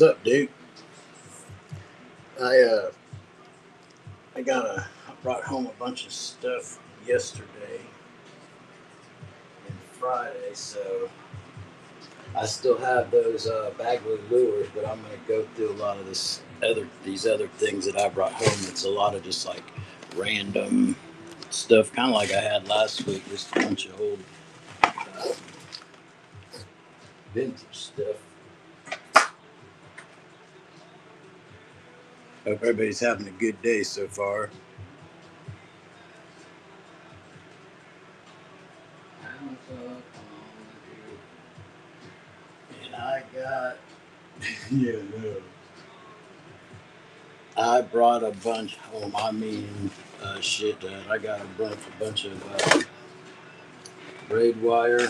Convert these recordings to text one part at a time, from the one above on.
What's up, dude? I uh, I brought home a bunch of stuff yesterday and Friday, so I still have those Bagley lures, but I'm gonna go through a lot of these other things that I brought home. It's a lot of just like random stuff, kind of like I had last week, just a bunch of old uh, vintage stuff. Hope everybody's having a good day so far. And I got yeah, no. I brought a bunch home. I mean, shit. I got a bunch of braid wire.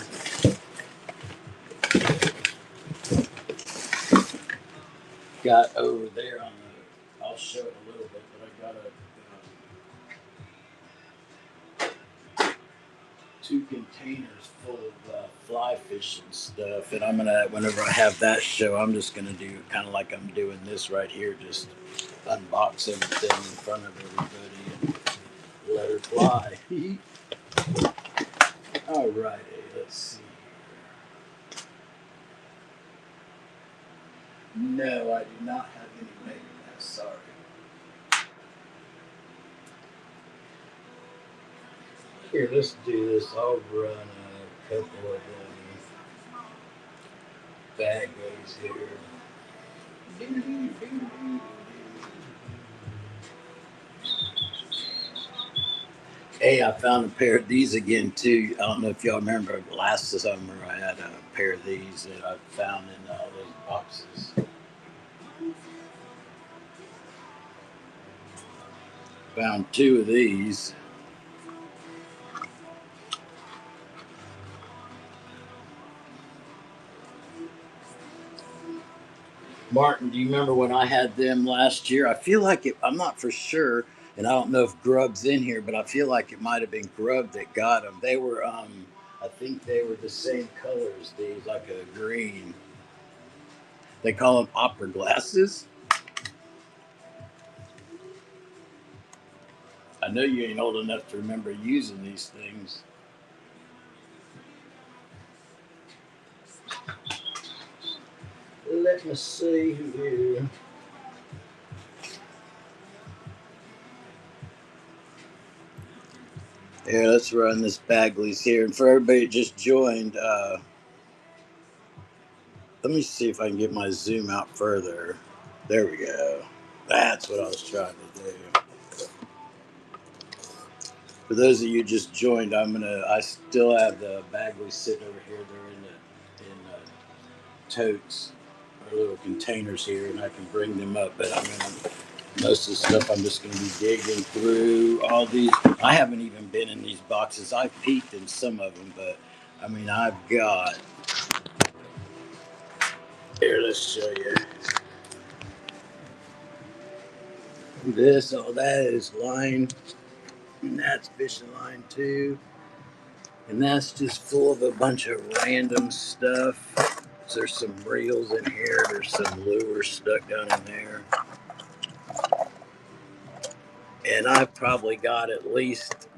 Got over there on the. I'll show it a little bit, but I got two containers full of fly fishing stuff, and I'm gonna. Whenever I have that show, I'm just gonna do kind of like I'm doing this right here, just unbox everything in front of everybody and let her fly. Alrighty, let's see. No, I do not have any mega bass. Sorry. Here, let's do this. I'll run a couple of BAGLEYS here. Hey, I found a pair of these again too. I don't know if y'all remember last summer I had a pair of these that I found in all those boxes. Found two of these. Martin, do you remember when I had them last year? I feel like I'm not for sure, and I don't know if Grub's in here, but I feel like it might have been Grub that got them. They were, I think they were the same color as these, like a green. They call them opera glasses. I know you ain't old enough to remember using these things. Let me see here. Yeah, let's run this Bagley's here. And for everybody that just joined, let me see if I can get my zoom out further. There we go. That's what I was trying to do. For those of you just joined, I still have the Bagleys sitting over here. They're in totes or little containers here, and I can bring them up. But most of the stuff I'm just gonna be digging through all these. I haven't even been in these boxes. I peeked in some of them, but I've got. Here, let's show you. This, all that is line, and that's fishing line too. And that's just full of a bunch of random stuff. So there's some reels in here. There's some lures stuck down in there. And I've probably got at least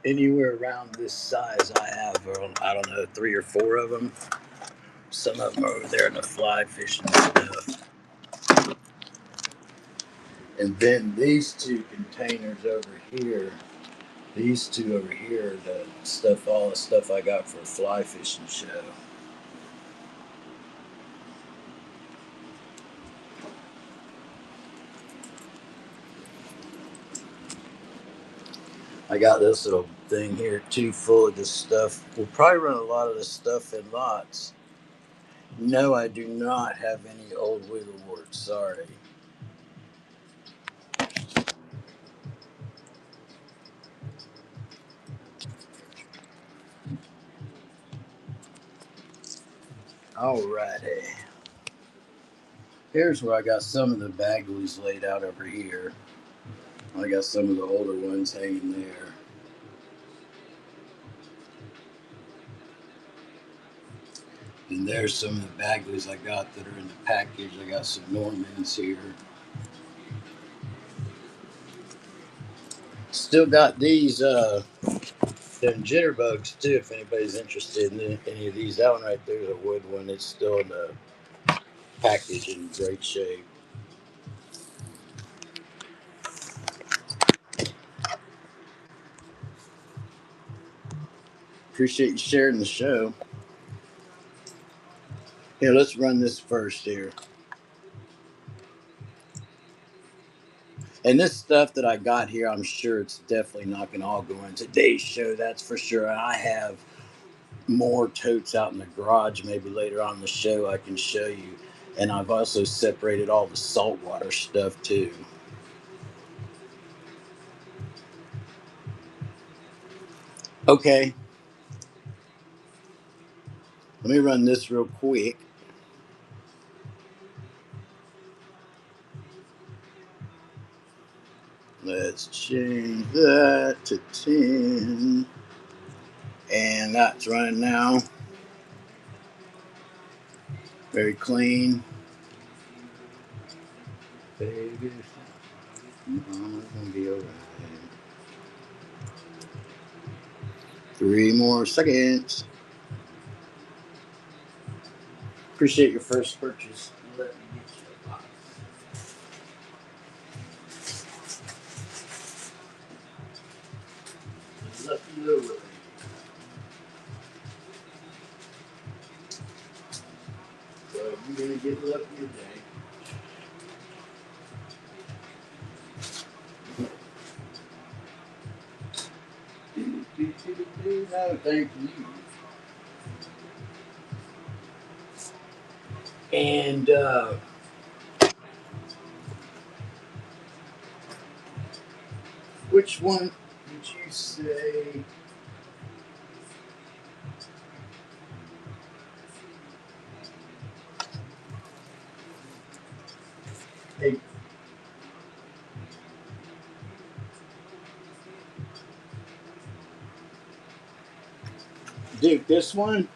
anywhere around this size. I have, I don't know, 3 or 4 of them. Some of them are over there in the fly fishing stuff. And then these two containers over here. These two over here, all the stuff I got for a fly fishing show. I got this little thing here too, full of this stuff. We'll probably run a lot of this stuff in lots. No, I do not have any old wiggleworts. Sorry. Alrighty. Here's where I got some of the Bagleys laid out over here. I got some of the older ones hanging there. And there's some of the Bagleys I got that are in the package. I got some Normans here. Still got these them jitterbugs too, if anybody's interested in any of these. That one right there is a wood one. It's still in the package in great shape. Appreciate you sharing the show. Here, let's run this first here. And this stuff that I got here, I'm sure it's definitely not going to all go in today's show. That's for sure. I have more totes out in the garage. Maybe later on in the show I can show you. And I've also separated all the saltwater stuff too. Okay, let me run this real quick. Let's change that to 10. And that's running now. Very clean. Baby, mama's gonna be alright. 3 more seconds. Appreciate your first purchase. Let me get you a box. Lucky Lily. So you're gonna get lucky today. No, thank you. And which one did you say? Hey, Duke, this one?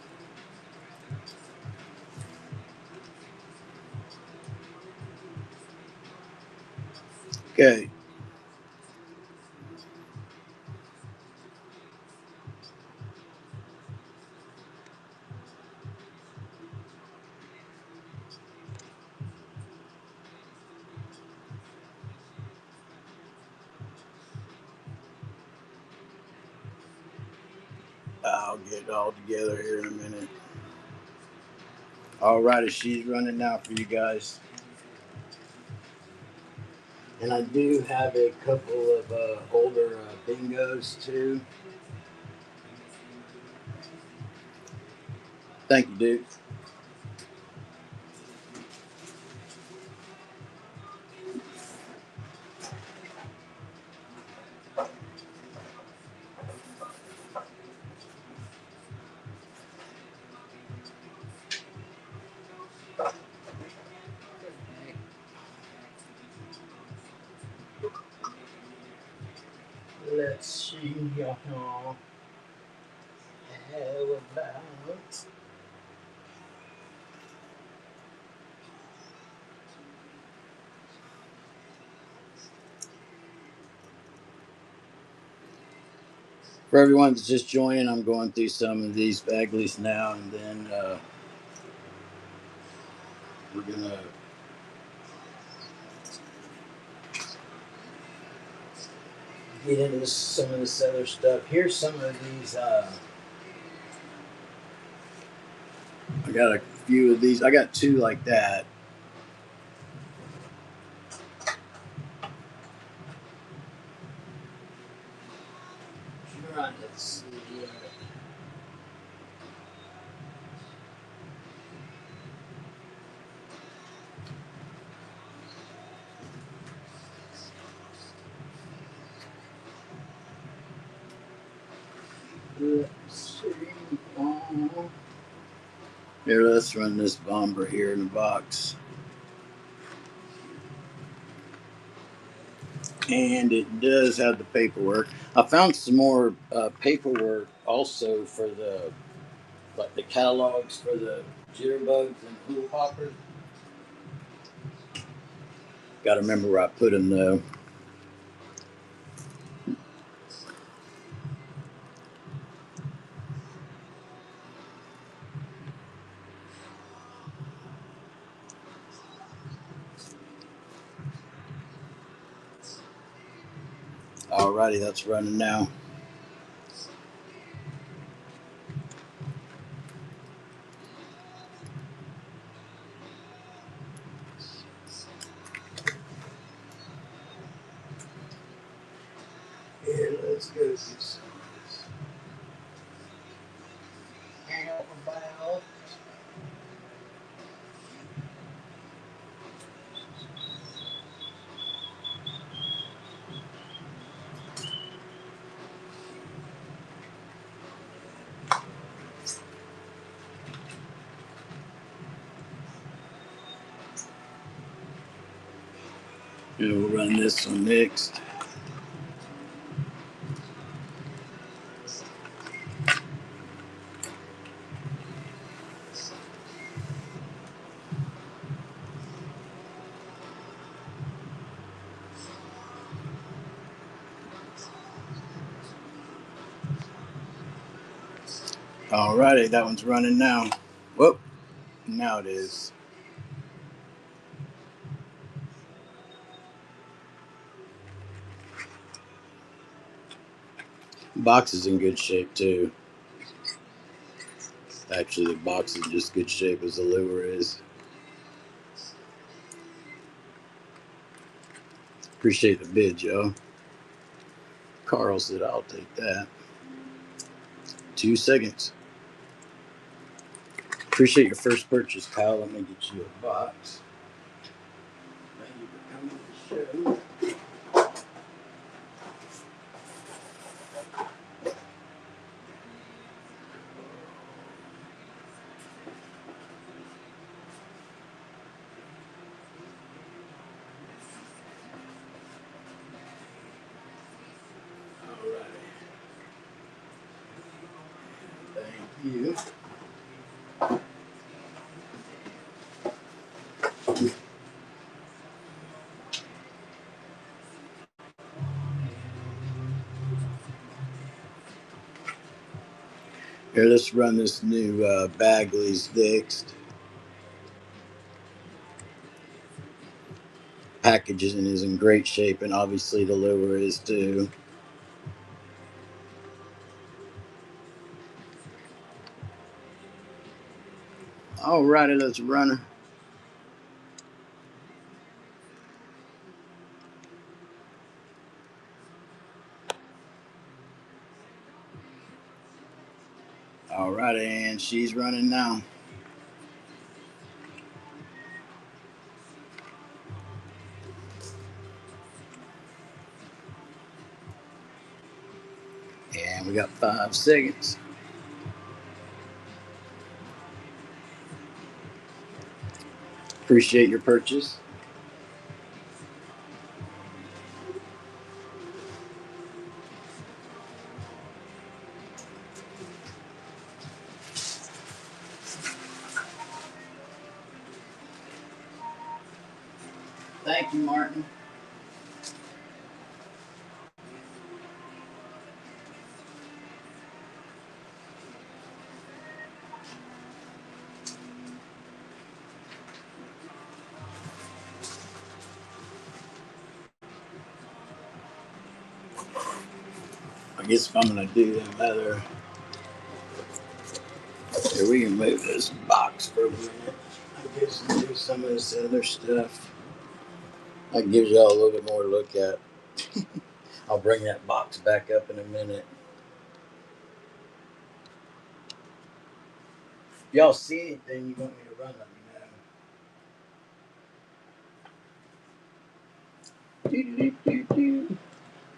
Okay. I'll get it all together here in a minute. Alrighty, she's running now for you guys. And I do have a couple of older bingos too. Thank you, Duke. Let's see how about for everyone that's just joining. I'm going through some of these Bagleys now, and then we're gonna get into some of this other stuff. Here's some of these. I got a few of these. I got 2 like that. Right, let's see. Let's see. Here, let's run this bomber here in the box. And it does have the paperwork. I found some more paperwork also for the like the catalogs for the jitterbugs and hula hoppers. Got to remember where I put them though. Alrighty, that's running now. Here, let's go do some of this. How about we'll run this one next. Alrighty, that one's running now. Whoop, now it is. Box is in good shape too. Actually, the box is just good shape as the lure is. Appreciate the bid, Joe. Carl said, I'll take that. 2 seconds. Appreciate your first purchase, Kyle. Let me get you a box. Thank you for coming to the show. Alrighty. Thank you. Here, let's run this new Bagley's next. Packaging is in great shape, and obviously the lure is too. Alrighty, let's run her. Alrighty, and she's running now. And we got 5 seconds. Appreciate your purchase. Thank you, Martin. I guess if I'm gonna do them other, here we can move this box for a minute. I guess do some of this other stuff. That gives y'all a little bit more to look at. I'll bring that box back up in a minute. If y'all see anything you want me to run, let me know.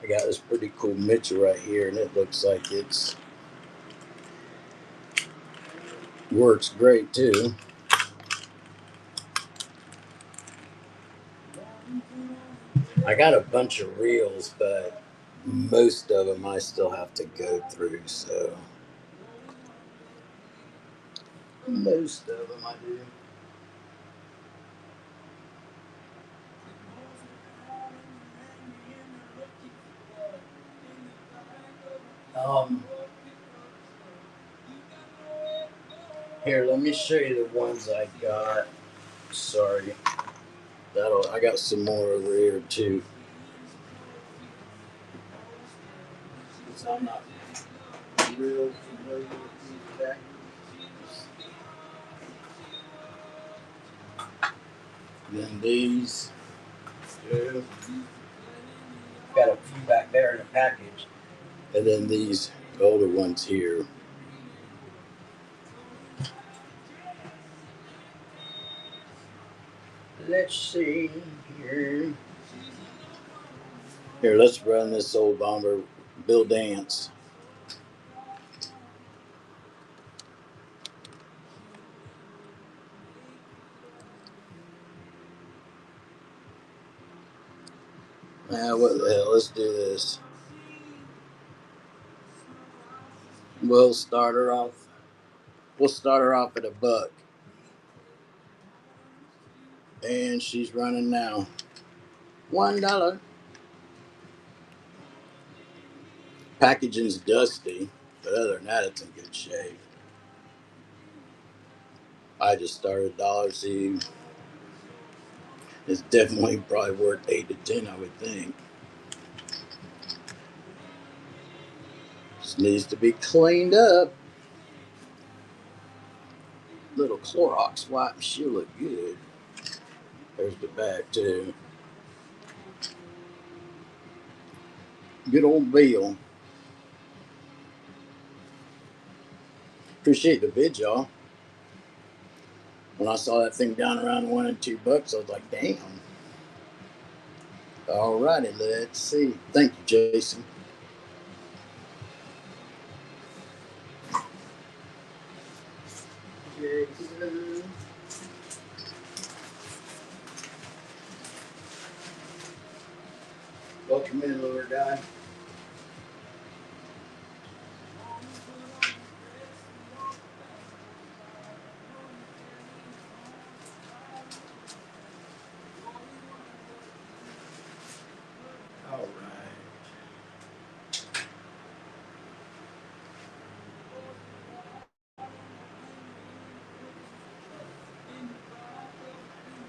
I got this pretty cool Mitchell right here, and it looks like it's works great too. I got a bunch of reels, but most of them I still have to go through, so Most of them I do. Um, Here, let me show you the ones I got. Sorry, I got some more over here too. Because I'm not real familiar with these back. Then these two. Got a few back there in a package. And then these older ones here. Let's see here. Here, let's run this old bomber, Bill Dance. What the hell? Let's do this. We'll start her off. We'll start her off at $1. And she's running now. $1. Packaging's dusty, but other than that, it's in good shape. I just started Dollar Seed. It's definitely probably worth 8 to 10, I would think. Just needs to be cleaned up. Little Clorox wipe, and she'll look good. There's the back too. Good old Bill. Appreciate the vid, y'all. When I saw that thing down around $1 and $2, I was like, damn. Alrighty, let's see. Thank you, Jason. Jason. Welcome in, little guy. All right.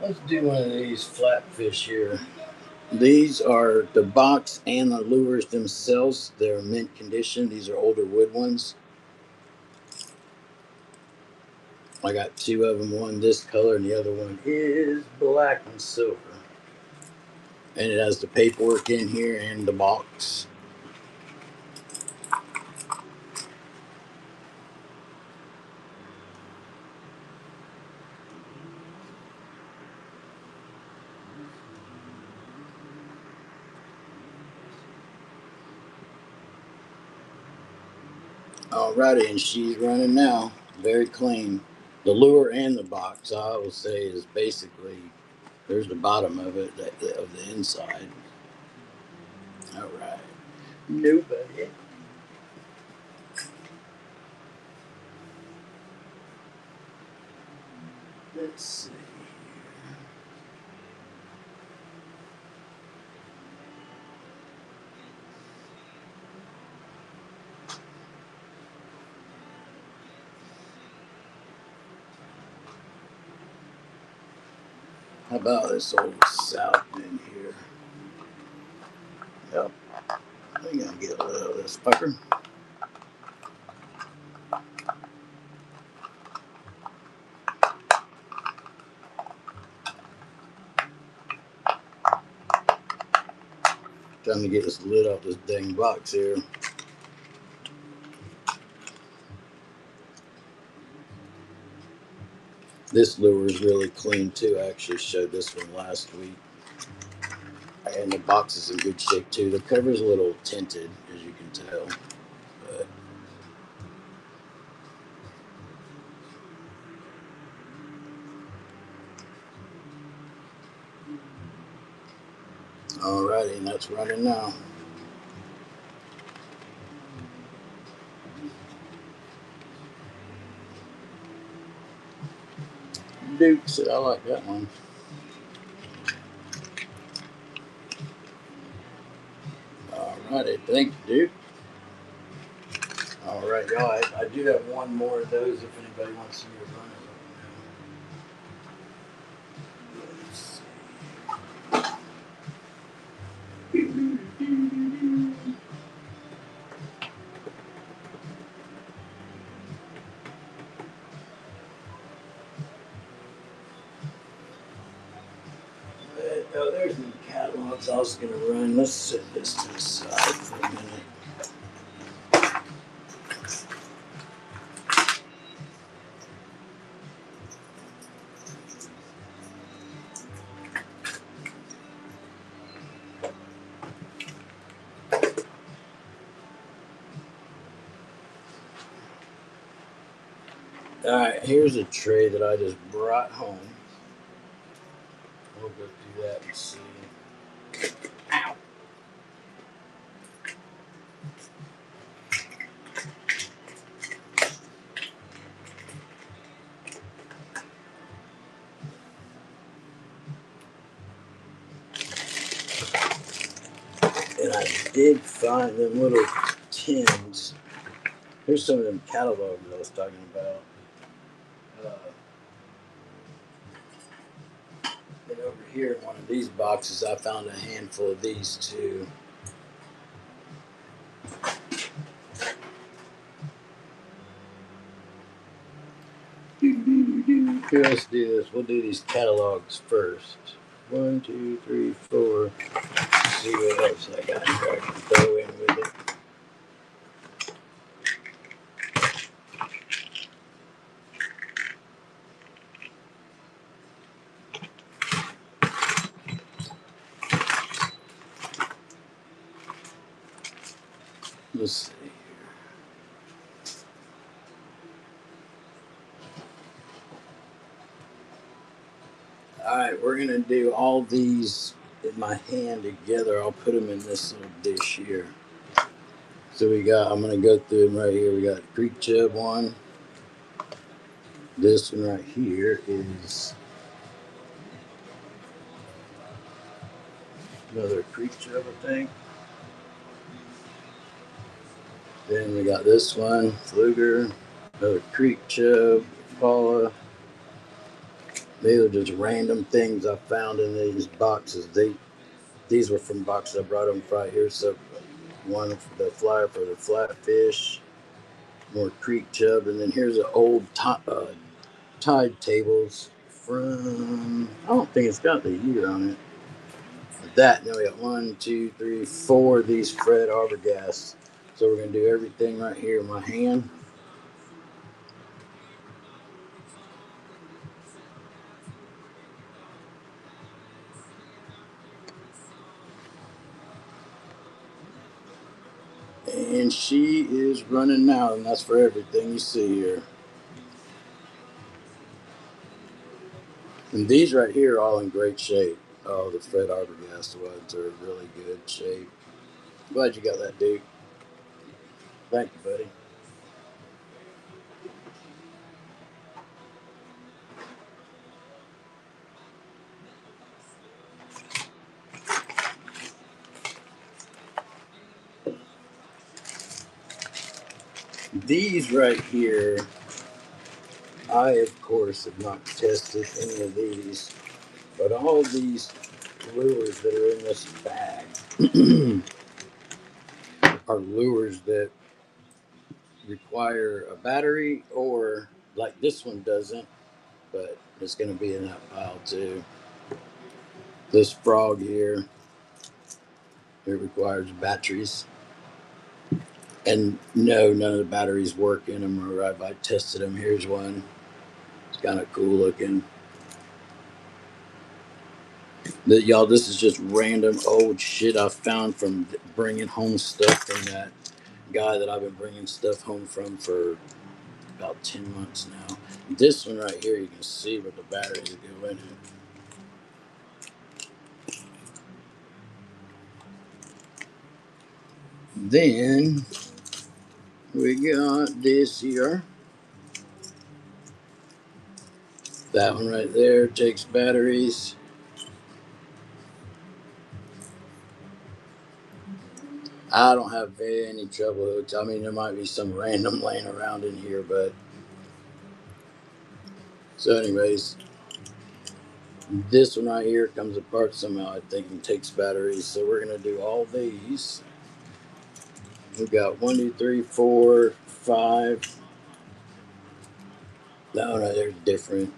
Let's do one of these flatfish here. These are the box and the lures themselves. They're mint condition. These are older wood ones. I got two of them. One this color and the other one is black and silver. And it has the paperwork in here and the box. Alrighty, and she's running now. Very clean. The lure and the box, I will say, is basically, there's the bottom of it, of the inside. Alright. Nobody. Let's see. How about this old South in here? Yep. I'm gonna get a little of this fucker. Trying to get this lid off this dang box here. This lure is really clean too. I actually showed this one last week. And the box is in good shape too. The cover's a little tinted, as you can tell. But alrighty, and that's running now. Dukes. I like that one. Alrighty, thank you, Duke. Alright, y'all, I do have one more of those if anybody wants to run it. Oh, there's the catalogs I was going to run. Let's set this to the side for a minute. Alright, here's a tray that I just brought home. We'll go through that and see. Ow! And I did find them little tins. Here's some of them catalogs I was talking about. And over here in one of these boxes, I found a handful of these too. Here, let's do this. We'll do these catalogs first. 1, 2, 3, 4. Let's see what else I got here I can throw in with it. Let's see here. Alright, we're going to do all these in my hand together. I'll put them in this little dish here. So we got, I'm going to go through them right here. We got Creek Chub one. This one right here is another Creek Chub, I think. Then we got this one, Fluger, another Creek Chub, Paula. These are just random things I found in these boxes. These were from boxes I brought them right here. So one for the flyer for the flatfish, more Creek Chub, and then here's an old tide tables from, I don't think it's got the year on it. That, then we got 1, 2, 3, 4 of these Fred Arbogast. So we're gonna do everything right here in my hand. And she is running now, and that's for everything you see here. And these right here are all in great shape. Oh, the Fred Arbogast ones are in really good shape. Glad you got that, Duke. Thank you, buddy. These right here, I of course have not tested any of these, but all these lures that are in this bag are lures that require a battery, or like this one doesn't, but it's going to be in that pile too. This frog here, it requires batteries. And no, none of the batteries work in them. Or I tested them. Here's one. It's kind of cool looking. Y'all, this is just random old shit I found from bringing home stuff from that guy that I've been bringing stuff home from for about 10 months now. This one right here, you can see what the batteries go in it. Then we got this here. That one right there takes batteries. I don't have any trouble hooks. I mean, there might be some random laying around in here, but so anyways, this one right here comes apart somehow, I think, and takes batteries. So we're gonna do all these. We've got 1, 2, 3, 4, 5. That one right there is different.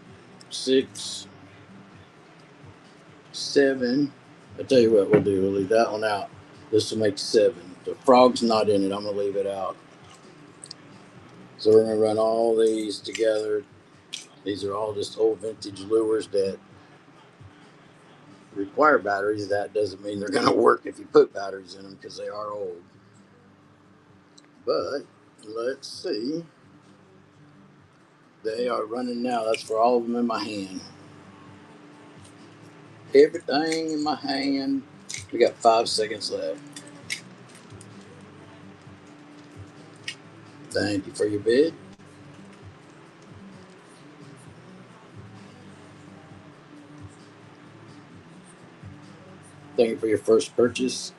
6, 7. I tell you what, we'll do. We'll leave that one out. This will make 7. The frog's not in it. I'm gonna leave it out. So we're gonna run all these together. These are all just old vintage lures that require batteries. That doesn't mean they're gonna work if you put batteries in them because they are old. But let's see. They are running now. That's for all of them in my hand. Everything in my hand. We got 5 seconds left. Thank you for your bid. Thank you for your first purchase.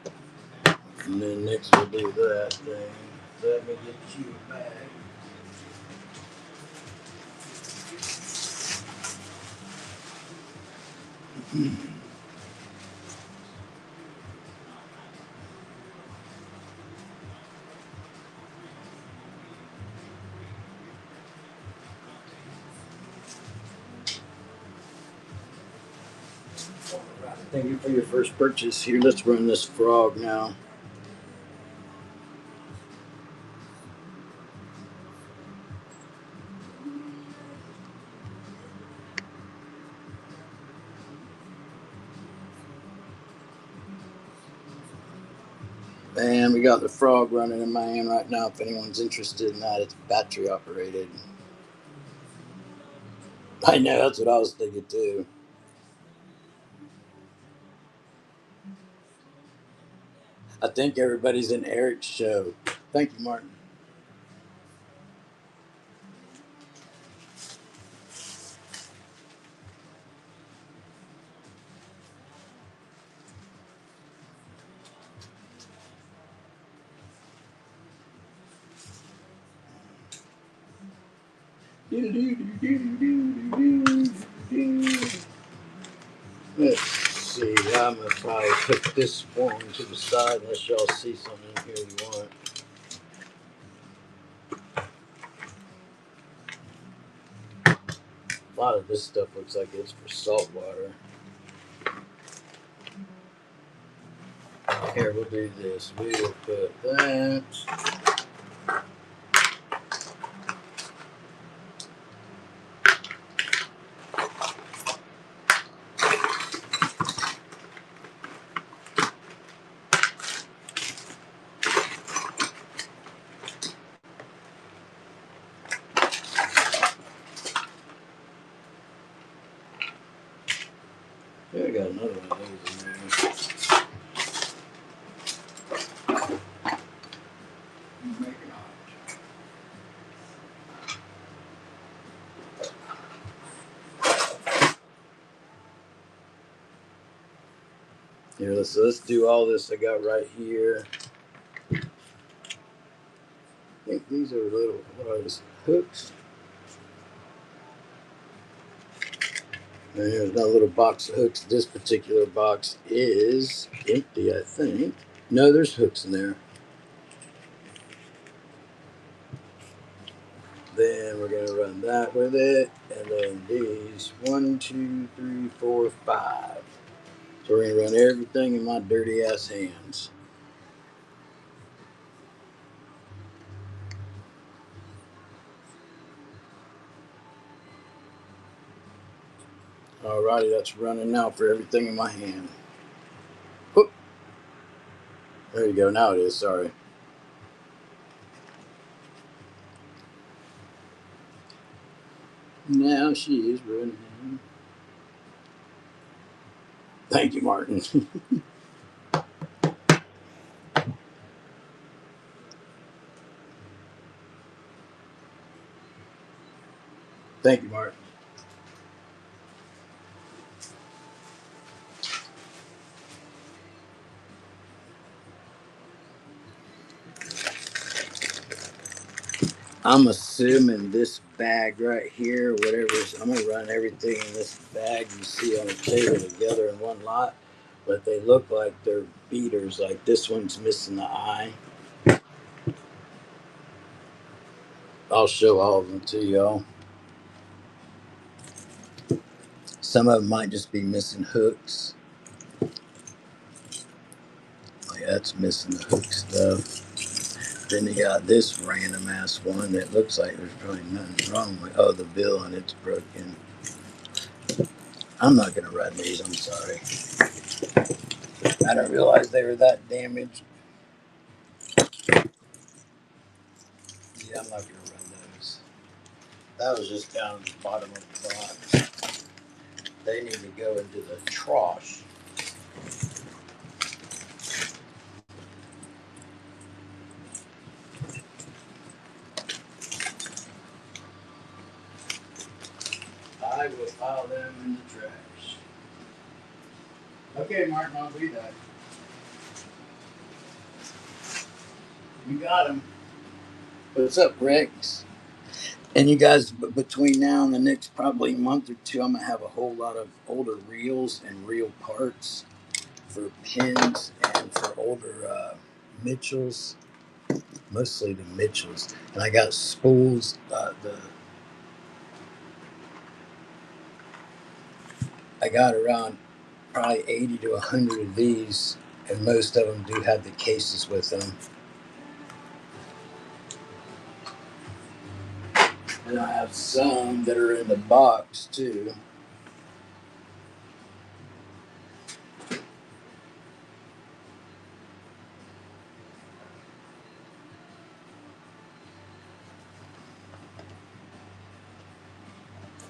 And then next we'll do that thing. Let me get you a bag. Thank you for your first purchase. Here, let's run this frog now. And we got the frog running in my hand right now. If anyone's interested in that, it's battery operated. I know, that's what I was thinking too. I think everybody's in Eric's show. Thank you, Martin. Let's see. I'm gonna probably put this one to the side unless y'all see something in here you want. A lot of this stuff looks like it's for salt water. Here, we'll do this. We will put that. Yeah, I got another one of these in there. Here, let's do all this I got right here. I think these are little, what are these, hooks? And here's another little box of hooks. This particular box is empty, I think. No, there's hooks in there. Then we're gonna run that with it, and then these 1, 2, 3, 4, 5. So we're gonna run everything in my dirty ass hands. Alrighty, that's running now for everything in my hand. Whoop. There you go. Now it is. Sorry. Now she is running. Thank you, Martin. Thank you, Martin. I'm assuming this bag right here, whatever, I'm gonna run everything in this bag you see on the table together in one lot, but they look like they're beaters. Like this one's missing the eye. I'll show all of them to y'all. Some of them might just be missing hooks. Like that's missing the hook stuff. Then you got this random ass one that looks like there's probably nothing wrong with. Oh, the bill and it's broken. I'm not gonna run these. I'm sorry. I didn't realize they were that damaged. Yeah, I'm not gonna run those. That was just down at the bottom of the box. They need to go into the trash. I will file them in the trash. Okay, Martin, I'll do that. You got them. What's up, Rex? And you guys, between now and the next probably month or two, I'm gonna have a whole lot of older reels and reel parts for pins and for older Mitchells, mostly the Mitchells. And I got spools. I got around probably 80 to 100 of these, and most of them do have the cases with them. And I have some that are in the box too.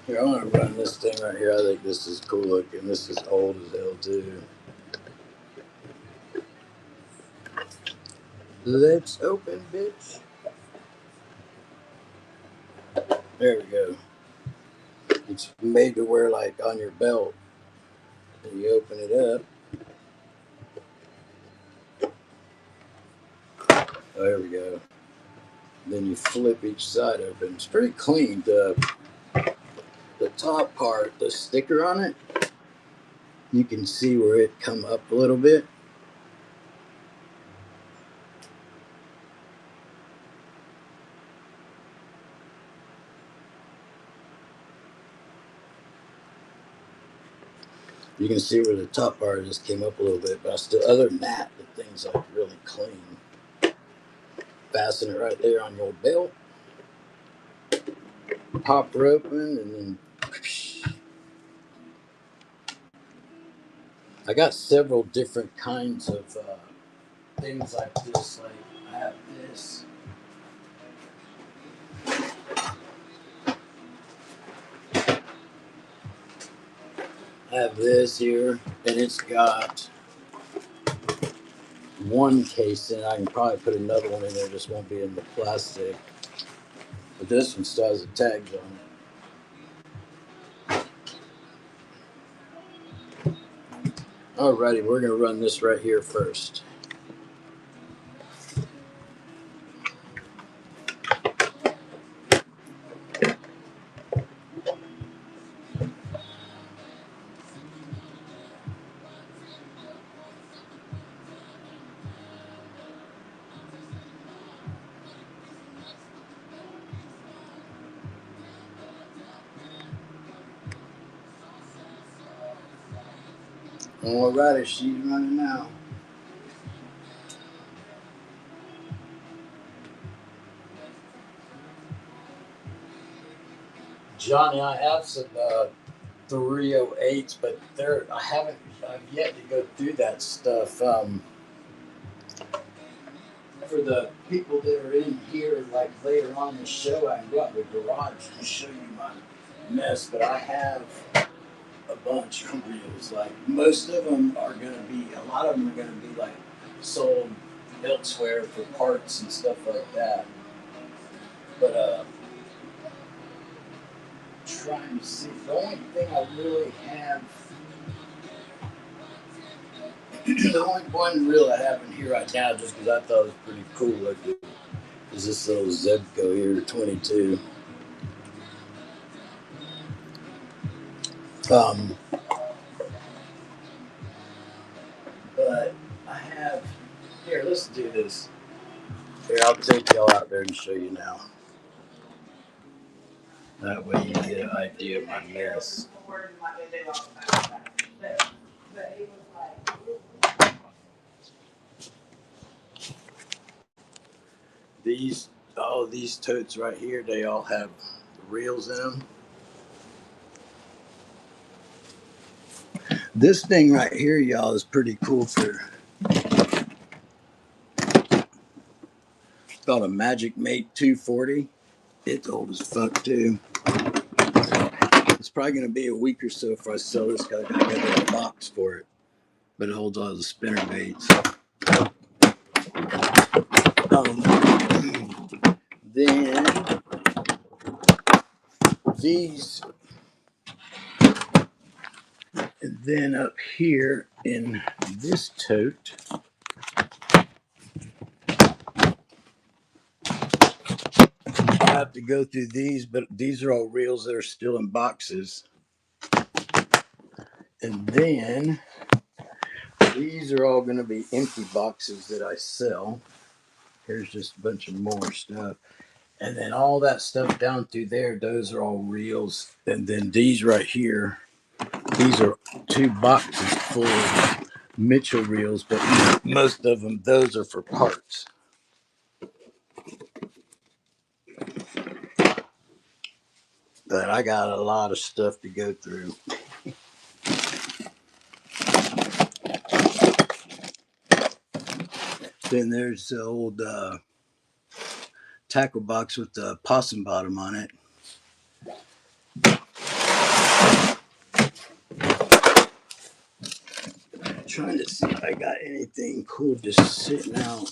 Here, I want to run this thing right here. I think this is cool looking. This is old as hell too. Let's open, bitch. There we go. It's made to wear like on your belt. And you open it up. Oh, there we go. Then you flip each side open. It's pretty clean. The top part, the sticker on it, you can see where it come up a little bit. You can see where the top part just came up a little bit, but still, other than that, the thing's like really clean. Fasten it right there on your belt. Pop her open, and then I got several different kinds of things like this. Like I have this. I have this here, and it's got one case in. I can probably put another one in there, just won't be in the plastic. But this one still has the tags on it. Alrighty, we're gonna run this right here first. Alrighty, she's running now. Johnny, I have some 308s, but I've yet to go through that stuff. For the people that are in here, like later on in the show, I can go out in the garage and show you my mess, but I have a bunch of reels. Like most of them are going to be, a lot of them are going to be like sold elsewhere for parts and stuff like that. But trying to see, the only thing I really have, the only one reel I have in here right now, just because I thought it was pretty cool looking, is this little Zebco here, 22. Um, but I have, here, let's do this. Here, I'll take y'all out there and show you now. That way you get an idea of my mess. All these totes right here, they all have reels in them. This thing right here, y'all, is pretty cool for, it's called a Magic Mate 240. It's old as fuck too. It's probably gonna be a week or so if I sell this guy. I got a box for it, but it holds all the spinner baits. Then these, and then up here in this tote, I have to go through these, but these are all reels that are still in boxes. And then these are all going to be empty boxes that I sell. Here's just a bunch of more stuff. And then all that stuff down through there, those are all reels. And then these right here, these are 2 boxes full of Mitchell reels, but most of them, those are for parts. But I got a lot of stuff to go through. Then there's the old tackle box with the possum bottom on it. I'm trying to see if I got anything cool just sitting out.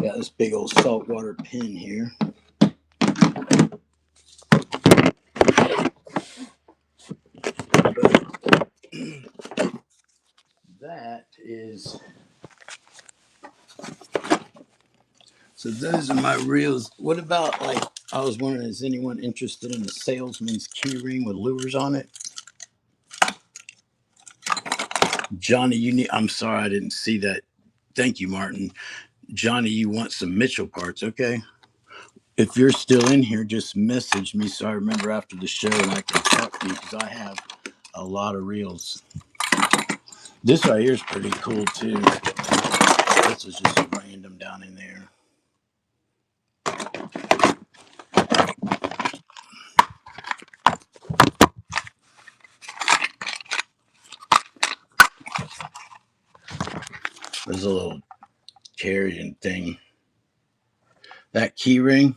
Got this big old saltwater pin here. But that is, so those are my reels. What about, like, I was wondering, is anyone interested in a salesman's key ring with lures on it? Johnny, you need, I'm sorry I didn't see that. Thank you, Martin. Johnny, you want some Mitchell parts, okay? If you're still in here, just message me so I remember after the show and I can talk to you, because I have a lot of reels. This right here is pretty cool too. This is just random down in there. There's a little carrying thing. That key ring.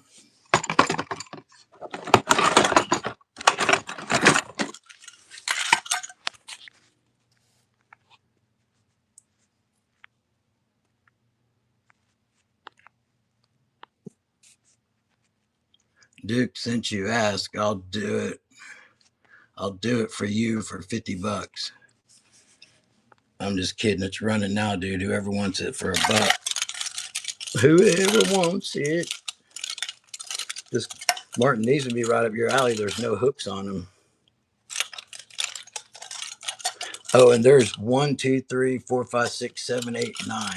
Duke, since you asked, I'll do it. I'll do it for you for $50. I'm just kidding. It's running now, dude. Whoever wants it for $1. Whoever wants it. This Martin, these would be right up your alley. There's no hooks on them. Oh, and there's 1, 2, 3, 4, 5, 6, 7, 8, 9.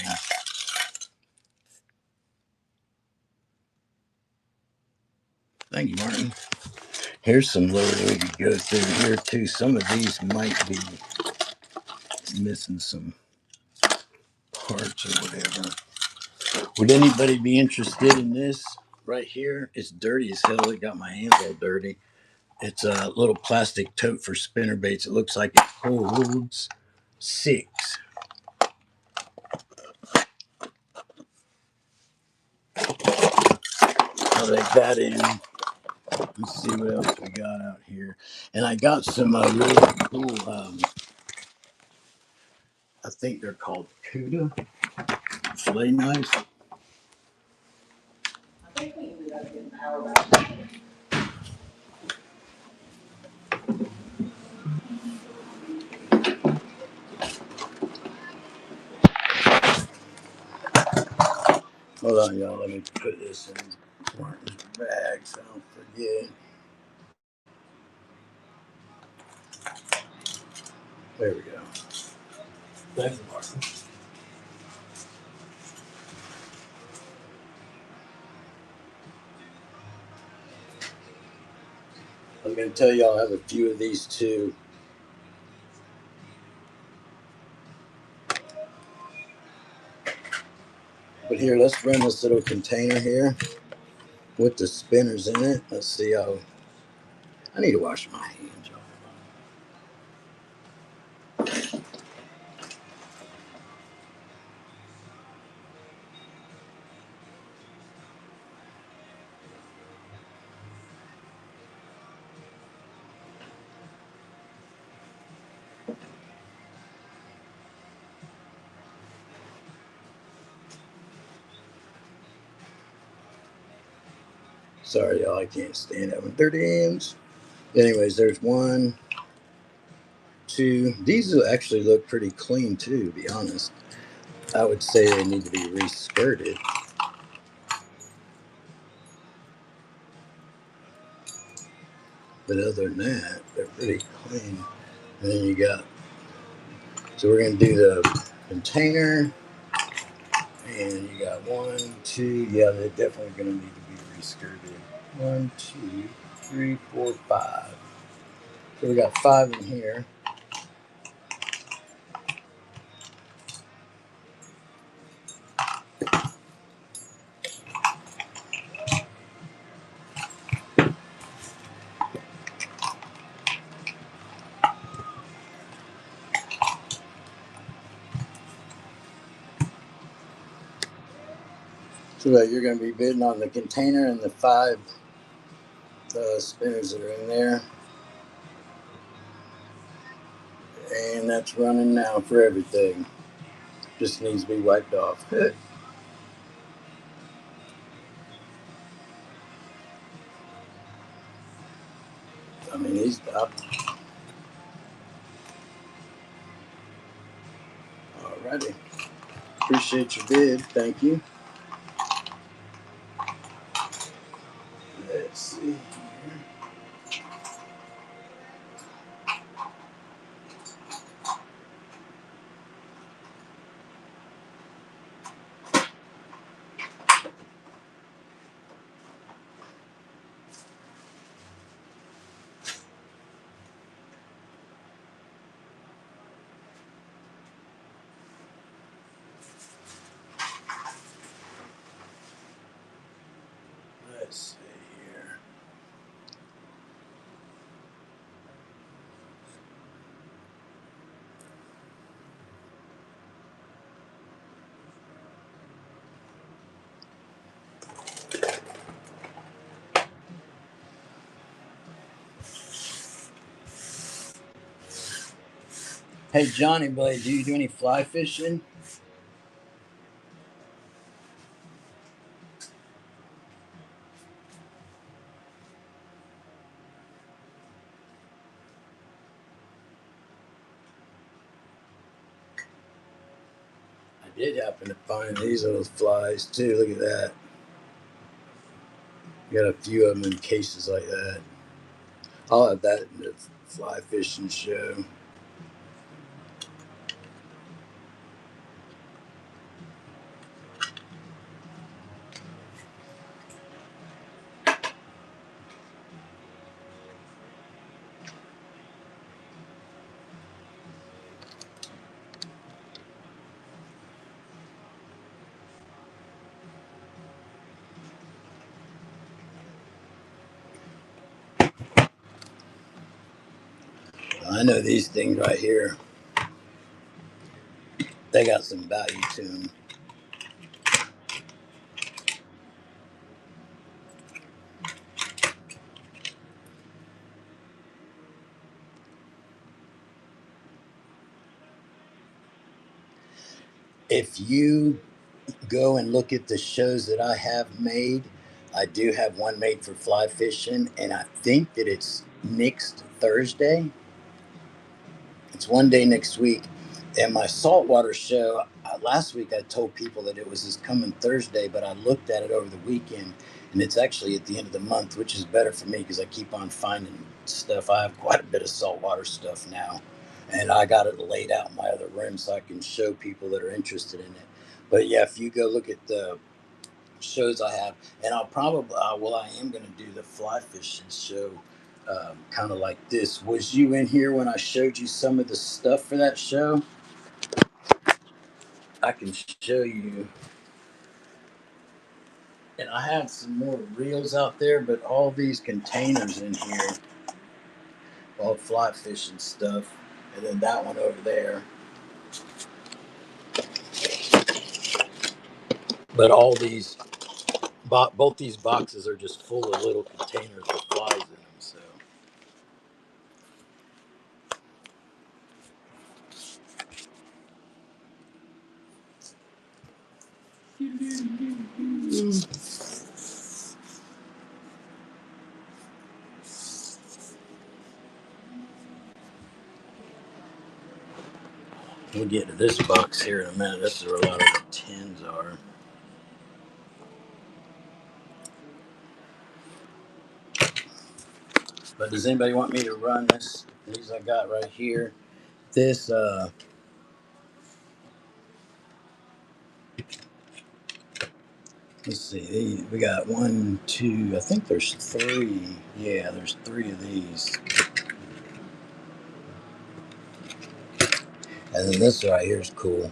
Thank you, Martin. Here's some lures we could go through here too. Some of these might be missing some parts or whatever. Would anybody be interested in this right here? It's dirty as hell. It got my hands all dirty. It's a little plastic tote for spinner baits. It looks like it holds 6. I'll take that in. Let's see what else we got out here. And I got some really cool, I think they're called Cuda fillet knives. Hold on, y'all. Let me put this in Martin's bag so I don't forget. There we go. Thanks, Martin. I'm going to tell y'all I have a few of these too. But here, let's run this little container here with the spinners in it. Let's see how. I need to wash my hands, y'all. Sorry, y'all. I can't stand having 30 amps. Anyways, there's one, two. These will actually look pretty clean too, to be honest. I would say they need to be re-skirted. But other than that, they're pretty clean. And then you got, so we're going to do the container. And you got one, two. Yeah, they're definitely going to need to be re-skirted. 1, 2, 3, 4, 5. So we got 5 in here. So that you're going to be bidding on the container and the 5 spinners that are in there. And that's running now for everything. Just needs to be wiped off. I mean, he's up. Alrighty. Appreciate your bid. Thank you. Let's see here. Let's see here. Hey, Johnny Blade, do you do any fly fishing? I did happen to find these little flies too. Look at that. Got a few of them in cases like that. I'll have that in the fly fishing show. I know these things right here, they got some value to them. If you go and look at the shows that I have made, I do have one made for fly fishing, and I think that it's next Thursday. It's one day next week. And my saltwater show, last week I told people that it was this coming Thursday, but I looked at it over the weekend, and it's actually at the end of the month, which is better for me because I keep on finding stuff. I have quite a bit of saltwater stuff now, and I got it laid out in my other room so I can show people that are interested in it. But yeah, if you go look at the shows I have, and I'll probably, well, I am going to do the fly fishing show, kind of like this. Was you in here when I showed you some of the stuff for that show? I can show you. And I have some more reels out there, but all these containers in here, all fly fishing stuff. And then that one over there. But all these, both these boxes are just full of little containers with flies in them. So we'll get to this box here in a minute. This is where a lot of the tins are. But does anybody want me to run this? These I got right here. This, let's see. We got one, two. I think there's three. Yeah, there's three of these. And then this right here is cool.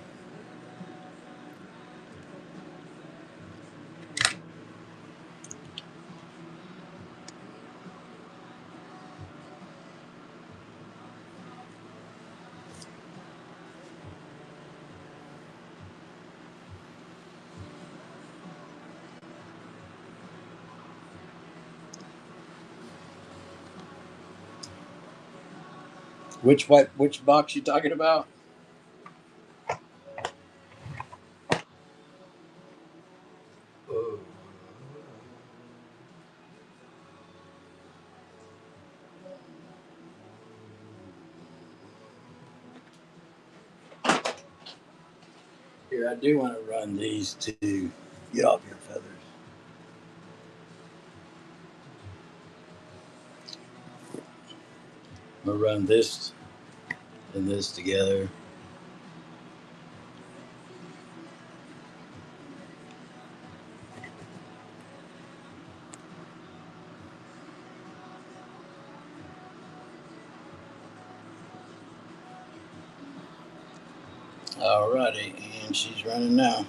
Which box you talking about? Oh. Here, I do want to run these to get off your feathers. I'm gonna run this and this together. Alrighty, and she's running now.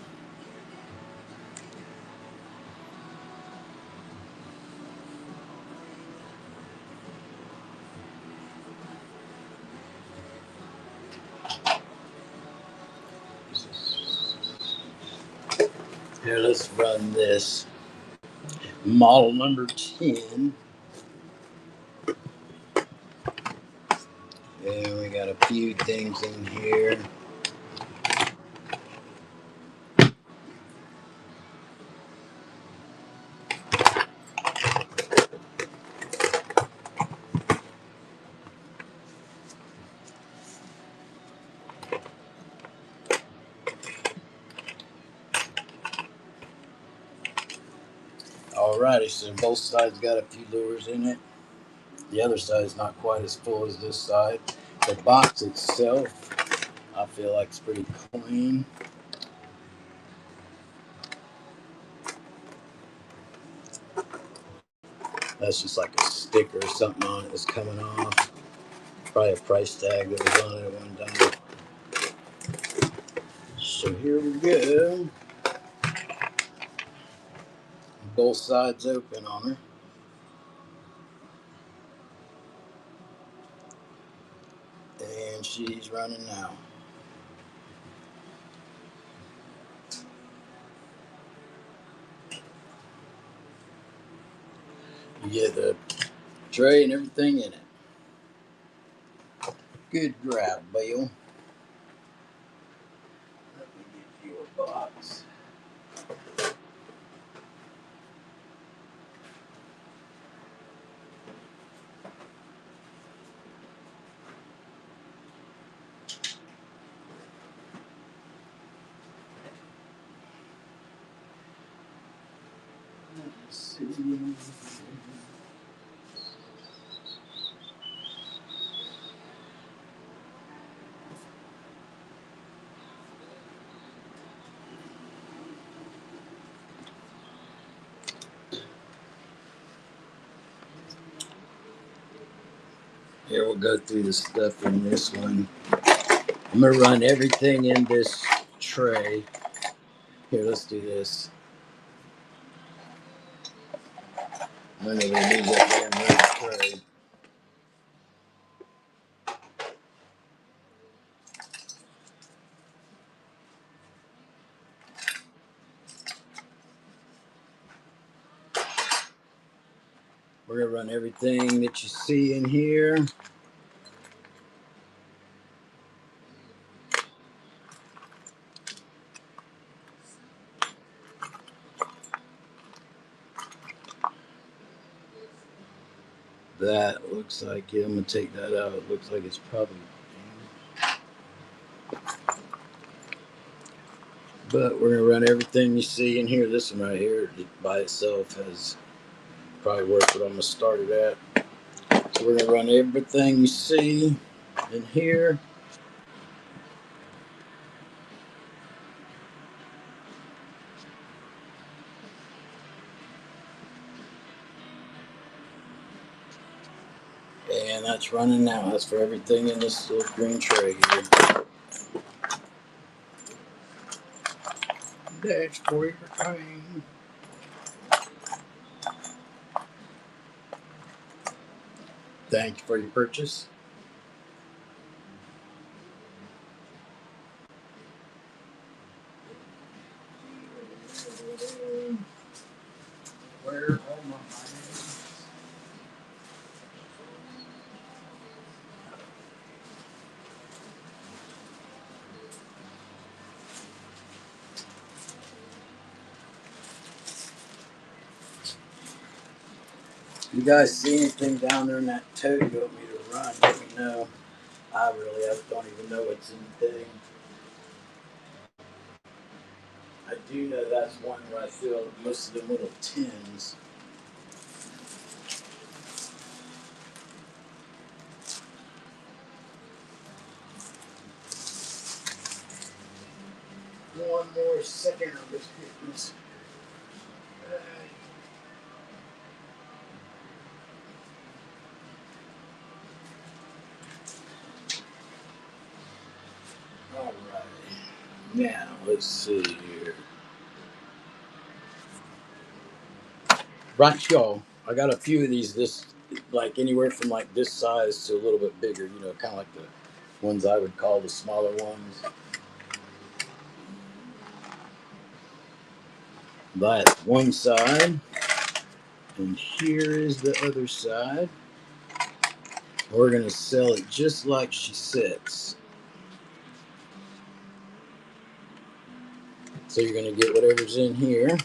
Here, let's run this. Model number 10. And we got a few things in here. Alrighty, so both sides got a few lures in it. The other side is not quite as full as this side. The box itself, I feel like it's pretty clean. That's just like a sticker or something on it that's coming off. Probably a price tag that was on it at one time. So here we go. Both sides open on her. And she's running now. You get the tray and everything in it. Good grab, Bill. Let me get you a box. Here, we'll go through the stuff in this one. I'm going to run everything in this tray. Here, let's do this. I'm going to remove that damn red tray. We're going to run everything that you see in here. That looks like it. I'm going to take that out. It looks like it's probably damaged. But we're going to run everything you see in here. This one right here by itself has probably worth what I'm going to start it at. So we're going to run everything you see in here. And that's running now. That's for everything in this little green tray here. That's for everything. Thank you for your purchase. Where are my items? You guys see anything down there in that tote you want me to run? Let me know. I don't even know what's in the thing. I do know that's one where I fill most of the little tins. One more second of this business. All right. Now let's see here. Right, y'all. I got a few of these. This like anywhere from like this size to a little bit bigger. You know, kind of like the ones I would call the smaller ones. That's one side, and here is the other side. We're gonna sell it just like she sits. So you're gonna get whatever's in here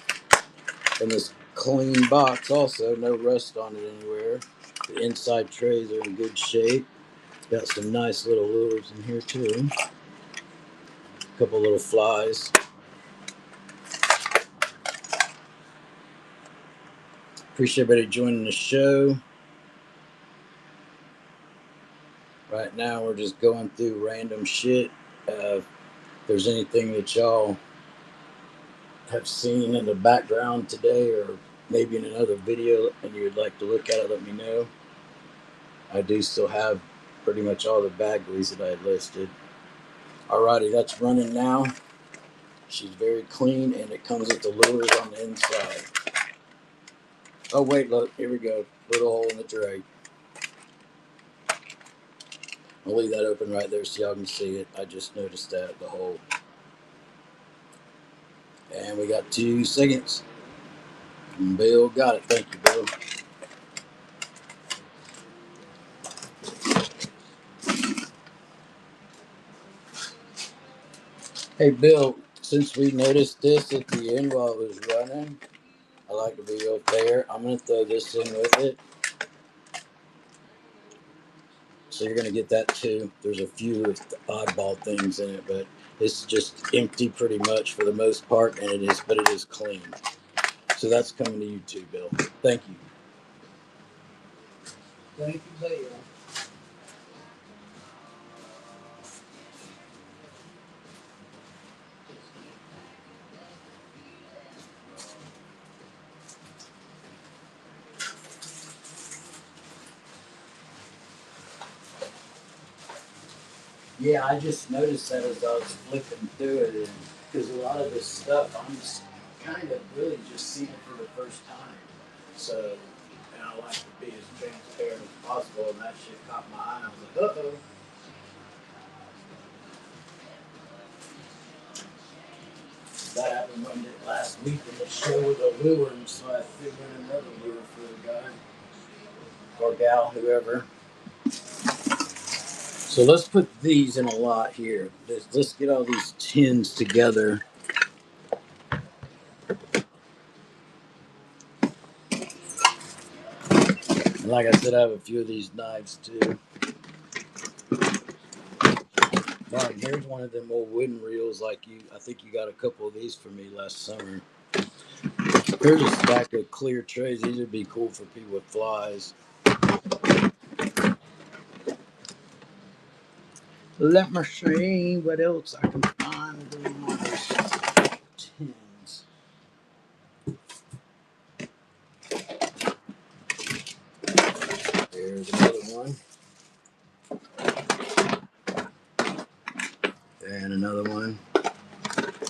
in this clean box. Also, no rust on it anywhere. The inside trays are in good shape. Got some nice little lures in here too. A couple little flies. Appreciate everybody joining the show. Right now, we're just going through random shit. If there's anything that y'all have seen in the background today or maybe in another video and you'd like to look at it, let me know. I do still have pretty much all the Bagleys that I listed. Alrighty, that's running now. She's very clean and it comes with the lures on the inside. Oh wait, look, here we go. Little hole in the tray. I'll leave that open right there so y'all can see it. I just noticed that, the hole. And we got 2 seconds. And Bill got it. Thank you, Bill. Hey, Bill, since we noticed this at the end while it was running, I like to be real fair. I'm going to throw this in with it. So you're going to get that too. There's a few oddball things in it, but it's just empty pretty much for the most part, and it is clean. So that's coming to you too, Bill. Thank you. Thank you, Bill. Yeah, I just noticed that as I was flipping through it, and because a lot of this stuff I'm just kind of really just seeing it for the first time. So, and I like to be as transparent as possible, and that shit caught my eye. And I was like, uh-oh. That happened one day last week in the show with a lure, and so I figured another lure for the guy or gal, whoever. So let's put these in a lot here. Let's get all these tins together. And like I said, I have a few of these knives too. Mark, here's one of them old wooden reels like you. I think you got a couple of these for me last summer. Here's a stack of clear trays. These would be cool for people with flies. Let me see what else I can find in these tins. There's another one. And another one.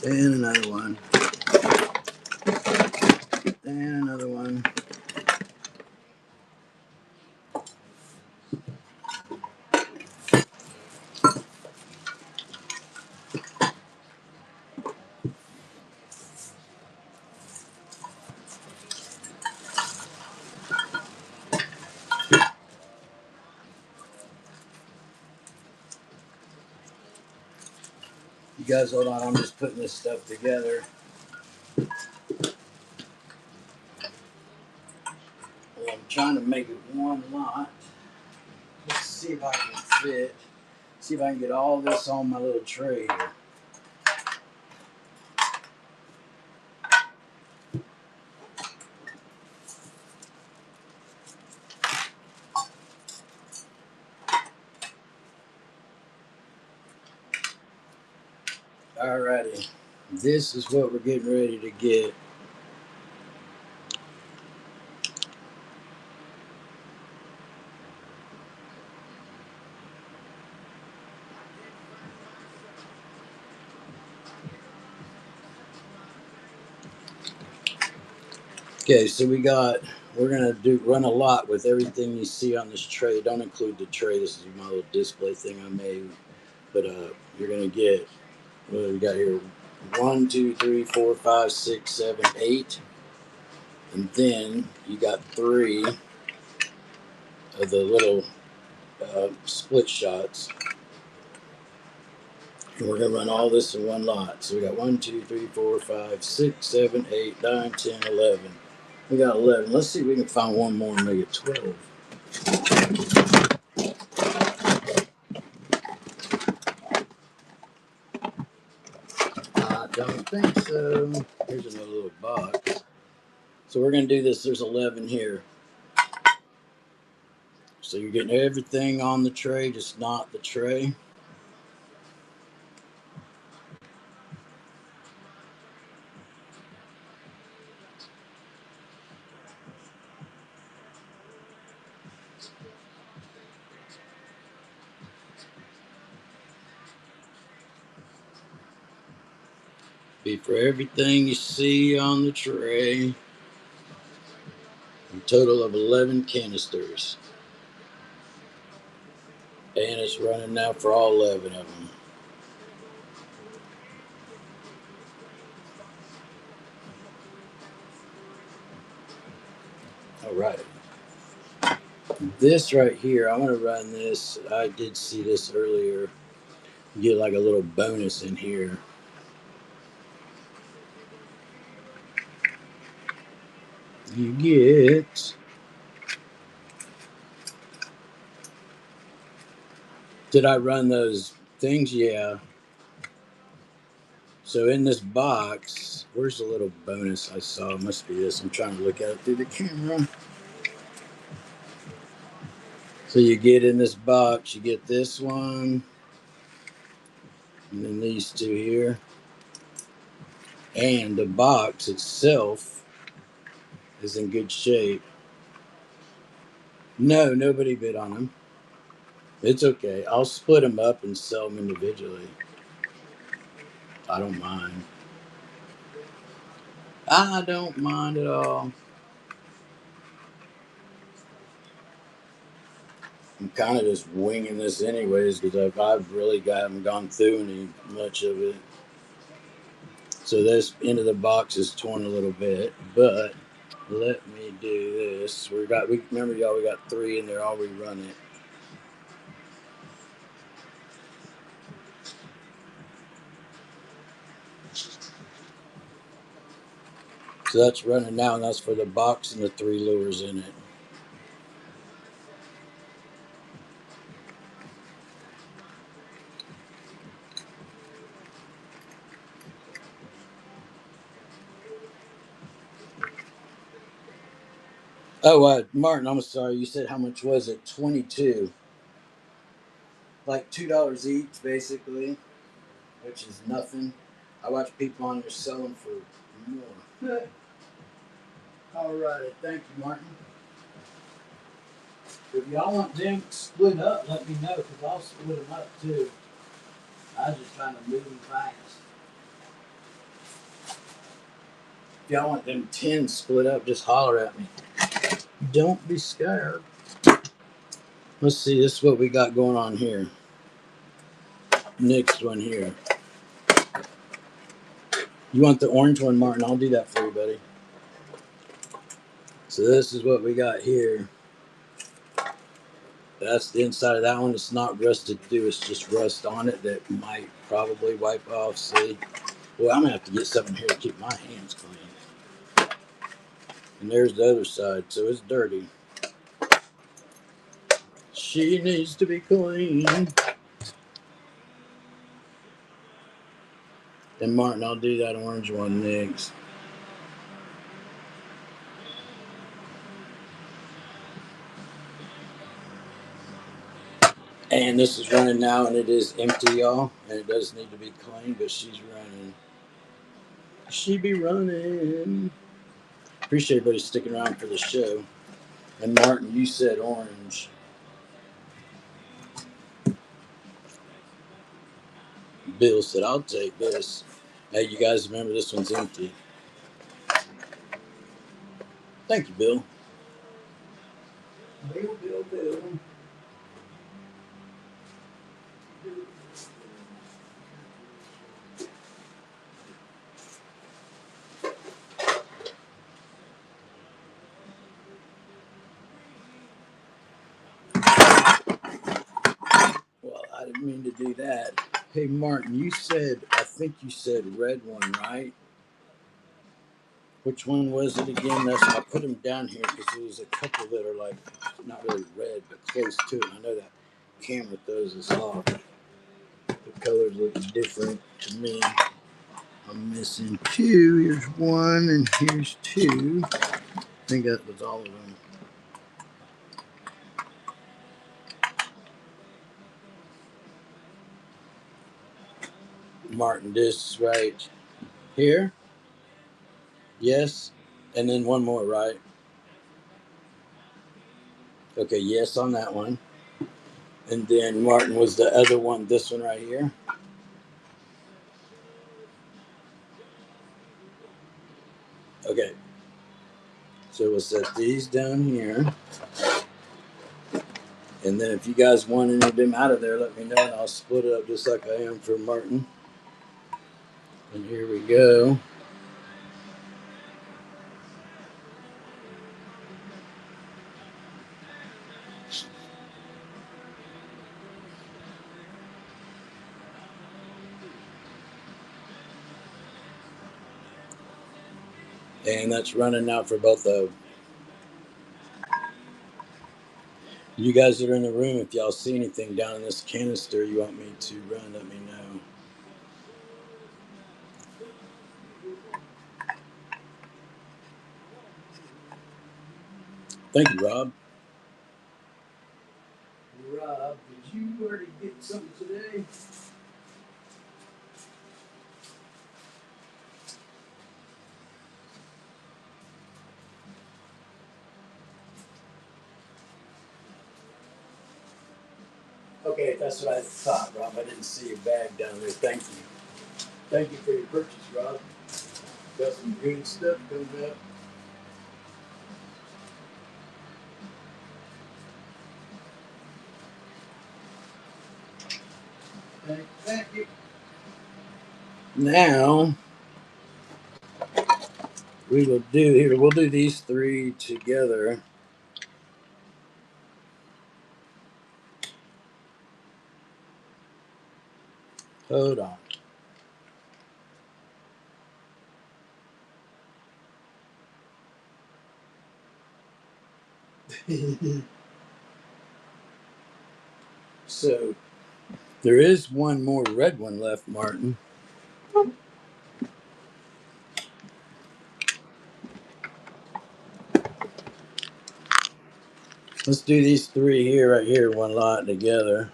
And another one. And another one. You guys hold on, I'm just putting this stuff together. I'm trying to make it one lot. Let's see if I can fit. See if I can get all this on my little tray here. Alrighty. This is what we're getting ready to get. Okay, so we're gonna run a lot with everything you see on this tray. Don't include the tray. This is my little display thing I made. But you're gonna get, what do we got here? 1, 2, 3, 4, 5, 6, 7, 8. And then you got 3 of the little split shots. And we're gonna run all this in one lot. So we got 1, 2, 3, 4, 5, 6, 7, 8, 9, 10, 11. We got 11. Let's see if we can find one more and make it 12. I don't think so. Here's another little box. So we're gonna do this. There's 11 here. So you're getting everything on the tray, just not the tray. Be for everything you see on the tray. A total of 11 canisters. And it's running now for all 11 of them. All right. This right here, I'm going to run this. I did see this earlier. You get like a little bonus in here. You get... Did I run those things? Yeah. So in this box, where's the little bonus I saw? It must be this. I'm trying to look at it through the camera. So you get in this box, you get this one, and then these two here. And the box itself is in good shape. No, nobody bid on them. It's okay. I'll split them up and sell them individually. I don't mind. I don't mind at all. I'm kind of just winging this anyways because I've really haven't gone through any much of it. So this end of the box is torn a little bit, but let me do this. We remember y'all, we got 3 in there. I'll rerun it. So that's running now, and that's for the box and the 3 lures in it. Oh, Martin, I'm sorry. You said how much was it? 22. Like $2 each, basically, which is nothing. I watch people on there selling for more. All right, thank you, Martin. If y'all want them split up, let me know, because I'll split them up too. I was just trying to move them fast. If y'all want them 10 split up, just holler at me. Don't be scared. Let's see, this is what we got going on here. Next one here. You want the orange one, Martin? I'll do that for you, buddy. So this is what we got here. That's the inside of that one. It's not rusted through. It's just rust on it that might probably wipe off. See? Well, I'm going to have to get something here to keep my hands clean. And there's the other side. So it's dirty. She needs to be clean. And Martin, I'll do that orange one next. And this is running now, and it is empty, y'all. And it does need to be clean, but she's running. She be running. Appreciate everybody sticking around for the show. And Martin, you said orange. Bill said, I'll take this. Hey, you guys remember this one's empty. Thank you, Bill. Bill. Well, I didn't mean to do that. Hey, Martin, I think you said red one, right? Which one was it again? I put them down here because there's a couple that are like not really red, but close to it. I know that camera throws us off. The colors look different to me. I'm missing 2. Here's 1, and here's 2. I think that was all of them. Martin, this right here. Yes. And then one more, right? Okay, yes on that one. And then Martin was the other one, this one right here. Okay. So we'll set these down here. And then if you guys want any of them out of there, let me know, and I'll split it up just like I am for Martin. And here we go. And that's running now for both of them. You guys that are in the room, if y'all see anything down in this canister you want me to run, let me know. Thank you, Rob. Rob, did you already get something today? Okay, that's what I thought, Rob. I didn't see a bag down there. Thank you. Thank you for your purchase, Rob. Got some good stuff coming up. Thank you. Now we will do here. We'll do these three together. Hold on. So there is one more red one left, Martin. Let's do these three here, right here, one lot together.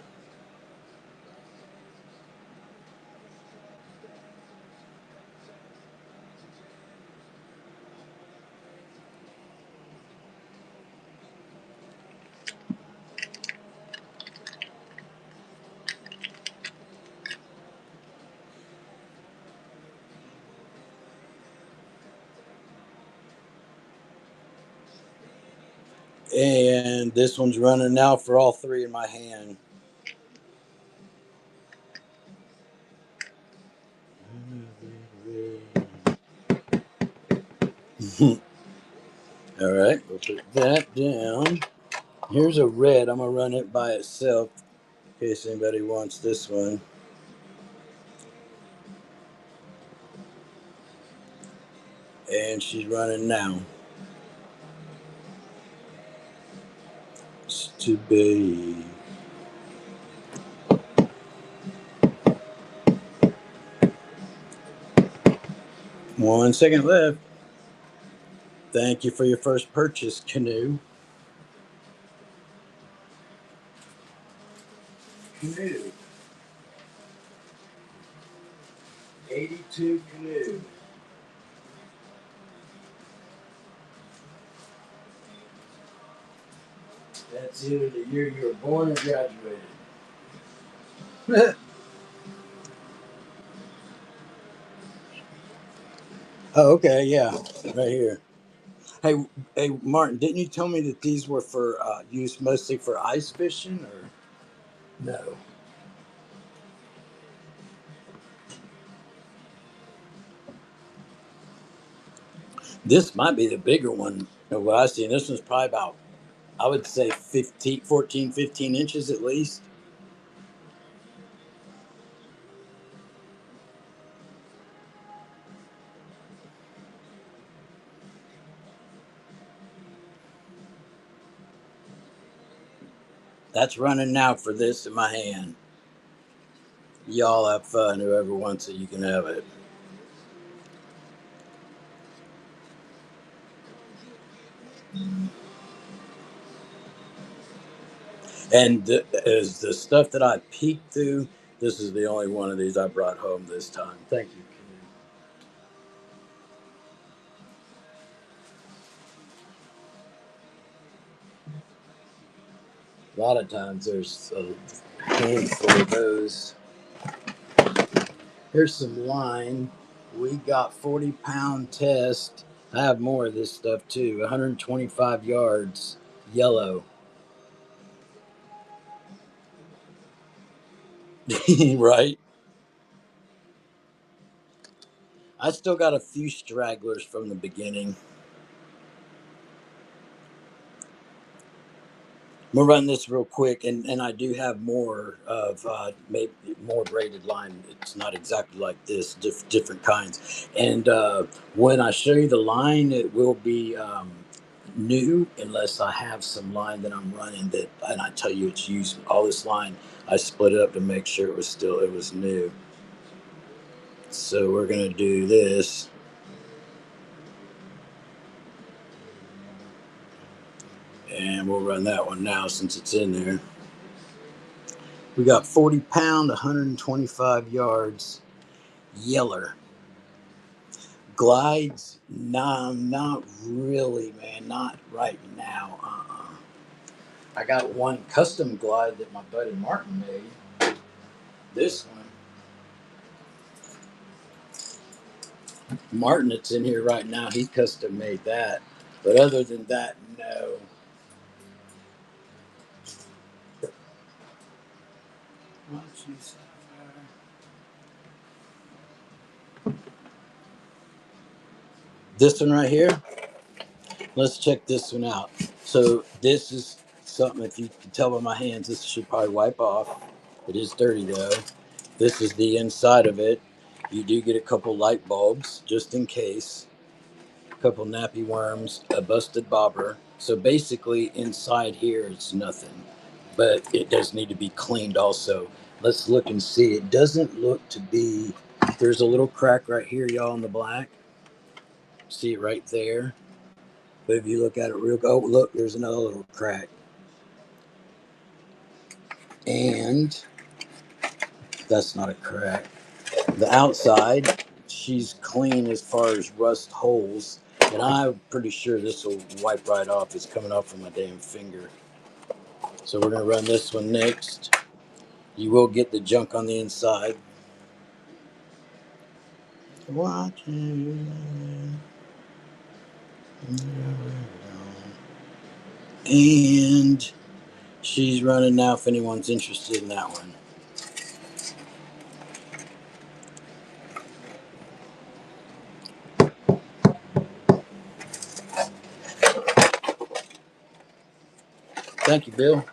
And this one's running now for all three in my hand. All right, we'll put that down. Here's a red. I'm going to run it by itself in case anybody wants this one. And she's running now. It's to be. One second left. Thank you for your first purchase, Canoe. Canoe. 82 Canoe. That's either the year you were born or graduated. Oh, okay, yeah, right here. Hey, hey, Martin, didn't you tell me that these were for use mostly for ice fishing, or no? This might be the bigger one of what I see. And this one's probably about, I would say 15, 14, 15 inches at least. That's running now for this in my hand. Y'all have fun. Whoever wants it, you can have it. And as the stuff that I peeked through, this is the only one of these I brought home this time. Thank you. A lot of times there's a handful of those. Here's some line. We got 40-pound test. I have more of this stuff too. 125 yards, yellow. Right? I still got a few stragglers from the beginning. I'm gonna run this real quick, and I do have more of maybe more braided line. It's not exactly like this, different kinds. And when I show you the line, it will be new unless I have some line that I'm running that, and I tell you it's used. All this line I split it up to make sure it was new. So we're gonna do this. And we'll run that one now since it's in there. We got 40 pound, 125 yards, yeller. Glides, nah, not really, man. Not right now. I got one custom glide that my buddy Martin made. This one. Martin, that's in here right now, he custom made that. But other than that, no. This one right here, let's check this one out. So this is something, if you can tell by my hands, this should probably wipe off. It is dirty though. This is the inside of it. You do get a couple light bulbs just in case. A couple nappy worms, a busted bobber. So basically inside here it's nothing. But it does need to be cleaned also. Let's look and see. It doesn't look to be, there's a little crack right here, y'all, in the black. See it right there. But if you look at it real, oh, look, there's another little crack. And that's not a crack. The outside, she's clean as far as rust holes. And I'm pretty sure this will wipe right off. It's coming off from my damn finger. So we're going to run this one next. You will get the junk on the inside. Watching. And she's running now if anyone's interested in that one. Thank you, Bill.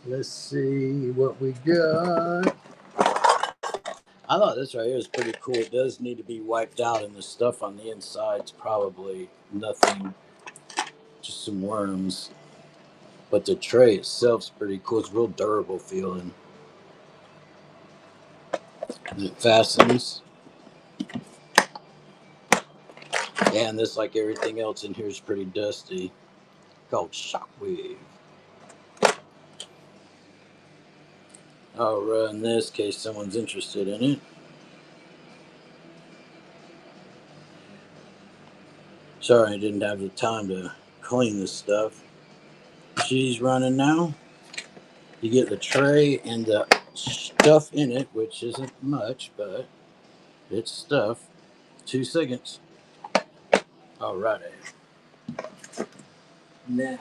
Let's see what we got. I thought this right here is pretty cool. It does need to be wiped out, and the stuff on the inside's probably nothing, just some worms. But the tray itself's pretty cool. It's real durable feeling. It fastens. And this, like everything else in here, is pretty dusty. Called Shockwave. I'll run this in case someone's interested in it. Sorry, I didn't have the time to clean this stuff. She's running now. You get the tray and the stuff in it, which isn't much, but it's stuff. 2 seconds. Alrighty. Now,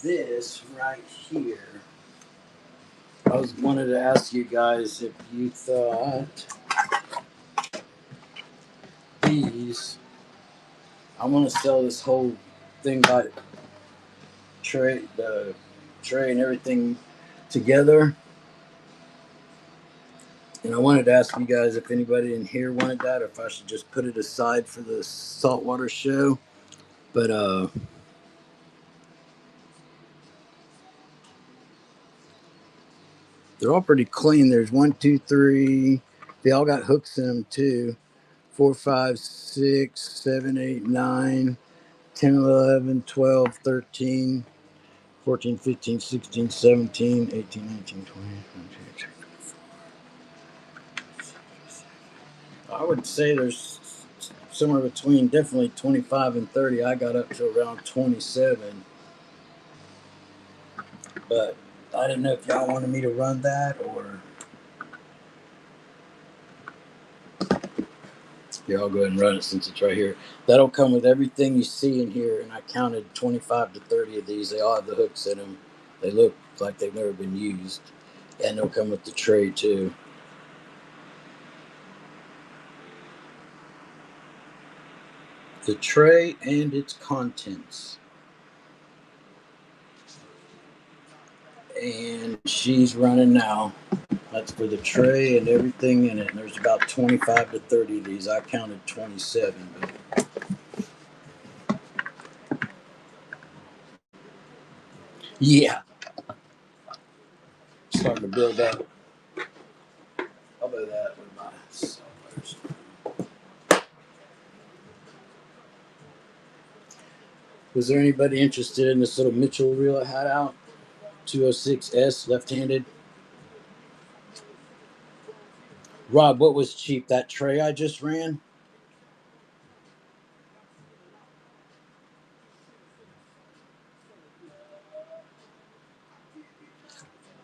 this right here, I wanted to ask you guys if you thought these, I want to sell this whole thing by tray, the tray and everything together. And I wanted to ask you guys if anybody in here wanted that, or if I should just put it aside for the saltwater show. But they're all pretty clean. There's 1, 2, 3. They all got hooks in them too. 4, 5, 6, 7, 8, 9, 10, 11, 12, 13, 14, 15, 16, 17, 18, 19, 20, 22. I would say there's somewhere between definitely 25 and 30. I got up to around 27. But I didn't know if y'all wanted me to run that or. Here, I'll go ahead and run it since it's right here. That'll come with everything you see in here, and I counted 25 to 30 of these. They all have the hooks in them. They look like they've never been used. And they'll come with the tray, too. The tray and its contents. And she's running now. That's for the tray and everything in it. And there's about 25 to 30 of these. I counted 27. But yeah, starting to build up. I'll do that with my sellers. Was there anybody interested in this little Mitchell reel I had out? 206S, left-handed. Rob, what was cheap? That tray I just ran?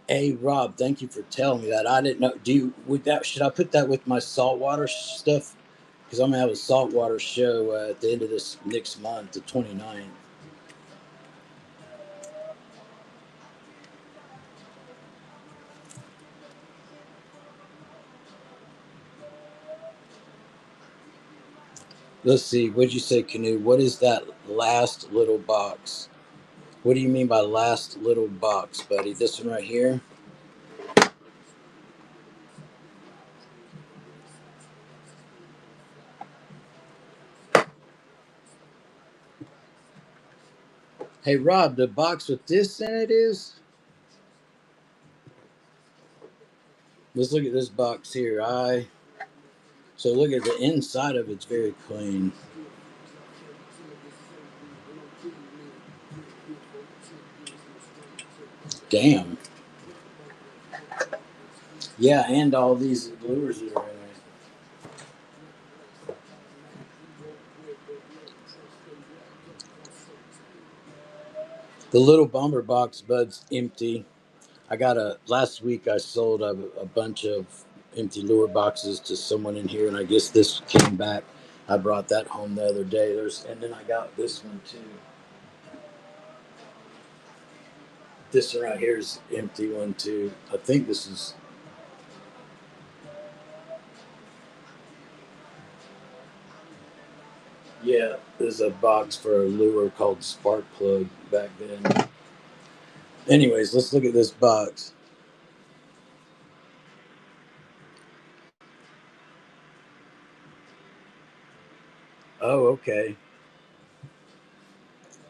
Hey, Rob, thank you for telling me that. I didn't know. Should I put that with my saltwater stuff? Because I'm gonna have a saltwater show at the end of this next month, the 29th. Let's see. What'd you say, Canoe? What is that last little box? What do you mean by last little box, buddy? This one right here? Hey, Rob, the box with this in it is? Let's look at this box here. So look at the inside of it's very clean. Damn. Yeah, and all these lures that are in it. The little bomber box, Bud's empty. Last week I sold a bunch of empty lure boxes to someone in here, and I guess this came back. I brought that home the other day. And then I got this one too. This one right here is empty one too. I think this is. Yeah, there's a box for a lure called Spark Plug back then. Anyways, let's look at this box. Oh, okay.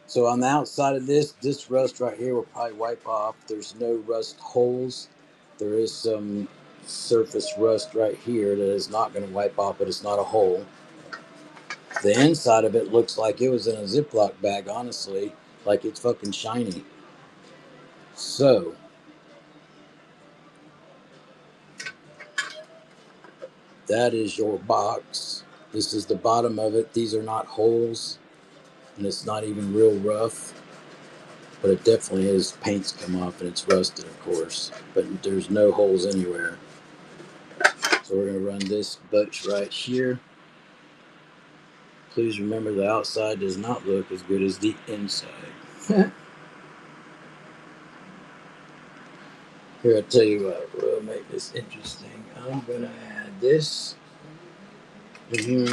So on the outside of this rust right here will probably wipe off. There's no rust holes. There is some surface rust right here that is not going to wipe off, but it's not a hole. The inside of it looks like it was in a Ziploc bag, honestly. Like it's fucking shiny. So, that is your box. This is the bottom of it. These are not holes, and it's not even real rough. But it definitely is. Paint's come off and it's rusted, of course. But there's no holes anywhere. So we're going to run this bunch right here. Please remember the outside does not look as good as the inside. Here, I'll tell you what, we'll make this interesting. I'm going to add this in here.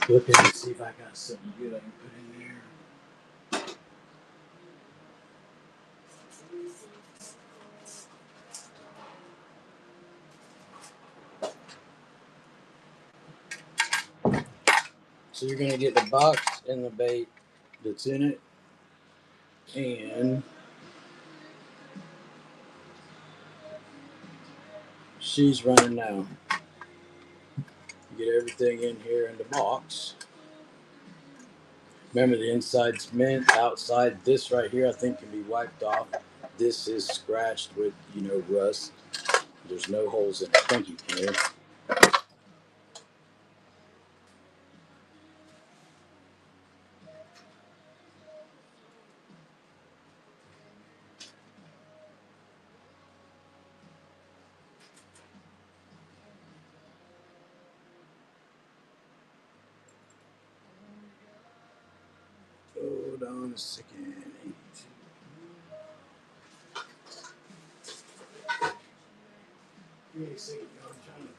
Looking to see if I got something good I can put in there. So you're going to get the box and the bait that's in it. And she's running now. You get everything in here in the box. Remember, the inside's mint. Outside, this right here I think can be wiped off. This is scratched with, rust. There's no holes in it. Thank you, Karen. Hold on a second. Give me a second, y'all. I'm trying to.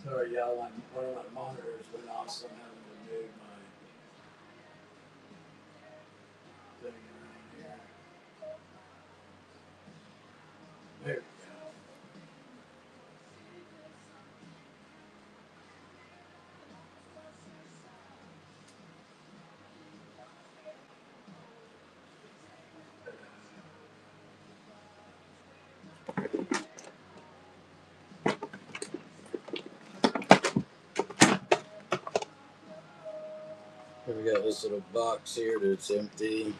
Sorry, yeah, one of my monitors went off, so I'm having to move my thing around here. There we go. Here we got this little box here that's empty.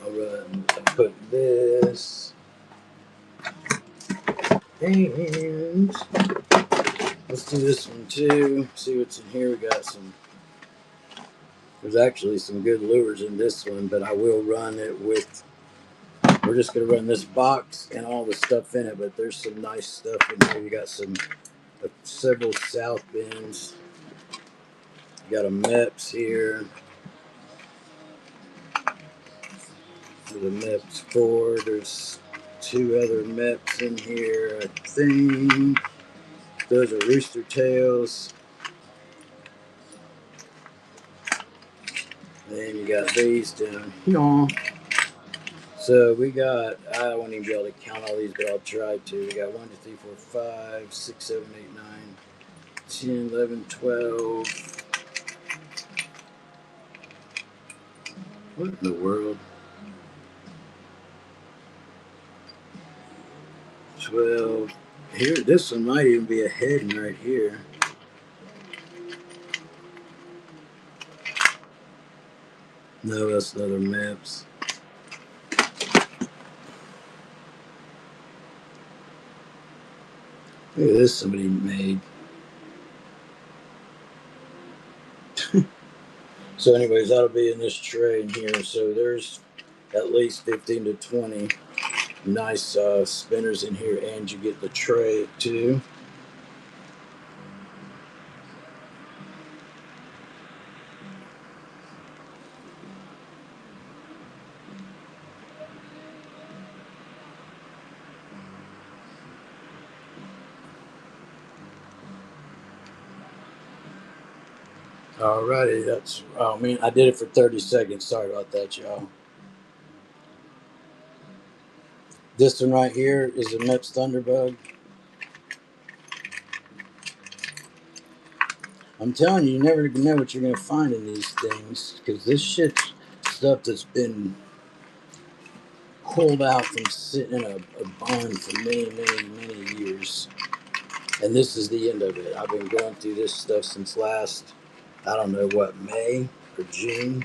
I'll run, put this, and let's do this one too. See what's in here. We got some, there's actually some good lures in this one, but I will run it with, we're just going to run this box and all the stuff in it, but there's some nice stuff in here. You got some, several South Bends. You got a MEPS here. There's a MEPS 4. There's 2 other MEPS in here, I think. Those are rooster tails. Then you got these down here. So we got, I won't even be able to count all these, but I'll try to. We got 1, 2, 3, 4, 5, 6, 7, 8, 9, 10, 11, 12. What in the world? 12. Here, this one might even be a heading right here. No, that's another MEPS. Look at this somebody made. So anyways, that'll be in this tray in here. So there's at least 15 to 20 nice spinners in here, and you get the tray too. Alrighty, that's, I mean, I did it for 30 seconds. Sorry about that, y'all. This one right here is a MEPS Thunderbug. I'm telling you, you never know what you're going to find in these things, because this shit's stuff that's been pulled out from sitting in a barn for many, many, many years. And this is the end of it. I've been going through this stuff since last, I don't know what, May or June.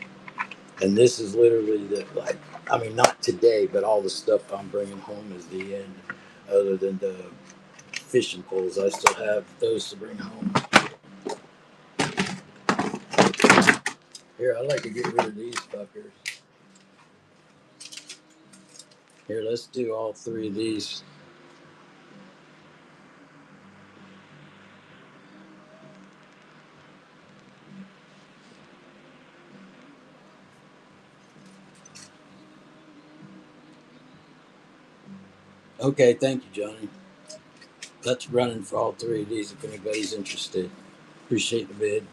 And this is literally the, like, I mean, not today, but all the stuff I'm bringing home is the end. Other than the fishing poles, I still have those to bring home. Here, I'd like to get rid of these fuckers. Here, let's do all 3 of these. Okay, thank you, Johnny. That's running for all 3 of these if anybody's interested. Appreciate the bid.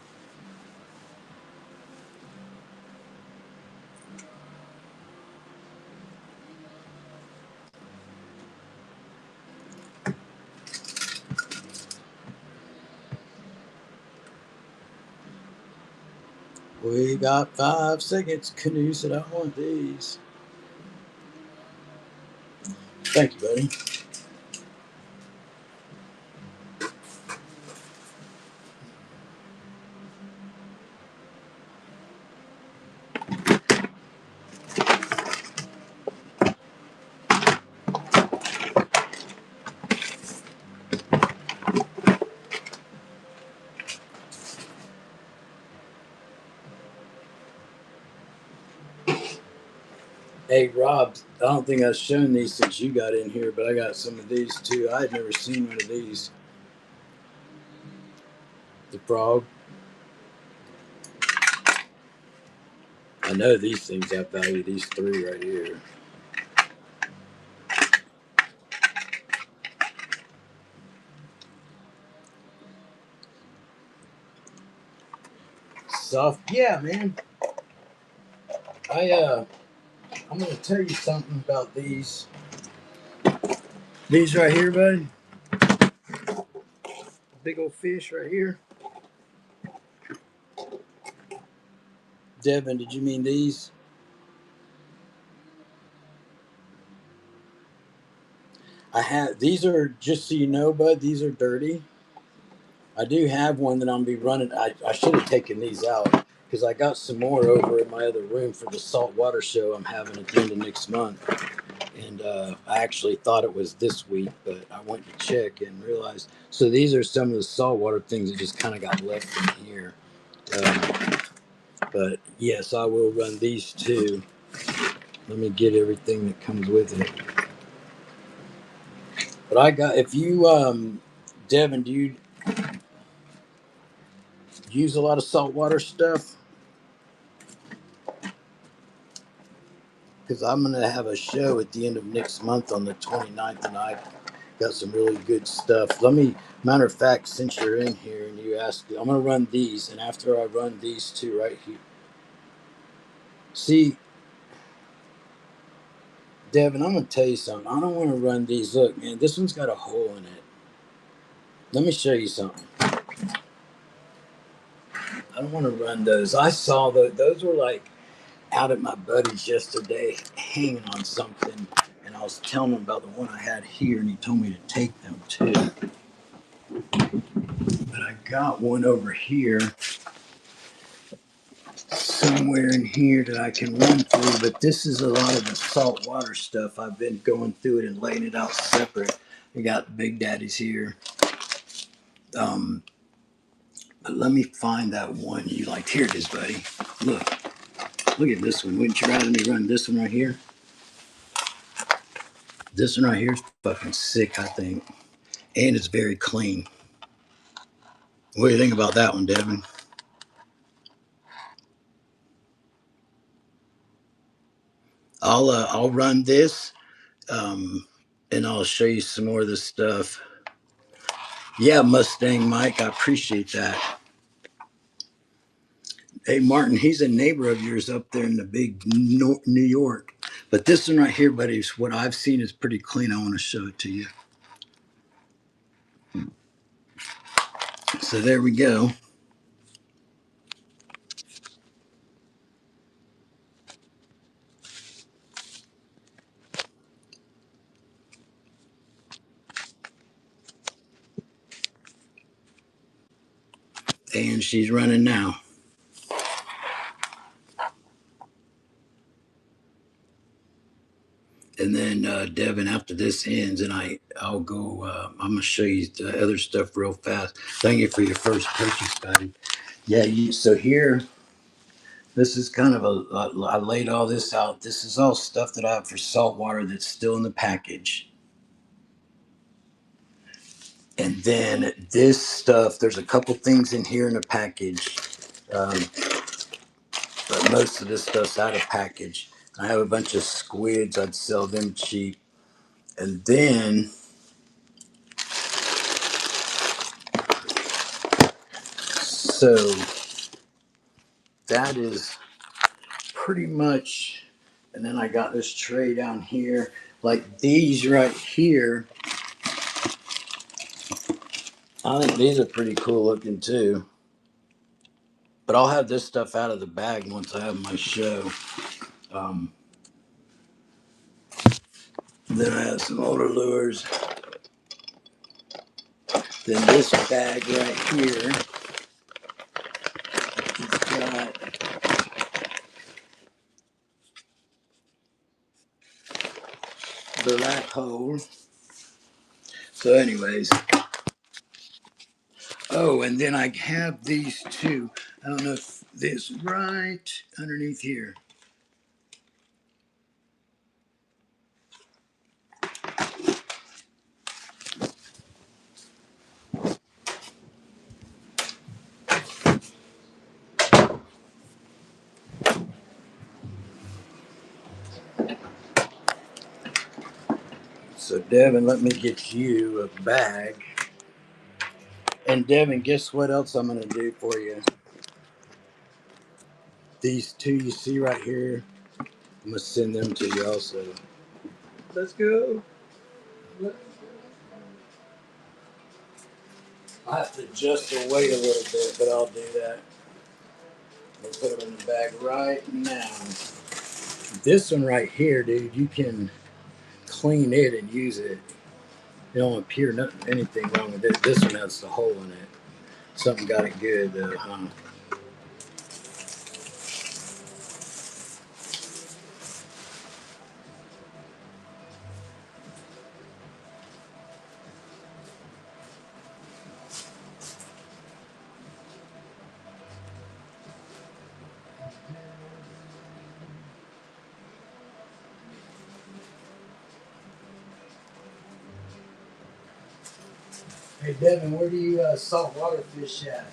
We got 5 seconds. Canoe said, I want these. Thank you, buddy. Hey, Rob, I don't think I've shown these since you got in here, but I got some of these too. I had never seen one of these. The frog. I know these things have value, these 3 right here. soft. Yeah, man. I'm gonna tell you something about these. These right here, bud. Big old fish right here. Devin, did you mean these? I have. These are, just so you know, bud. These are dirty. I do have one that I'm gonna be running. I should have taken these out because I got some more over in my other room for the saltwater show I'm having at the end of next month. And I actually thought it was this week, but I went to check and realized. So these are some of the saltwater things that just kind of got left in here. Um, but yes, I will run these too. Let me get everything that comes with it. But I got, if you, Devin, do you use a lot of saltwater stuff? Because I'm going to have a show at the end of next month on the 29th, and I got some really good stuff. Let me, matter of fact, since you're in here and you asked, I'm going to run these, and after I run these two right here. See, Devin, I'm going to tell you something. I don't want to run these. Look, man, this one's got a hole in it. Let me show you something. I don't want to run those. I saw those were like out at my buddy's yesterday hanging on something, and I was telling him about the one I had here, and he told me to take them too. But I got one over here, somewhere in here that I can run through. But this is a lot of the saltwater stuff. I've been going through it and laying it out separate. We got Big Daddy's here. But let me find that one you liked. Here it is, buddy. Look at this one. Wouldn't you rather me run this one right here? This one right here is fucking sick, I think. And it's very clean. What do you think about that one, Devin? I'll run this, um, and I'll show you some more of this stuff. Yeah, Mustang Mike, I appreciate that. Hey, Martin, he's a neighbor of yours up there in the big New York. But this one right here, buddy, is what I've seen is pretty clean. I want to show it to you. So there we go. And she's running now. And then Devin, after this ends, and I'll go. I'm gonna show you the other stuff real fast. Thank you for your first purchase, buddy. Yeah. So here, this is kind of I laid all this out. This is all stuff that I have for saltwater that's still in the package. And then this stuff, there's a couple things in here in the package, um, but most of this stuff's out of package. I have a bunch of squids. I'd sell them cheap. And then, so that is pretty much. And then I got this tray down here. Like these right here, I think these are pretty cool looking too. But I'll have this stuff out of the bag once I have my show. Um, then I have some older lures. Then this bag right here has got the rat hole. So, anyways. Oh, and then I have these two. I don't know if this right underneath here. So, Devin, let me get you a bag. And Devin, guess what else I'm going to do for you? These two you see right here, I'm gonna send them to you also. Let's go. I have to adjust the weight a little bit, but I'll do that. I'll put them in the bag right now. This one right here, dude, you can clean it and use it. It don't appear anything wrong with it. This one has the hole in it. Something got it good though, huh? Hey Devin, where do you saltwater fish at?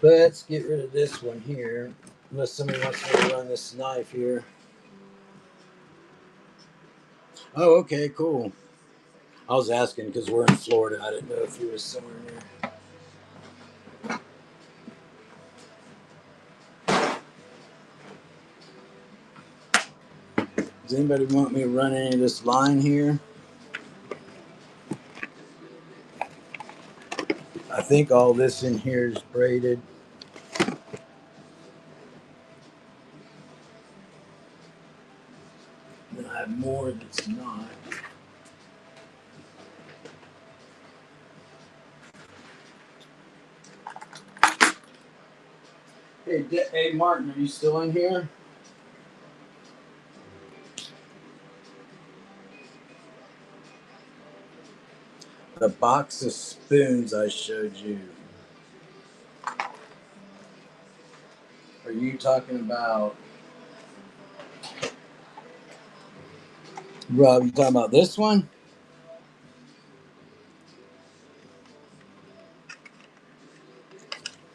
Let's get rid of this one here. Unless somebody wants me to run this knife here. Oh, okay, cool. I was asking because we're in Florida. I didn't know if you was somewhere near. Does anybody want me to run any of this line here? I think all this in here is braided. And I have more that's not. Hey, Martin, are you still in here? The box of spoons I showed you. Are you talking about, Rob, you talking about this one?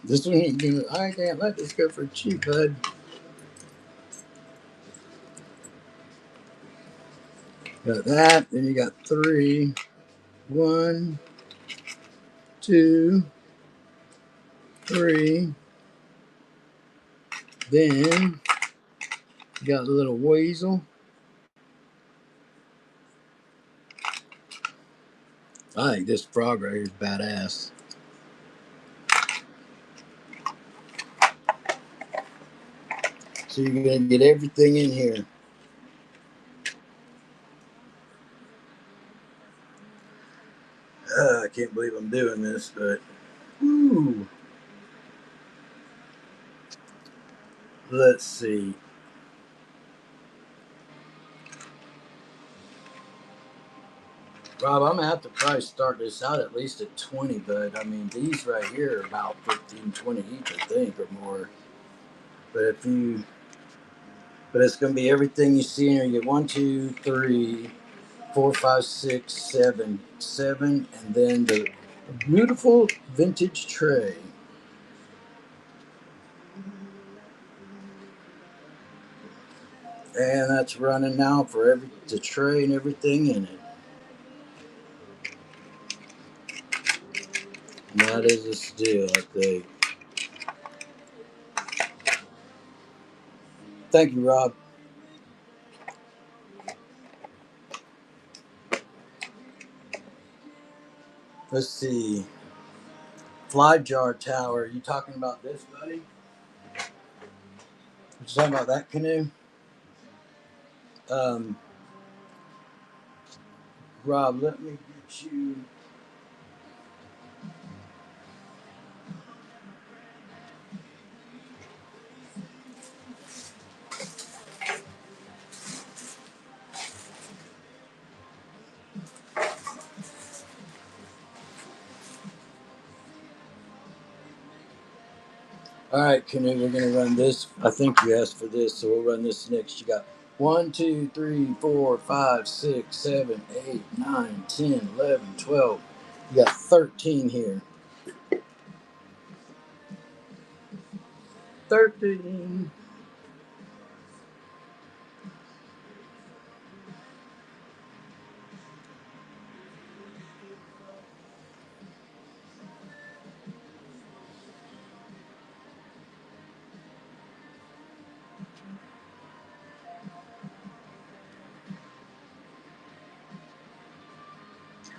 This one, I can't let this go for cheap, bud. Got that, then you got three. 1, 2, 3. Then you got the little weasel. I think this frog right here is badass. So you're gonna get everything in here. I can't believe I'm doing this, but ooh. Let's see. Rob, I'm gonna have to probably start this out at least at 20, but I mean these right here are about 15, 20 each, I think, or more. But it's gonna be everything you see in here. You get 1, 2, 3, 4, 5, 6, 7, 7, and then the beautiful vintage tray. And that's running now for the tray and everything in it. And that is a steal, I think. Thank you, Rob. Let's see. Fly jar tower. You talking about this, buddy? You talking about that canoe? Um, Rob, let me get you. All right, canoe, we're gonna run this. I think you asked for this, so we'll run this next. You got 1, 2, 3, 4, 5, 6, 7, 8, 9, 10, 11, 12. You got 13 here. 13.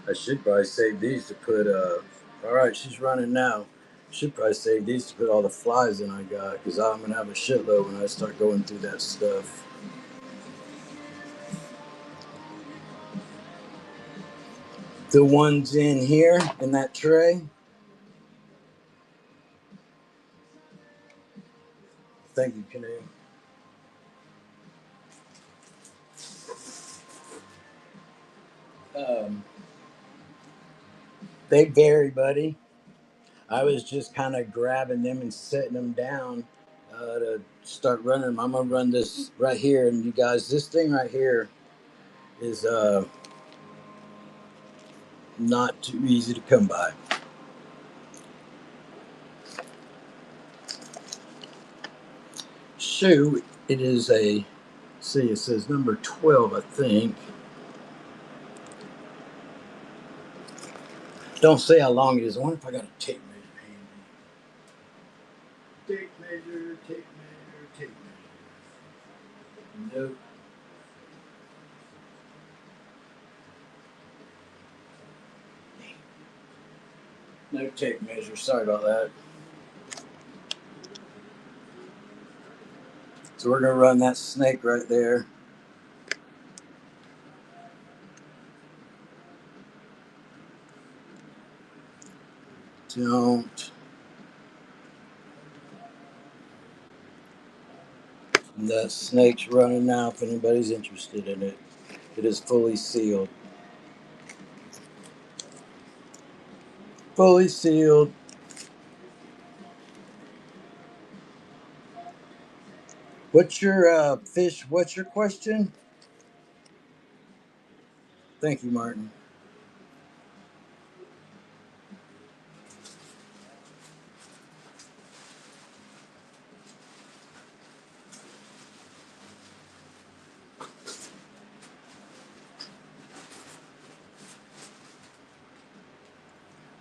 I should probably save these to put. All right, she's running now. Should probably save these to put all the flies in I got because I'm gonna have a shitload when I start going through that stuff. The ones in here in that tray. Thank you, Canadian. Um, they vary, buddy. I was just kind of grabbing them and setting them down to start running them. I'm gonna run this right here, and you guys, this thing right here is not too easy to come by. Shoe, it is a. See, it says number 12, I think. Don't say how long it is. I wonder if I got a tape measure handy. Tape measure, tape measure, tape measure. Nope. No tape measure. Sorry about that. So we're gonna run that snake right there. Don't. And that snake's running now if anybody's interested in it. It is fully sealed. Fully sealed. What's your fish? What's your question? Thank you, Martin.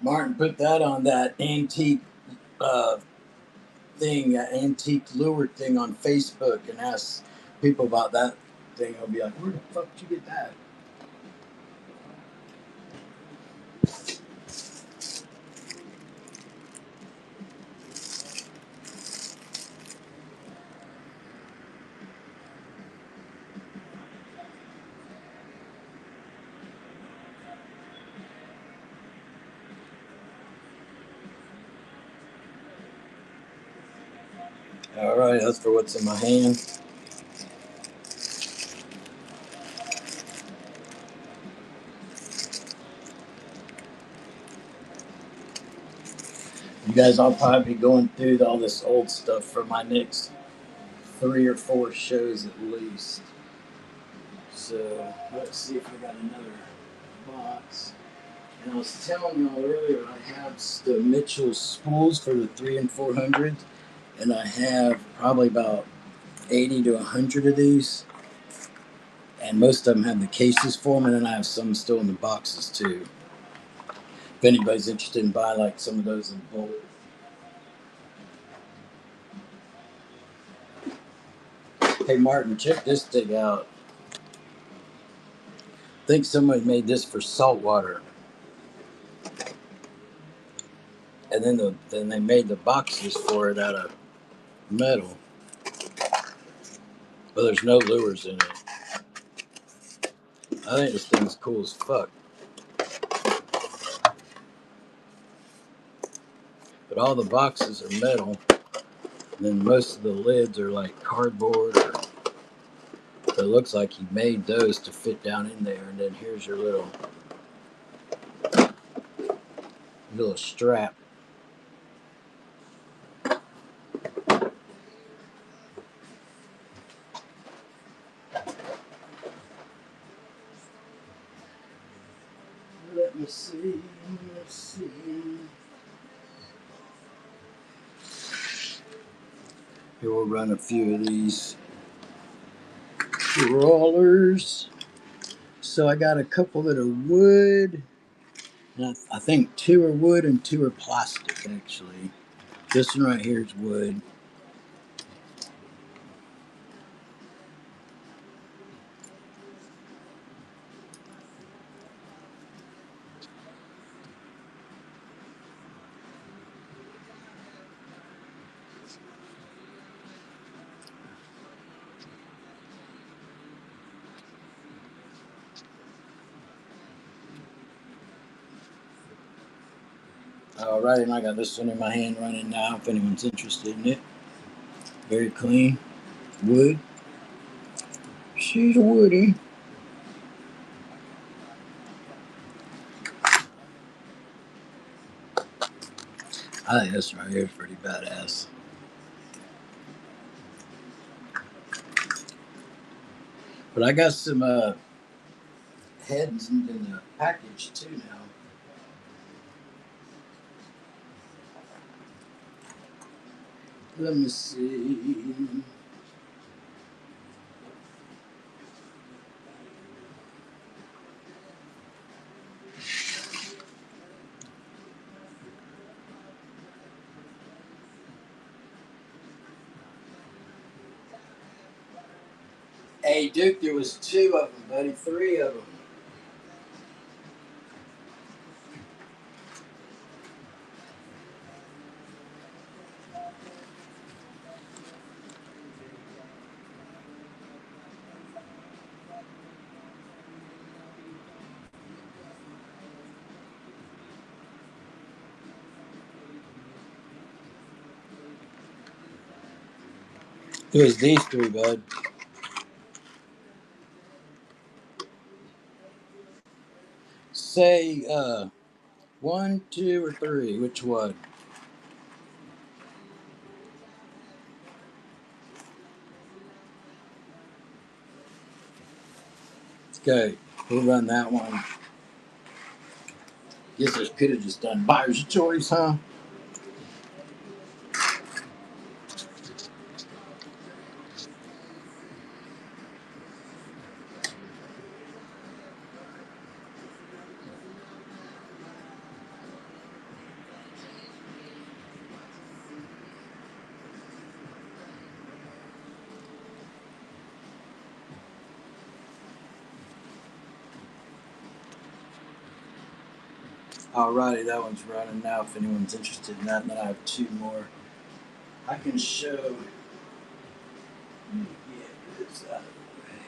Martin put that on that antique uh, thing, antique lure thing on Facebook, and asked people about that thing. I'll be like, where the fuck did you get that? All right, that's for what's in my hand. You guys, I'll probably be going through all this old stuff for my next 3 or 4 shows at least. So let's see if I got another box. And I was telling y'all earlier, I have the Mitchell spools for the 3 and 400s, and I have probably about 80 to 100 of these, and most of them have the cases for them, and then I have some still in the boxes too. If anybody's interested in buying like some of those in bulk. Hey Martin, check this thing out. I think somebody made this for saltwater, and then they made the boxes for it out of metal. But there's no lures in it. I think this thing's cool as fuck. But all the boxes are metal, and then most of the lids are like cardboard. So it looks like he made those to fit down in there. And then here's your little strap. Let me see. Let's see. Here we'll run a few of these rollers. So I got a couple that are wood. And I think 2 are wood and 2 are plastic, actually. This one right here is wood. Alright, and I got this one in my hand running now if anyone's interested in it. Very clean. Wood. She's woody. I think this right here is pretty badass. But I got some heads in the package too now. Let me see. Hey, Duke, there was 2 of them, buddy. 3 of them. It was these 3, bud. Say 1, 2, or 3. Which one? Okay, we'll run that one. Guess I could have just done buyer's choice, huh? Alrighty, that one's running now if anyone's interested in that. And then I have 2 more. I can show. Let me get this out of the way.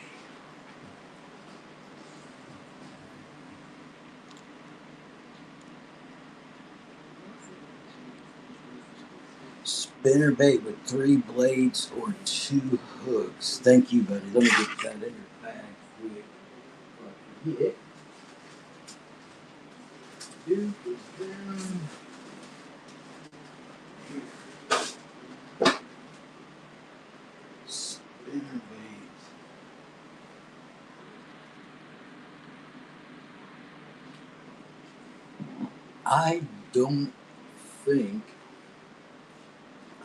Spinner bait with 3 blades or 2 hooks. Thank you, buddy. Let me get that in your bag quick. Yeah. Duke is down. Spinner bait. I don't think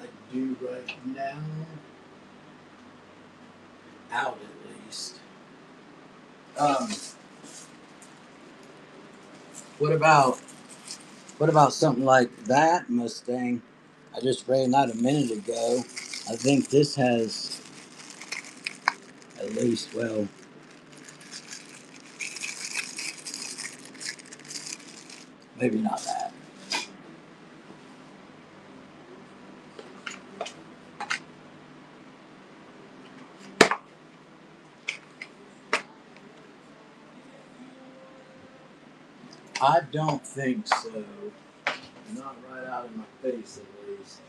I do right now. Out at least. Um, what about something like that Mustang? I just ran that a minute ago. I think this has at least, well, maybe not that. I don't think so. Not right out in my face, at least.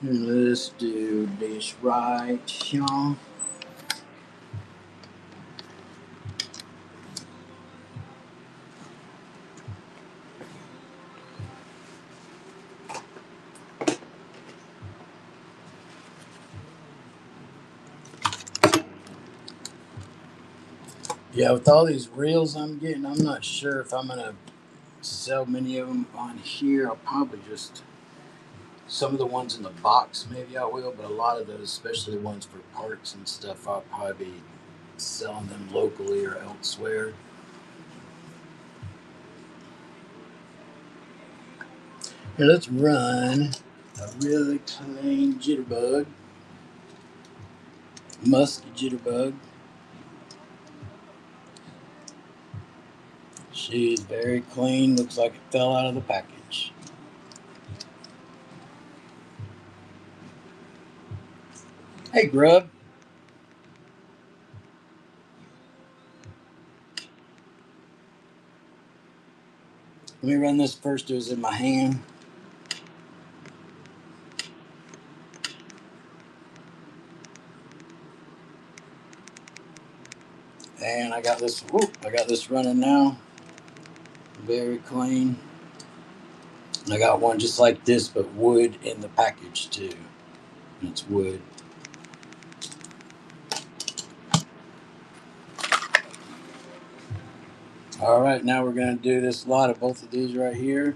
Let's do this right here. Yeah, with all these reels I'm getting, I'm not sure if I'm gonna sell many of them on here. I'll probably just some of the ones in the box, maybe I will, but a lot of those, especially the ones for parts and stuff, I'll probably be selling them locally or elsewhere. Here, let's run a really clean jitterbug, musky jitterbug. She's very clean, looks like it fell out of the package. Hey, Grub. Let me run this first. It was in my hand. And I got this. Whoop, I got this running now. Very clean. And I got one just like this, but wood in the package too. And it's wood. All right, now we're gonna do this lot of both of these right here.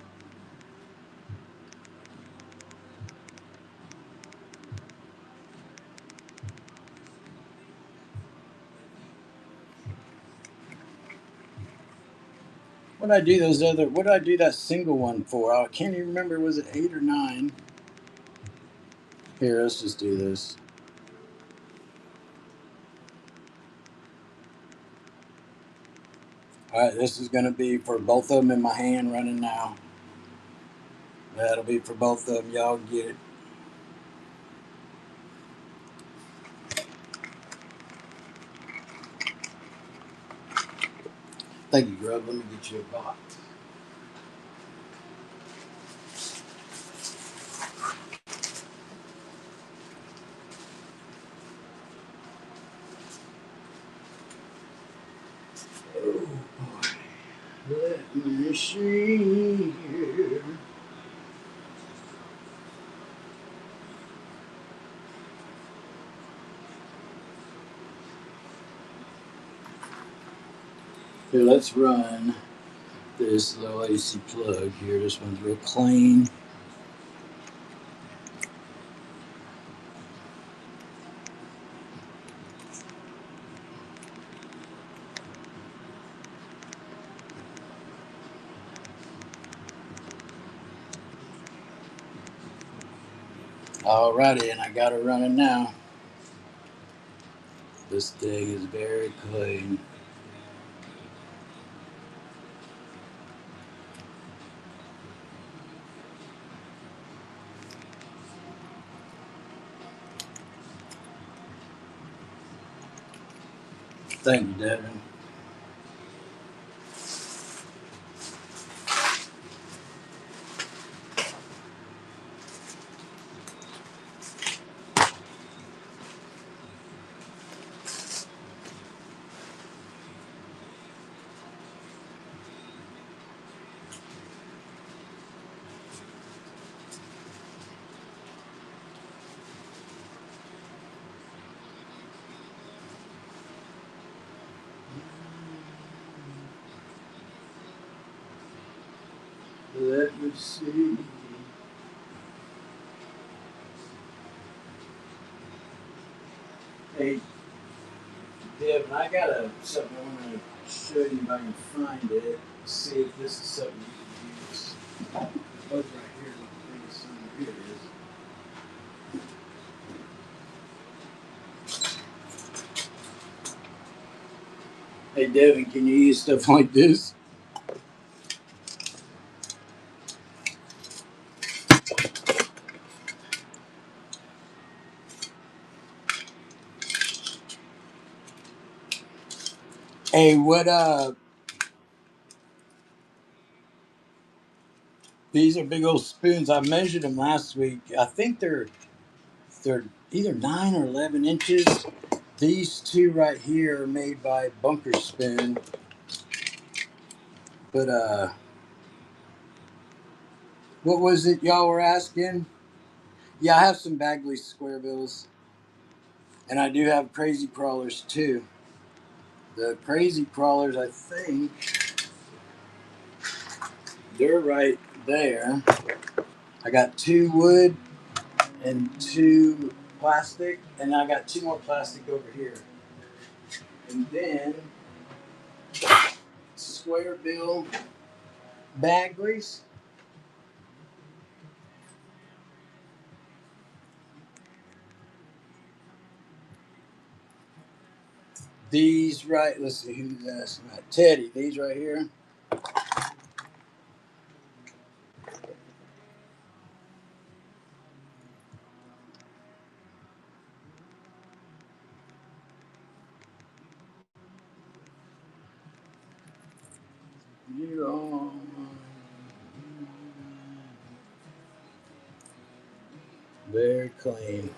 What did I do those other? What did I do that single one for? I can't even remember. Was it 8 or 9? Here, let's just do this. All right, this is gonna be for both of them in my hand running now. That'll be for both of them. Y'all get it. Thank you, Grub. Let me get you a box. Oh boy. Let me see here. Here, let's run this little AC plug here. This one's real clean. Alrighty, and I got it running now. This thing is very clean. Thank you, Devin. Let me see. Hey, Devin, I got something I want to show you if I can find it. See if this is something you can use. Look right here. Here it is. Hey, Devin, can you use stuff like this? Hey, what these are big old spoons. I measured them last week. I think they're either 9 or 11 inches. These two right here are made by Bunker Spoon. But what was it y'all were asking? Yeah, I have some Bagley's square bills, and I do have crazy crawlers too. The crazy crawlers, I think they're right there. I got 2 wood and 2 plastic, and I got 2 more plastic over here. And then square bill Bagley's. These right, let's see who's asking that. Teddy, these right here. You Very clean.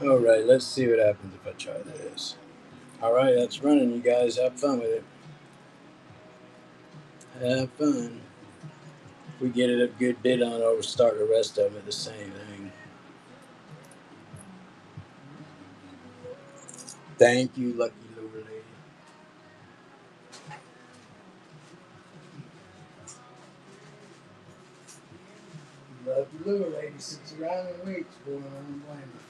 All right, let's see what happens if I try this. All right, that's running. You guys have fun with it. Have fun. If we get it a good bit on it, we'll start the rest of them at the same thing. Thank you, lucky lure lady. Lucky lure lady sits around and waits for her. I don't blame her.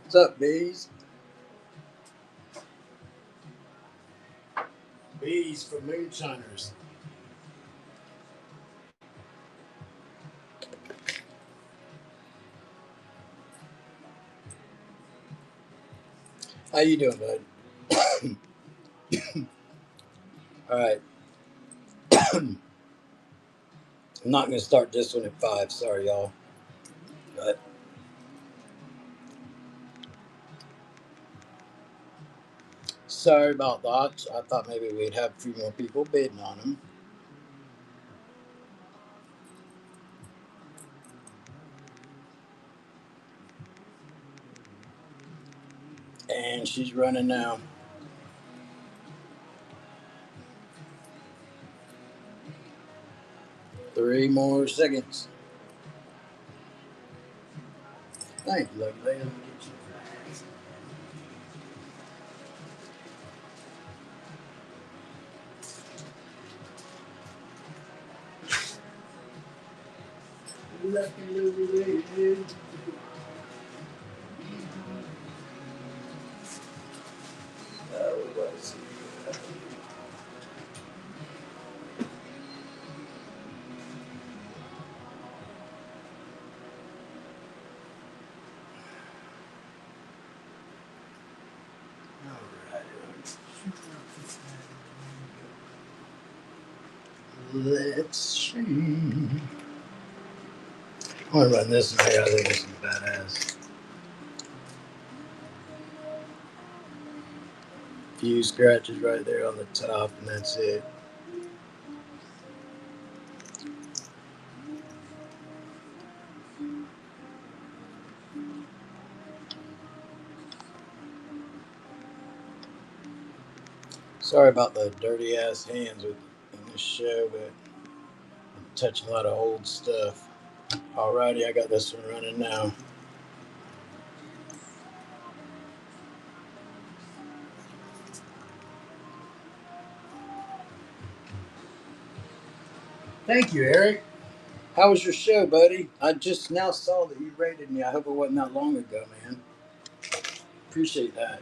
What's up, bees? Bees for moonshiners. How you doing, bud? All right. I'm not going to start this one at 5. Sorry, y'all. But sorry about that. I thought maybe we'd have a few more people bidding on them. And she's running now. 3 more seconds. Thank you, lucky lady. Lucky lady. Oh, what's it? Let's see. I'm gonna run this one here. I think this is badass. Few scratches right there on the top, and that's it. Sorry about the dirty ass hands in this show, but I'm touching a lot of old stuff. Alrighty, I got this one running now. Thank you, Eric. How was your show, buddy? I just now saw that you rated me. I hope it wasn't that long ago, man. Appreciate that.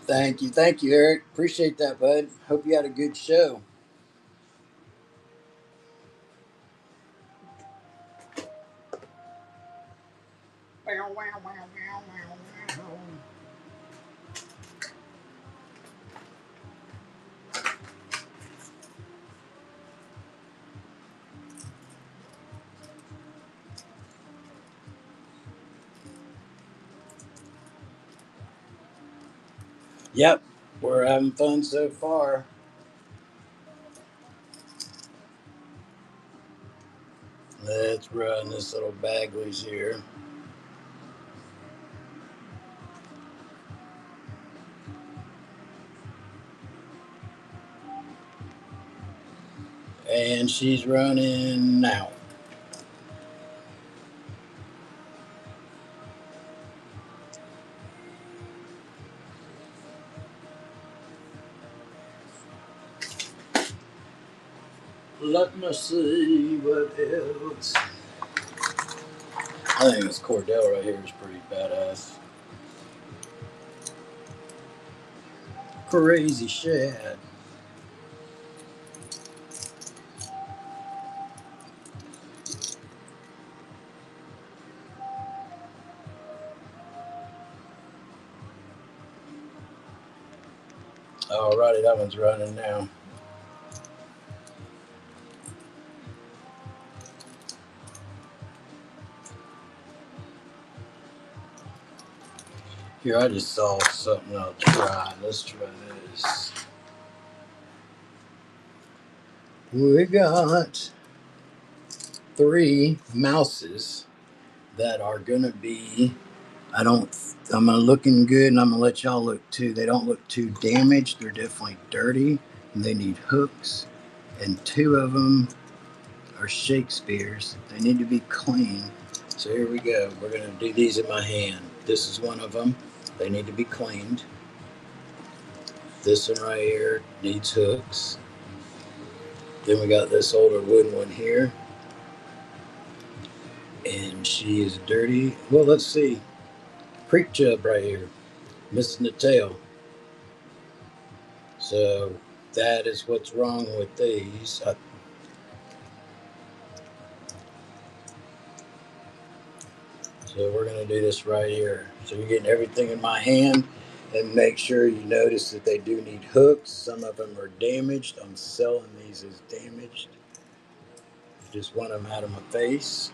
Thank you, Eric. Appreciate that, bud. Hope you had a good show. Yep, we're having fun so far. Let's run this little Bagley's here. And she's running now. Let me see what else. I think this Cordell right here is pretty badass. Crazy shit. Alrighty, that one's running now. Here, I just saw something I'll try. Let's try this. We got 3 mouses that are gonna be. I'm gonna looking good, and I'm gonna let y'all look too. They don't look too damaged. They're definitely dirty, and they need hooks. And 2 of them are Shakespeare's. They need to be clean. So here we go. We're gonna do these in my hand. This is one of them. They need to be cleaned. This one right here needs hooks. Then we got this older wooden one here, and she is dirty. Well, let's see. Creek chub right here, missing the tail. So that is what's wrong with these. So we're gonna do this right here. So you're getting everything in my hand, and make sure you notice that they do need hooks. Some of them are damaged. I'm selling these as damaged. Just want them out of my face.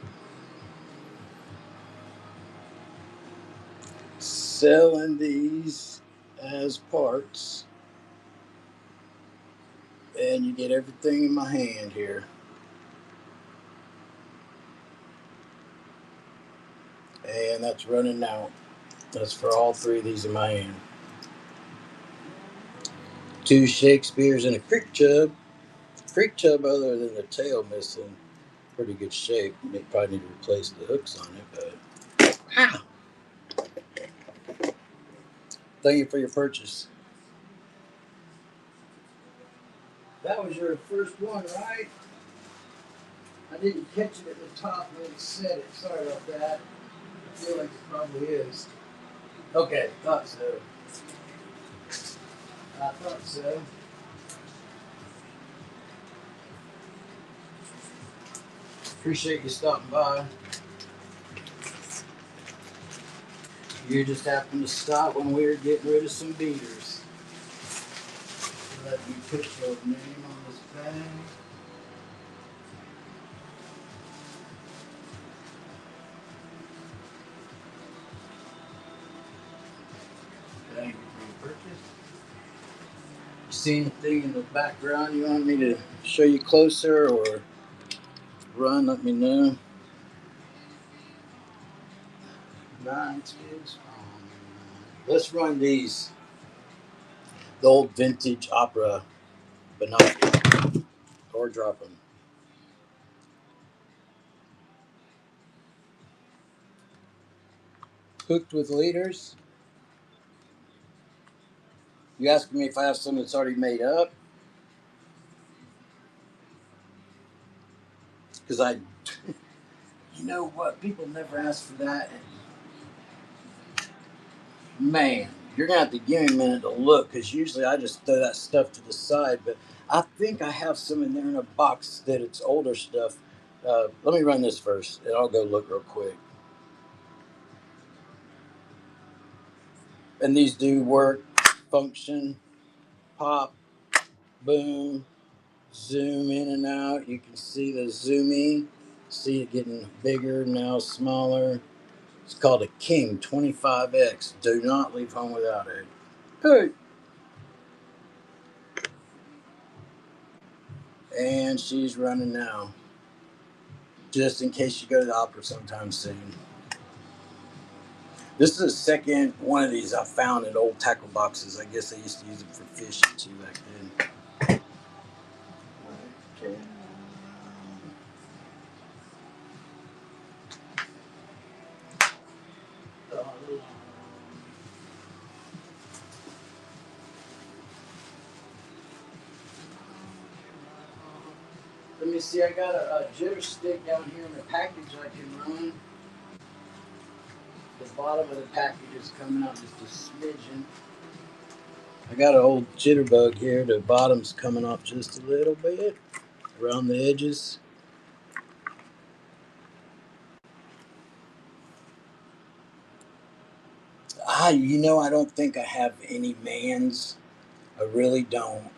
Selling these as parts, and you get everything in my hand here. And that's running out. That's for all 3 of these in my hand. 2 Shakespeare's and a creek chub. Creek chub, other than the tail missing, pretty good shape. You probably need to replace the hooks on it, but thank you for your purchase. That was your first one, right? I didn't catch it at the top when it said it. Sorry about that. I feel like it probably is. Okay, thought so. I thought so. Appreciate you stopping by. You just happened to stop when we were getting rid of some beaters. Let me put your name on this bag. Thank you for your purchase. You see anything in the background you want me to show you closer or run? Let me know. Nice, kids. Let's run these. The old vintage opera binoculars. Or drop them. Hooked with leaders. You asking me if I have some that's already made up? Because you know what? People never ask for that. And man, you're going to have to give me a minute to look, because usually I just throw that stuff to the side. But I think I have some in there in a box that it's older stuff. Let me run this first, and I'll go look real quick. And these do work, function, pop, boom, zoom in and out. You can see the zooming. See it getting bigger, now smaller. It's called a King 25X. Do not leave home without it. Hey. And she's running now. Just in case you go to the opera sometime soon. This is the second one of these I found in old tackle boxes. I guess they used to use them for fishing too back then. Okay. Let me see, I got a jitter stick down here in the package I can run. the bottom of the package is coming out just a smidgen. I got an old jitterbug here. The bottom's coming off just a little bit around the edges. I don't think I have any mans. I really don't.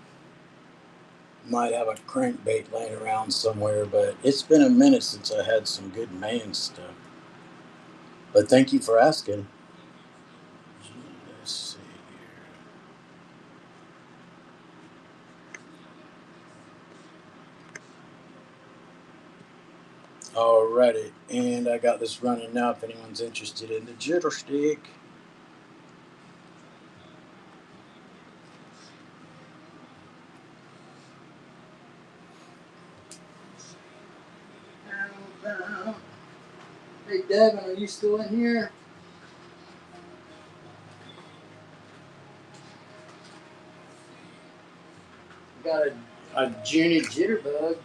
Might have a crankbait laying around somewhere, but it's been a minute since I had some good man stuff. But thank you for asking. Let's see here. Alrighty, and I got this running now if anyone's interested in the jitter stick. Hey Devin, are you still in here? Got a junior jitterbug.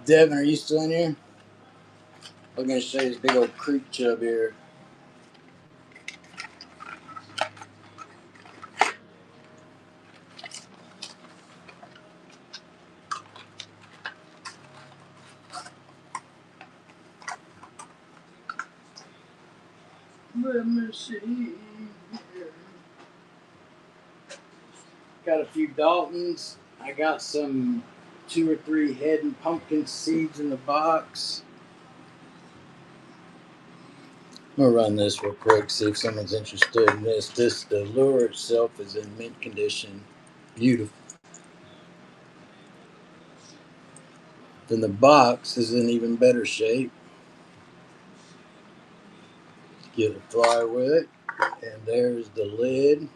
Devin, are you still in here? I'm gonna show you this big old creek chub here. Let me see here. Got a few Daltons. I got some 2 or 3 head and pumpkin seeds in the box. I'm gonna run this real quick, see if someone's interested in this. The lure itself is in mint condition. Beautiful. Then the box is in even better shape. Get a fly with it. And there's the lid.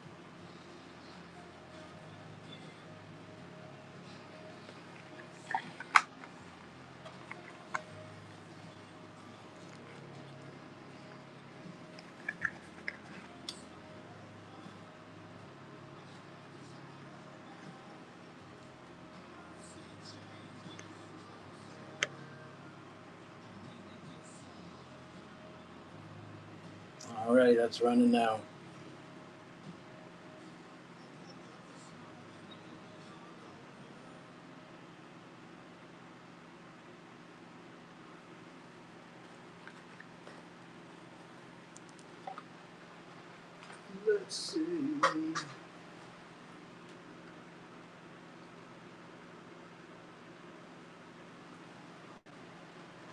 Alright, that's running now. Let's see.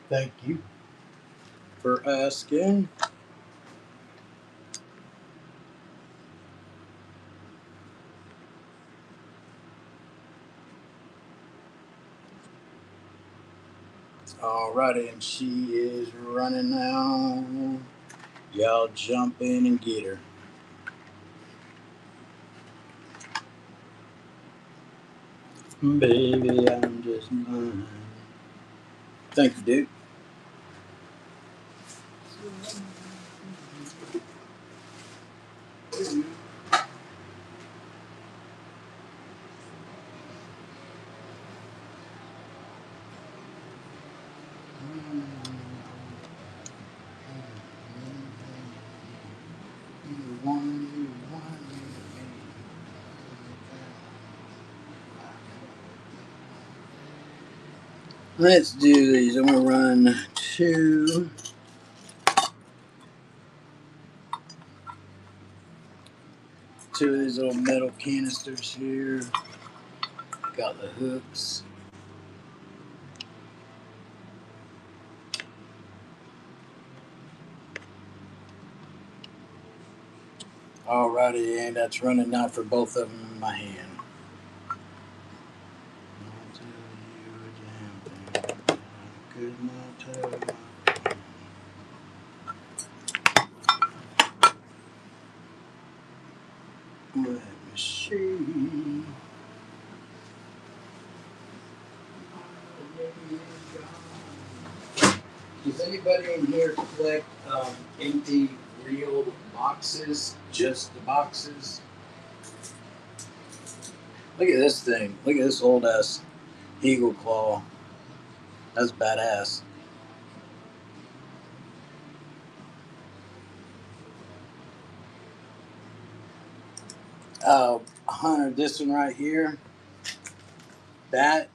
Thank you for asking. Alrighty, and she is running now. Y'all jump in and get her. Baby, I'm just mine. Thank you, dude. Let's do these. I'm going to run 2 of these little metal canisters here. Got the hooks. Alrighty, and that's running now for both of them in my hand. Let me see. Does anybody in here collect empty real boxes? Just the boxes? Look at this thing. Look at this old ass eagle claw. That's badass. Hunter, this one right here, that,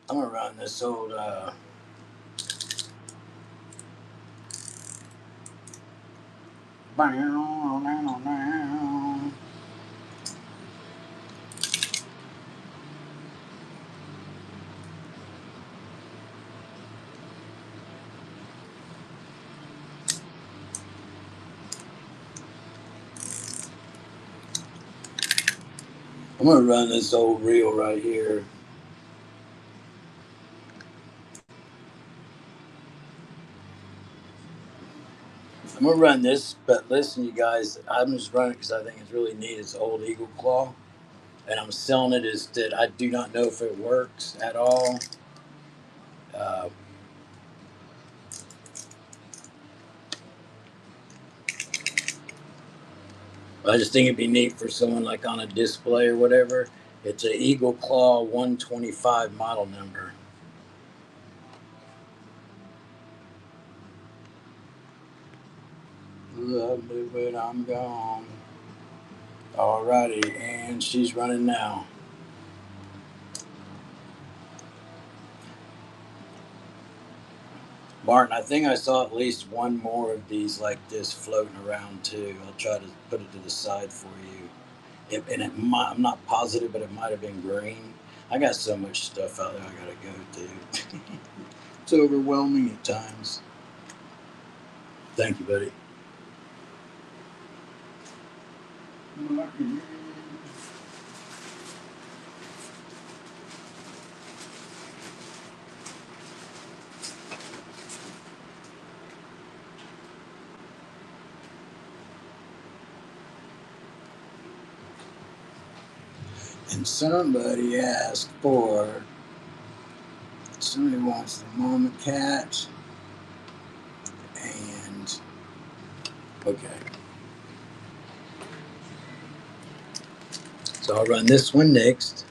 I'm gonna run this old, I'm gonna run this old reel right here. I'm gonna run this, but listen, you guys, I'm just running because I think it's really neat. It's old Eagle Claw, and I'm selling it as that I do not know if it works at all. Uh, I just think it'd be neat for someone like on a display or whatever. It's an Eagle Claw 125 model number. Love me when I'm gone. Alrighty, and she's running now. Martin, I think I saw at least one more of these like this floating around too. I'll try to put it to the side for you. I'm not positive, but it might have been green. I got so much stuff out there I gotta go to. It's overwhelming at times. Thank you, buddy. Martin. And somebody wants the mama cat, and okay. So I'll run this one next.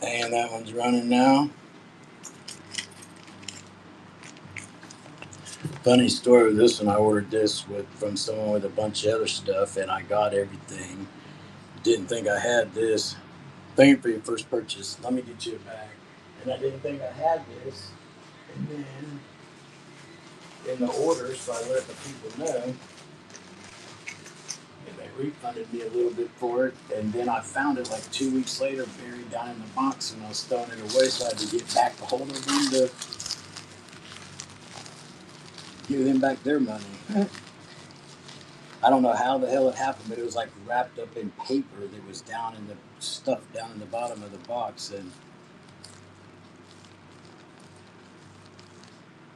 And that one's running now. Funny story with this one, I ordered this from someone with a bunch of other stuff, and I got everything. Didn't think I had this. Thank you for your first purchase. Let me get you a bag. And I didn't think I had this. And then in the order, so I let the people know, and they refunded me a little bit for it. And then I found it like 2 weeks later, buried down in the box, and I was throwing it away, so I had to get back a hold of them to give them back their money. I don't know how the hell it happened, but it was like wrapped up in paper that was down in the stuff down in the bottom of the box. And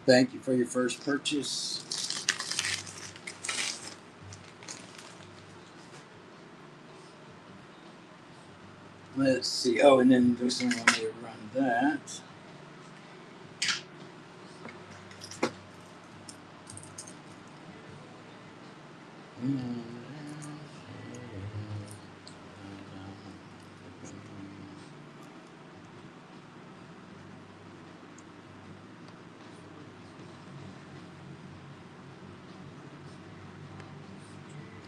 thank you for your first purchase. Let's see. Oh, and then there's someone want me to run that.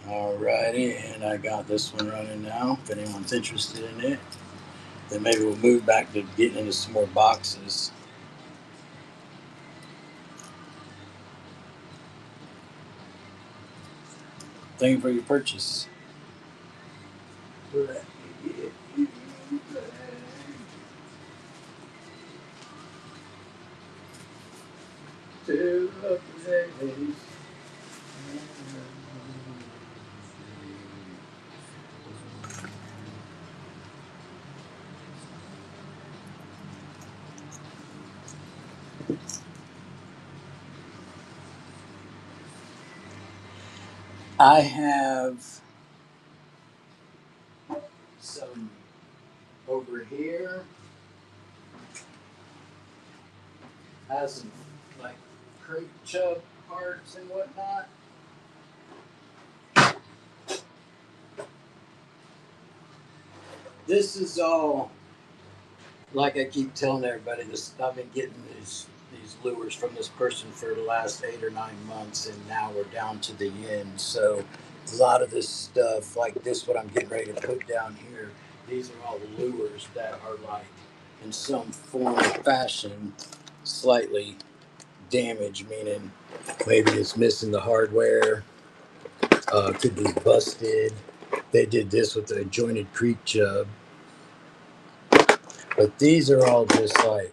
Alrighty, and I got this one running now. If anyone's interested in it, then maybe we'll move back to getting into some more boxes. Thank you for your purchase. I have some over here. Has some like creek chub parts and whatnot. This is all, like I keep telling everybody, this I've been getting these lures from this person for the last 8 or 9 months, and now we're down to the end. So a lot of this stuff, like this, what I'm getting ready to put down here, these are all lures that are like in some form or fashion slightly damaged, meaning maybe it's missing the hardware, could be busted. They did this with the jointed creek chub, but these are all just like,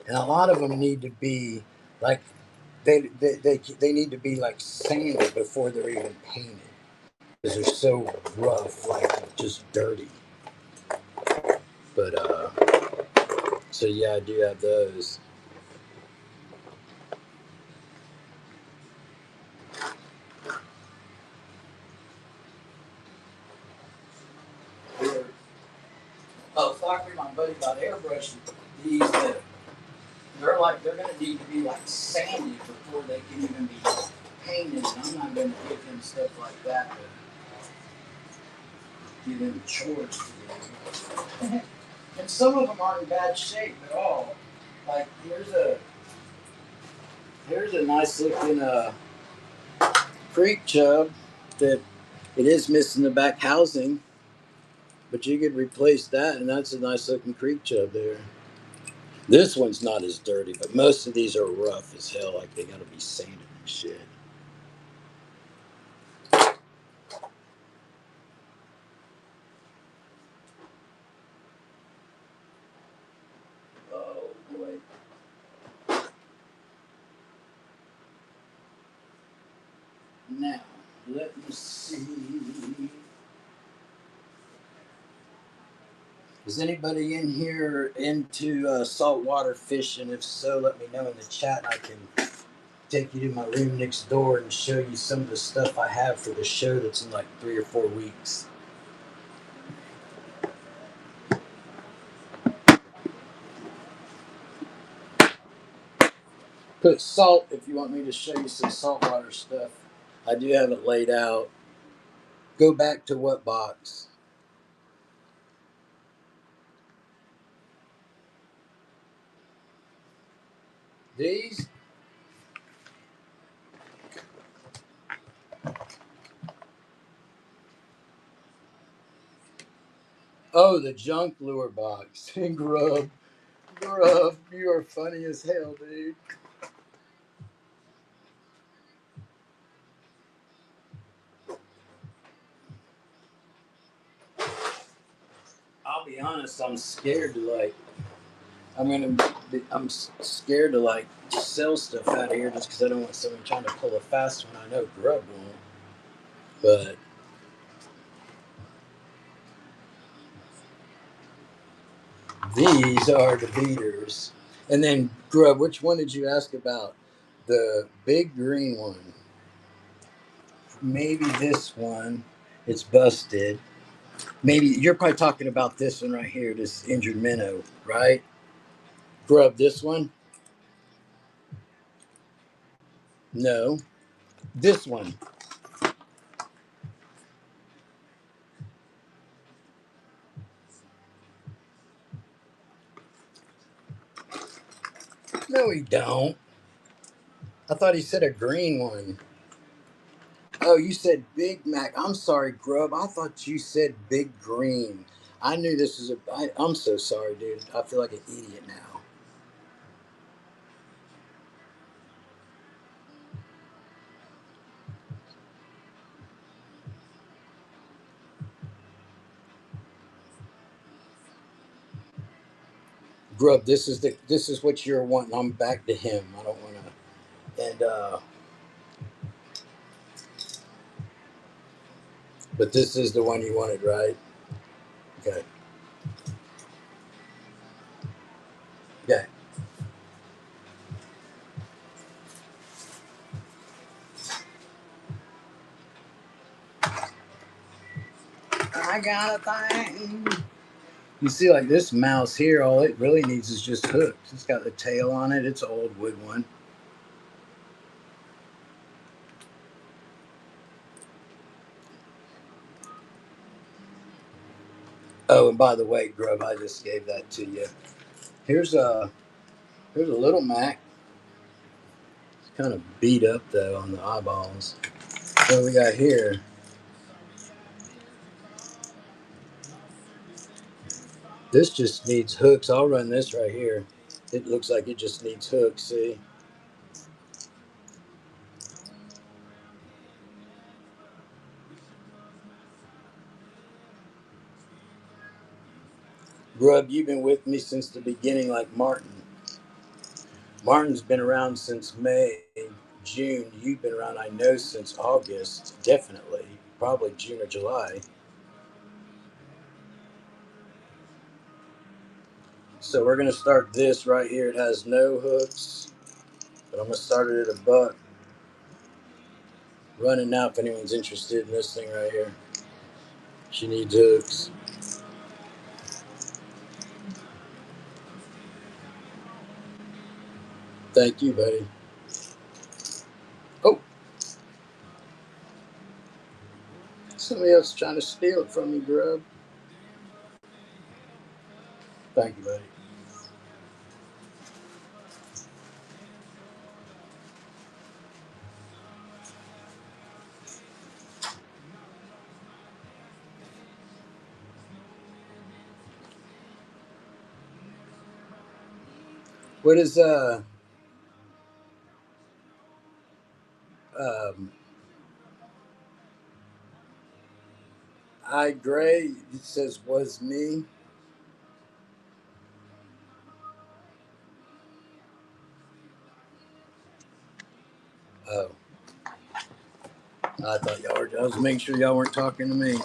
and a lot of them need to be like they need to be like sanded before they're even painted because they're so rough, like just dirty. But so yeah, I do have those. Oh, talking to my buddy about airbrushing these. They're gonna need to be like sanded before they can even be painted. And I'm not gonna give them stuff like that to give them chores to do. And some of them aren't in bad shape at all. Like here's a nice looking creek chub that it is missing the back housing, but you could replace that, and that's a nice looking creek chub there. This one's not as dirty, but most of these are rough as hell. Like they gotta be sanded and shit. Oh boy. Now, let me see. Is anybody in here into saltwater fishing? If so, let me know in the chat. I can take you to my room next door and show you some of the stuff I have for the show that's in like 3 or 4 weeks. Put salt if you want me to show you some saltwater stuff. I do have it laid out. Go back to what box? These? Oh, the junk lure box. Grub. Grub, you are funny as hell, dude. I'll be honest, I'm scared to like. I'm scared to like sell stuff out of here just because I don't want someone trying to pull a fast one. I know Grub won't, but these are the beaters. And then Grub, which one did you ask about? The big green one. Maybe this one. It's busted. Maybe you're probably talking about this one right here, this injured minnow, right? Grub, this one? No. This one. No, he don't. I thought he said a green one. Oh, you said Big Mac. I'm sorry, Grub. I thought you said Big Green. I knew this was I'm so sorry, dude. I feel like an idiot now. Grub, this is what you're wanting. I'm back to him. I don't want to. And but this is the one you wanted, right? Okay. Okay. got a thing. You see, like this mouse here, all it really needs is just hooks. It's got the tail on it. It's an old wood one. Oh, and by the way, Grub, I just gave that to you. Here's a little Mac. It's kind of beat up though on the eyeballs. What we got here? This just needs hooks. I'll run this right here. It looks like it just needs hooks. See? Grub, you've been with me since the beginning, like Martin. Martin's been around since May, June. You've been around, I know, since August, definitely. Probably June or July. So we're going to start this right here. It has no hooks, but I'm going to start it at a buck. Running now if anyone's interested in this thing right here. She needs hooks. Thank you, buddy. Oh, somebody else trying to steal it from me, Grub. Thank you, buddy. What is um I Gray? It says was me. Oh, I thought y'all were. I was making sure y'all weren't talking to me.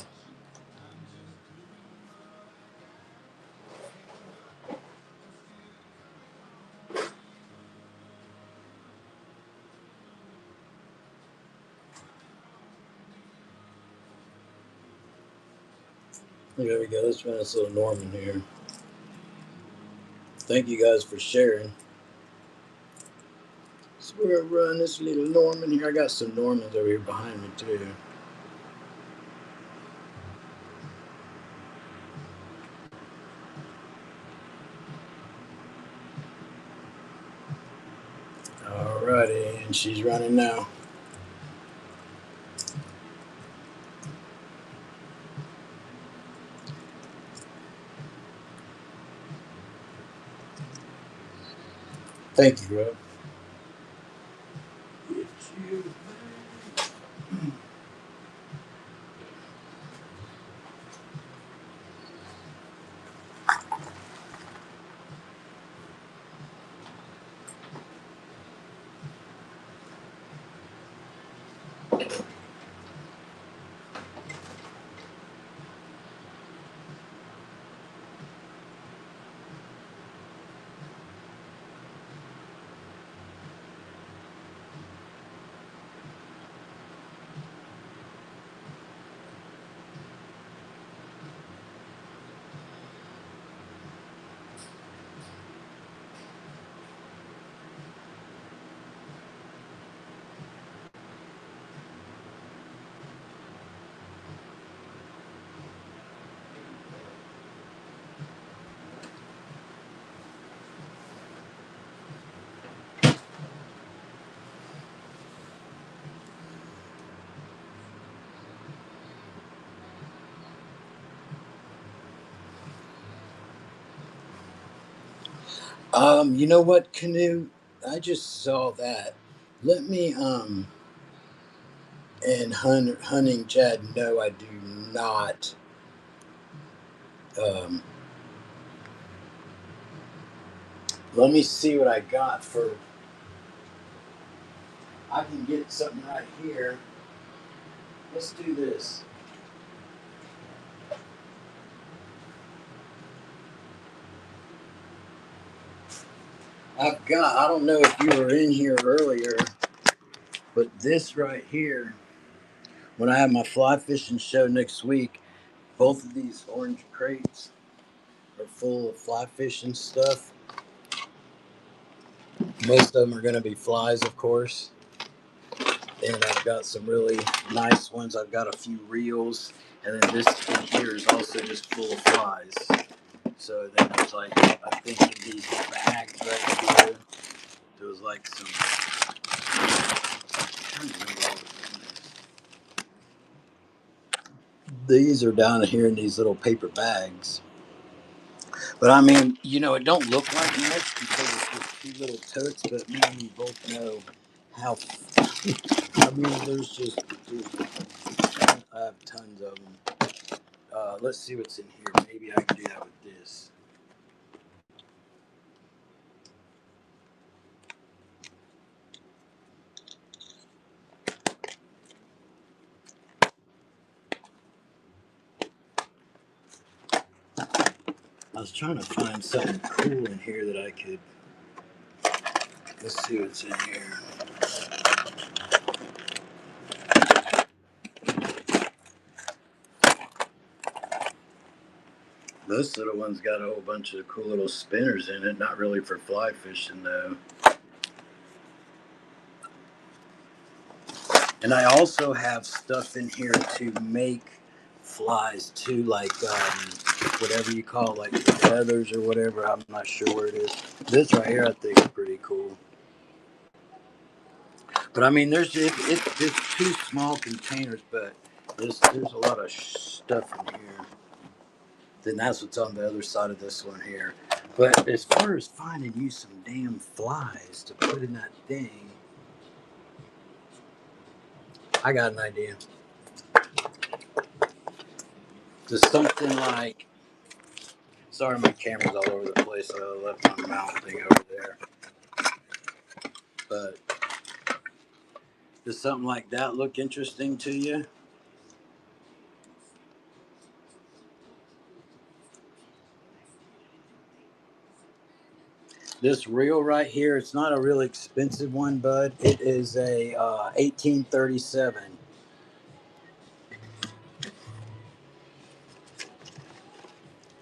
There we go. Let's run this little Norman here. Thank you guys for sharing. So we're gonna run this little Norman here. I got some Normans over here behind me too. Alrighty, and she's running now. Thank you, bro. You know what, Canoe? I just saw that. Let me and hunting Chad. No, I do not. Um, let me see what I got for. I can get something right here. Let's do this. I've got. I don't know if you were in here earlier, but this right here. When I have my fly fishing show next week, Both of these orange crates are full of fly fishing stuff. Most of them are going to be flies, of course. And I've got some really nice ones. I've got a few reels. And then this in here is also just full of flies. So then there's like, I think in these bags right here, there was like some, I don't remember what it is. These are down here in these little paper bags. But I mean, you know, it don't look like much because it's just two little totes, but me and you both know how, I mean, I have tons of them. Let's see what's in here. Maybe I can do that with this. I was trying to find something cool in here that I could. Let's see what's in here. This little one's got a whole bunch of cool little spinners in it. Not really for fly fishing though. And I also have stuff in here to make flies too, like whatever you call it, like feathers or whatever. I'm not sure where it is. This right here I think is pretty cool. But I mean, it's just two small containers, but there's a lot of stuff in here. Then that's what's on the other side of this one here. But as far as finding you some damn flies to put in that thing, I got an idea. Just something like, sorry, my camera's all over the place. So I left my mount thing over there. But does something like that look interesting to you? This reel right here, it's not a really expensive one, bud. It is a 1837.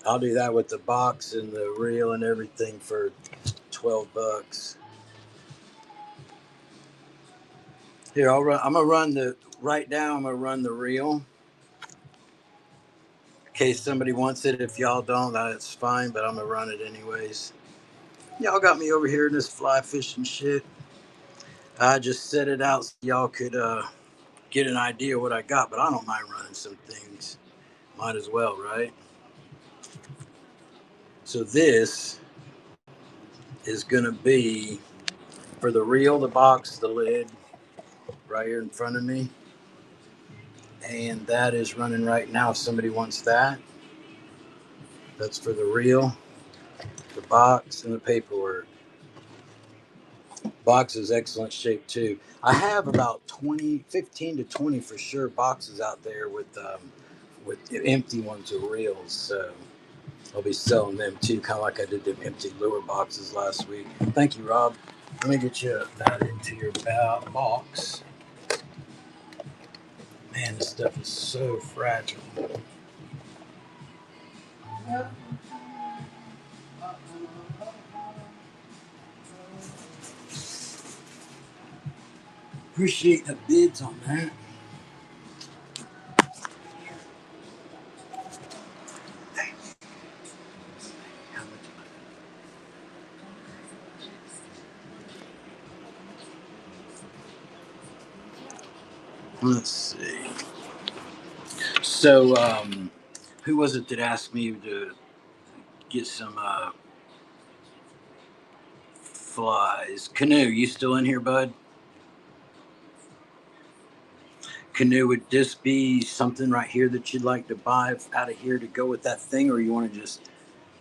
I'll do that with the box and the reel and everything for 12 bucks. Here, I'm gonna run the right now. I'm gonna run the reel in case somebody wants it. If y'all don't, that's fine. But I'm gonna run it anyways. Y'all got me over here in this fly fishing shit. I just set it out so y'all could get an idea what I got. But I don't mind running some things. Might as well, right? So this is gonna be for the reel, the box, the lid, right here in front of me, and that is running right now. If somebody wants that, that's for the reel, the box, and the paperwork. Box is excellent shape too. I have about 20, 15 to 20 for sure boxes out there with empty ones or reels. So I'll be selling them too, kind of like I did them empty lure boxes last week. Thank you, Rob. Let me get you that into your box. Man, this stuff is so fragile. Appreciate the bids on that. Let's see. So, who was it that asked me to get some flies? Canoe, you still in here, bud? Canoe, would this be something right here that you'd like to buy out of here to go with that thing, or you want to just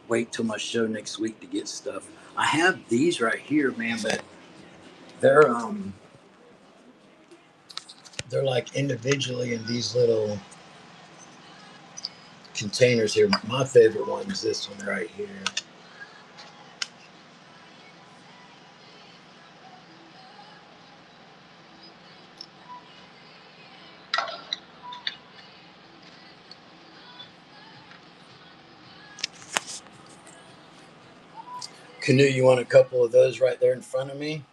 wait till my show next week to get stuff? I have these right here, man, but they're they're like individually in these little containers here. My favorite one is this one right here. Canoe, you want a couple of those right there in front of me?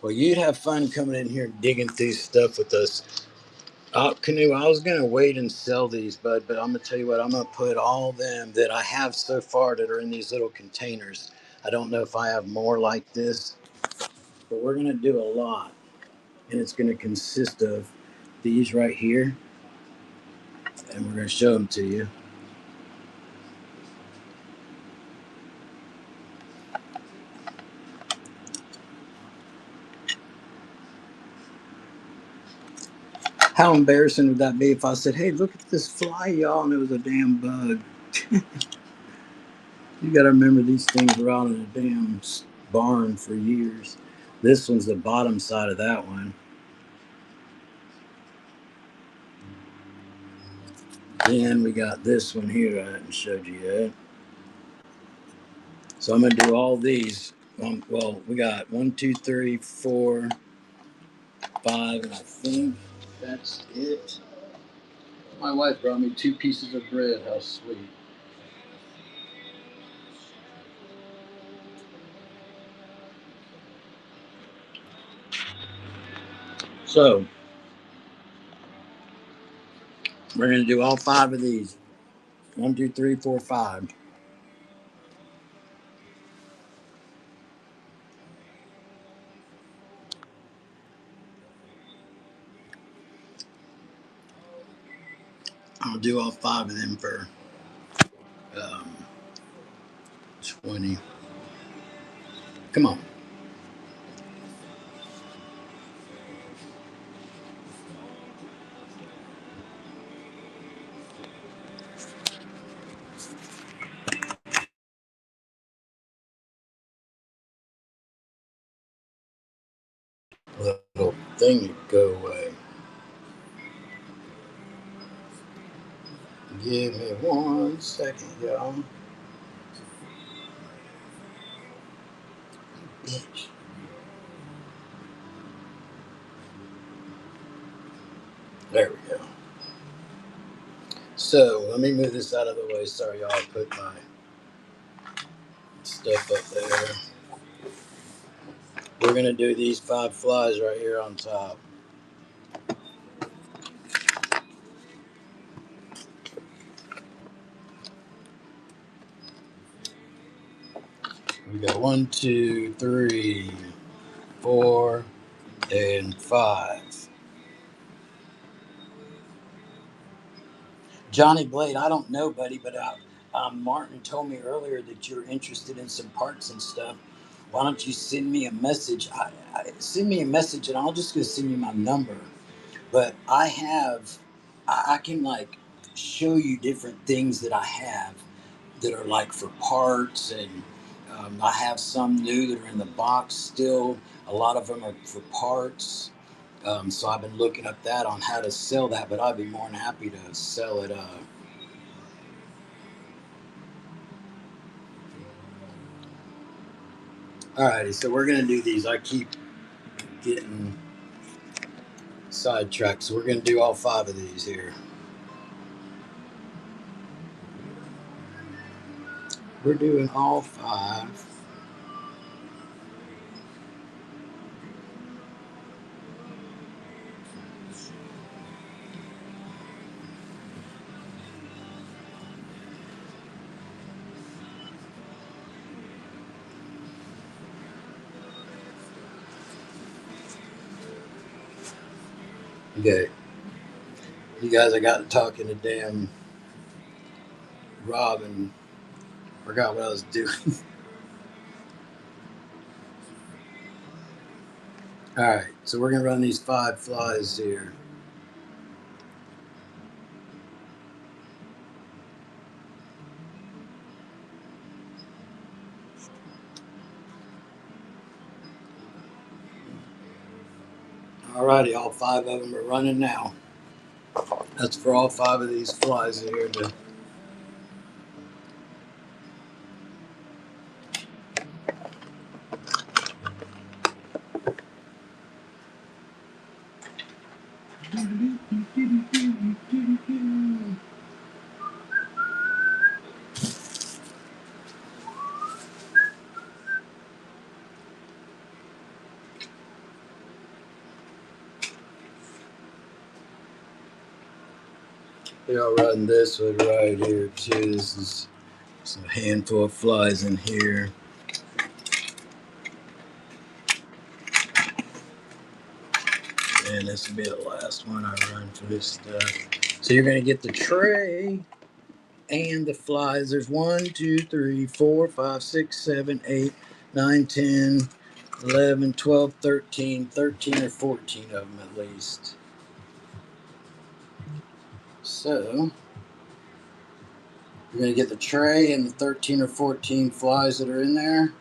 Well, you'd have fun coming in here and digging through stuff with us. Canoe, I was going to wait and sell these, bud, but I'm going to tell you what, I'm going to put all them that I have so far that are in these little containers. I don't know if I have more like this, but we're going to do a lot. And it's going to consist of these right here, and we're going to show them to you. How embarrassing would that be if I said, hey, look at this fly, y'all, and it was a damn bug? You got to remember these things were out in a damn barn for years. This one's the bottom side of that one. Then we got this one here I hadn't showed you yet. So I'm going to do all these. Well, we got 1, 2, 3, 4, 5, and I think that's it. My wife brought me 2 pieces of bread. How sweet. So we're going to do all 5 of these. 1, 2, 3, 4, 5. I'll do all 5 of them for um, 20. Come on. Little thing to go away. Give me 1 second, y'all. Bitch. There we go. So let me move this out of the way. Sorry, y'all. I put my stuff up there. We're gonna do these 5 flies right here on top. We got 1, 2, 3, 4, and 5. Johnny Blade, I don't know, buddy, but Martin told me earlier that you're interested in some parts and stuff. Why don't you send me a message? Send me a message, and I'll just go send you my number. But I can like show you different things that I have that are like for parts, and I have some new that are in the box still. A lot of them are for parts. So I've been looking up that on how to sell that, but I'd be more than happy to sell it. Alrighty, so we're gonna do these. I keep getting sidetracked, so we're gonna do all 5 of these here. We're doing all 5. Okay, you guys, I got talking to damn Rob and forgot what I was doing. All right, so we're gonna run these 5 flies here. Alrighty, all 5 of them are running now. That's for all 5 of these flies here. Here, I'll run this one right here too. This is some handful of flies in here. And this will be the last one I run for this stuff. So you're going to get the tray and the flies. There's 1, 2, 3, 4, 5, 6, 7, 8, 9, 10, 11, 12, 13, 13 or 14 of them at least. So you're going to get the tray and the 13 or 14 flies that are in there.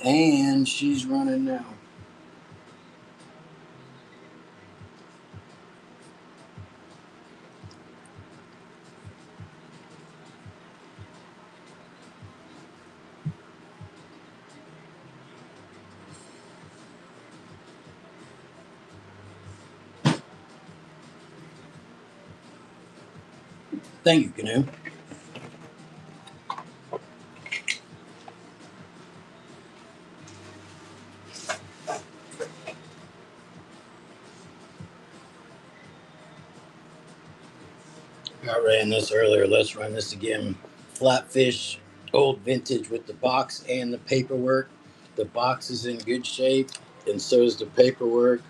And she's running now. Thank you, Canoe. I ran this earlier. Let's run this again. Flatfish, old vintage with the box and the paperwork. The box is in good shape, and so is the paperwork.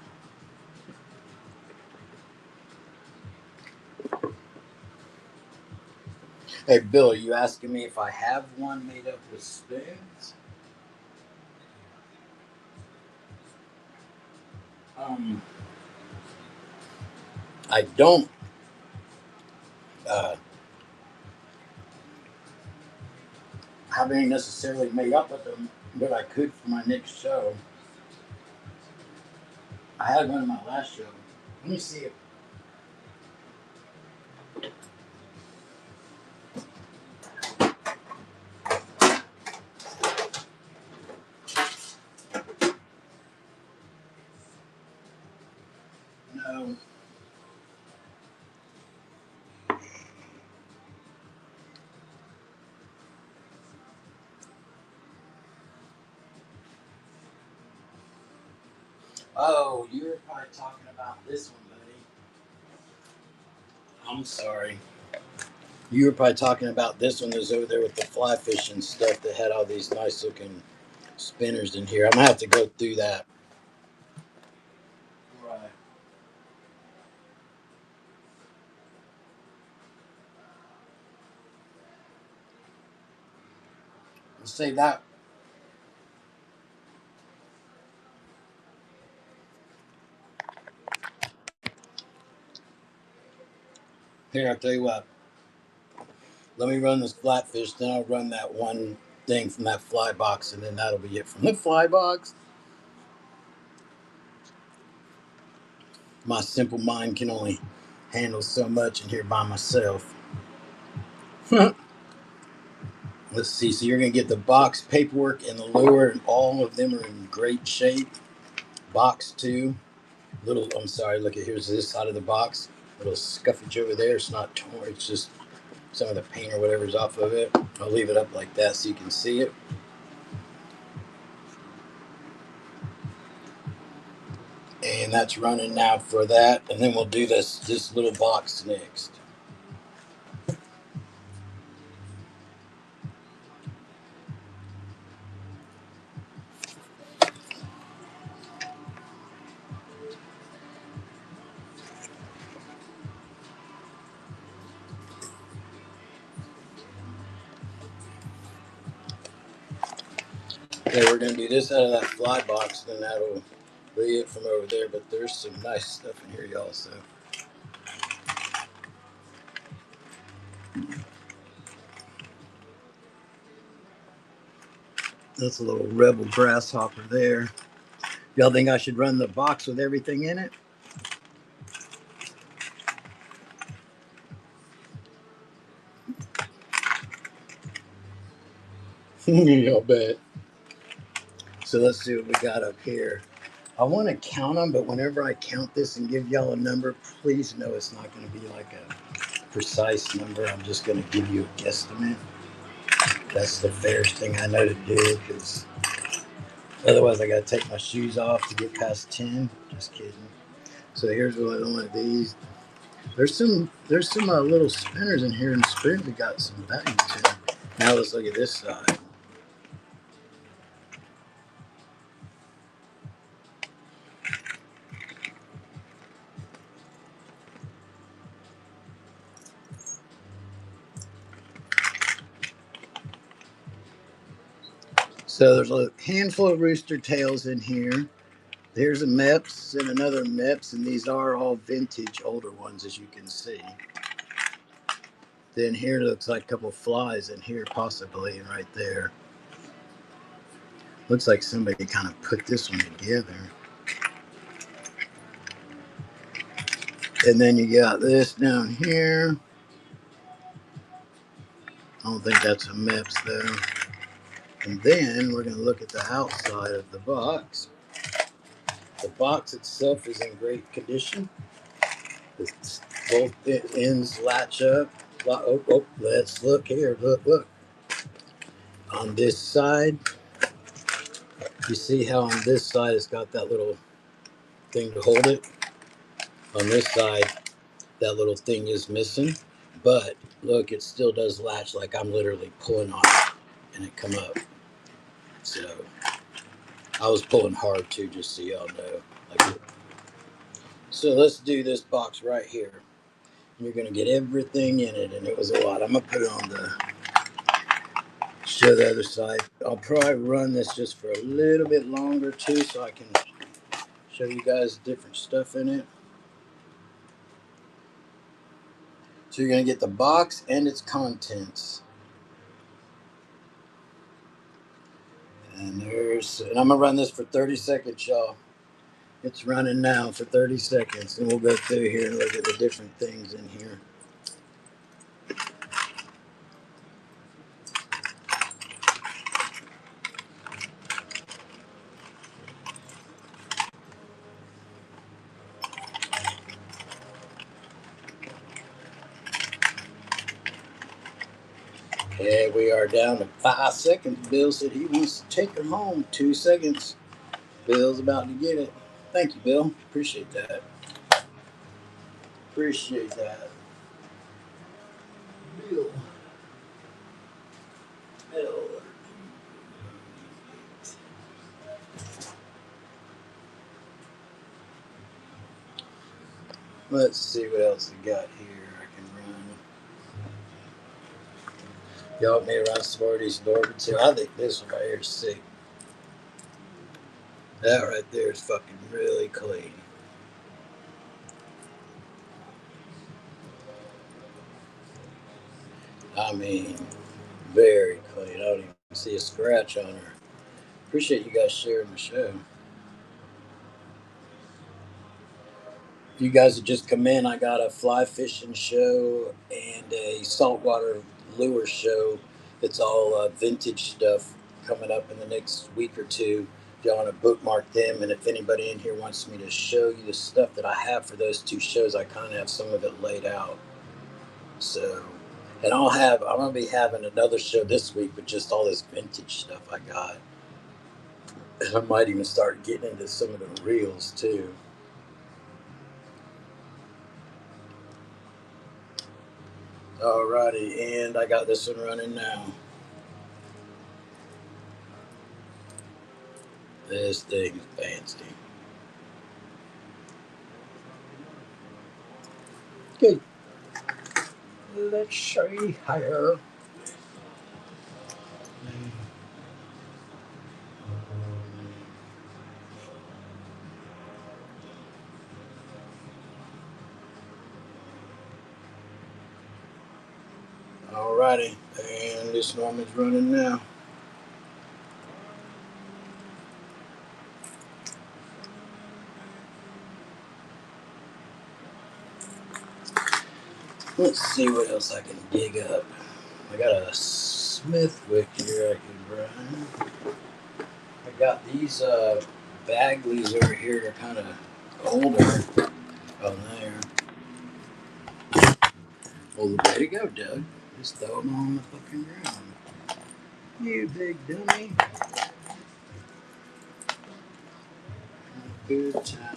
Hey, Bill, are you asking me if I have one made up with spoons? Um, I don't uh, have any necessarily made up with them, but I could for my next show. I had one in my last show. Let me see if. No. Oh, you were probably talking about this one, buddy. I'm sorry. You were probably talking about this one that's over there with the fly fishing stuff that had all these nice looking spinners in here. I'm gonna have to go through that. Right. Let's say that. Here, I'll tell you what. Let me run this flatfish, then I'll run that one thing from that fly box, and then that'll be it from the fly box. My simple mind can only handle so much in here by myself. Let's see. So you're gonna get the box paperwork and the lure, and all of them are in great shape. Box two, little. I'm sorry. Look at here's this side of the box. Little scuffage over there. It's not torn. It's just some of the paint or whatever's off of it. I'll leave it up like that so you can see it. And that's running now for that. And then we'll do this little box next. Okay, we're gonna do this out of that fly box, then that'll be it from over there. But there's some nice stuff in here, y'all. So that's a little rebel grasshopper there. Y'all think I should run the box with everything in it? Y'all bet. So let's see what we got up here. I want to count them, but whenever I count this and give y'all a number, please know it's not going to be like a precise number. I'm just going to give you a guesstimate. That's the fairest thing I know to do, because otherwise I got to take my shoes off to get past 10. Just kidding. So here's one of these. There's some little spinners in here, and spinners have got some value to them. Now let's look at this side. So there's a handful of rooster tails in here. There's a Meps and another Meps, and these are all vintage older ones, as you can see. Then here looks like a couple flies in here, possibly, and right there. Looks like somebody kind of put this one together. And then you got this down here. I don't think that's a Meps though. And then we're going to look at the outside of the box. The box itself is in great condition. Both ends latch up. Oh, let's look here. Look. On this side, you see how on this side it's got that little thing to hold it? On this side, that little thing is missing. But look, it still does latch, like I'm literally pulling on it and it come up. So I was pulling hard too, just so y'all know. So let's do this box right here. You're gonna get everything in it, and it was a lot. I'm gonna put it on the show the other side. I'll probably run this just for a little bit longer too, so I can show you guys different stuff in it. So you're gonna get the box and its contents. And I'm gonna run this for 30 seconds, y'all. It's running now for 30 seconds, and we'll go through here and look at the different things in here. And we are down to 5 seconds. Bill said he wants to take her home. 2 seconds. Bill's about to get it. Thank you, Bill. Appreciate that. Appreciate that. Bill. Let's see what else we got here I can run. Y'all want me to run some more of these Norbits here? I think this one right here is sick. That right there is fucking really clean. I mean, very clean. I don't even see a scratch on her. Appreciate you guys sharing the show. If you guys have just come in, I got a fly fishing show and a saltwater lure show. It's all vintage stuff coming up in the next week or two. If y'all want to bookmark them, and if anybody in here wants me to show you the stuff that I have for those two shows, I kind of have some of it laid out. So, and I'm gonna be having another show this week with just all this vintage stuff I got. And I might even start getting into some of the reels too. Alrighty, and I got this one running now. This thing's fancy. Okay, let's see here. Alrighty, and this one is running now. Let's see what else I can dig up. I got a Smith wick here I can run. I got these Bagleys over here are kind of older. Oh, there. Well, the way to go, Doug. Just throw them on the fucking ground. You big dummy. Good time.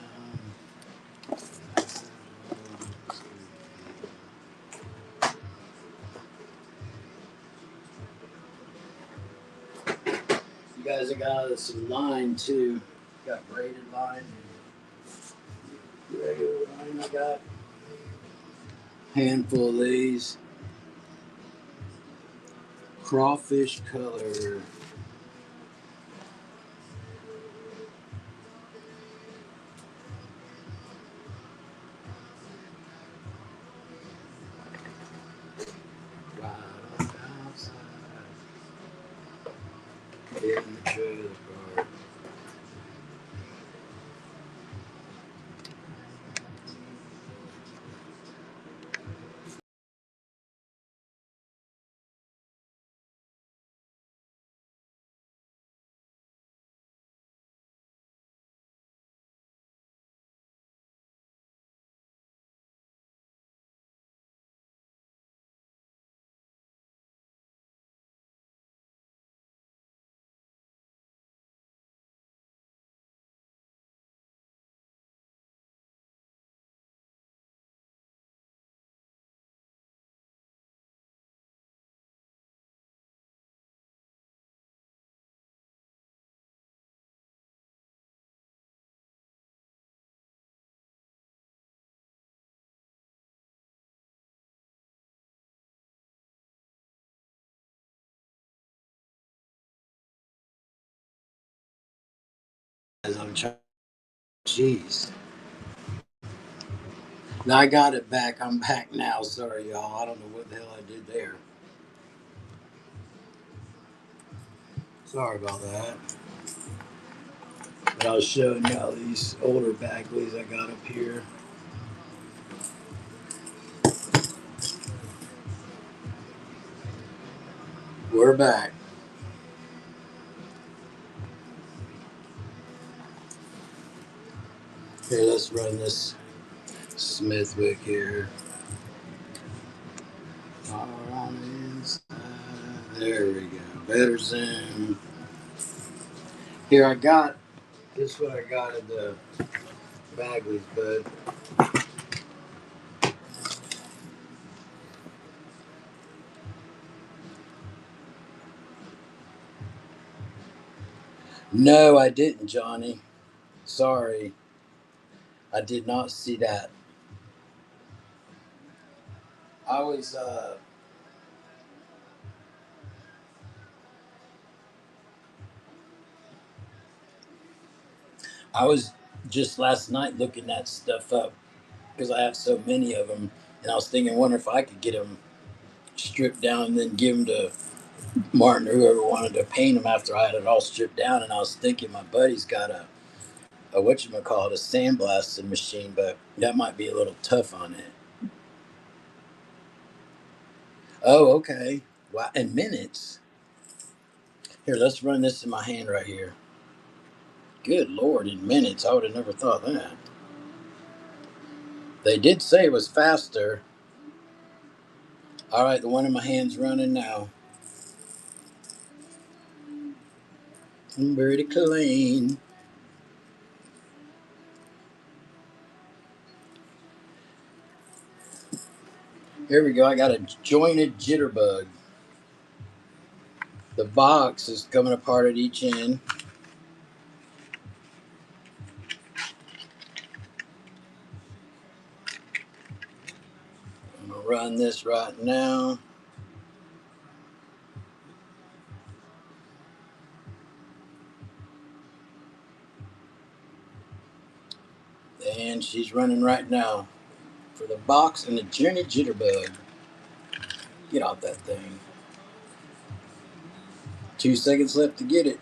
You guys have got some line too. Got braided line and regular line. I got a handful of these. Crawfish color. Right on the outside. In the trailer park. As I'm trying. Jeez. Now I got it back. I'm back now. Sorry, y'all. I don't know what the hell I did there. Sorry about that. But I was showing y'all these older Bagleys I got up here. We're back. Here, let's run this Smithwick here. All on the inside. There we go. Better zoom. Here, I got this. Is what I got at the Bagleys, bud. No, I didn't, Johnny. Sorry, I did not see that. I was I was just last night looking that stuff up because I have so many of them, and I was thinking, wonder if I could get them stripped down and then give them to Martin or whoever wanted to paint them after I had it all stripped down. And I was thinking my buddy's got a whatchamacallit, a sandblasting machine, but that might be a little tough on it. Oh, okay. Wow, in minutes. Here, let's run this in my hand right here. Good Lord, in minutes. I would have never thought that. They did say it was faster. All right, the one in my hand's running now. I'm pretty clean. Here we go. I got a jointed jitterbug. The box is coming apart at each end. I'm going to run this right now. And she's running right now for the box and the jointed jitterbug. Get off that thing. 2 seconds left to get it.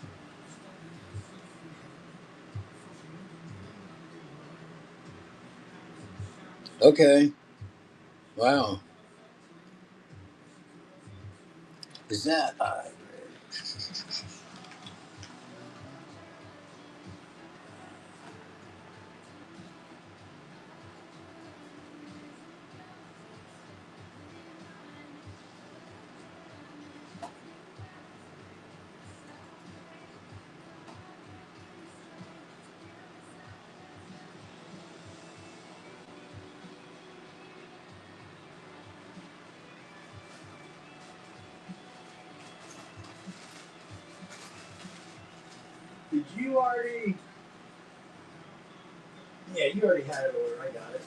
Okay. Wow. Is that... Did you already? Yeah, you already had it ordered. I got it.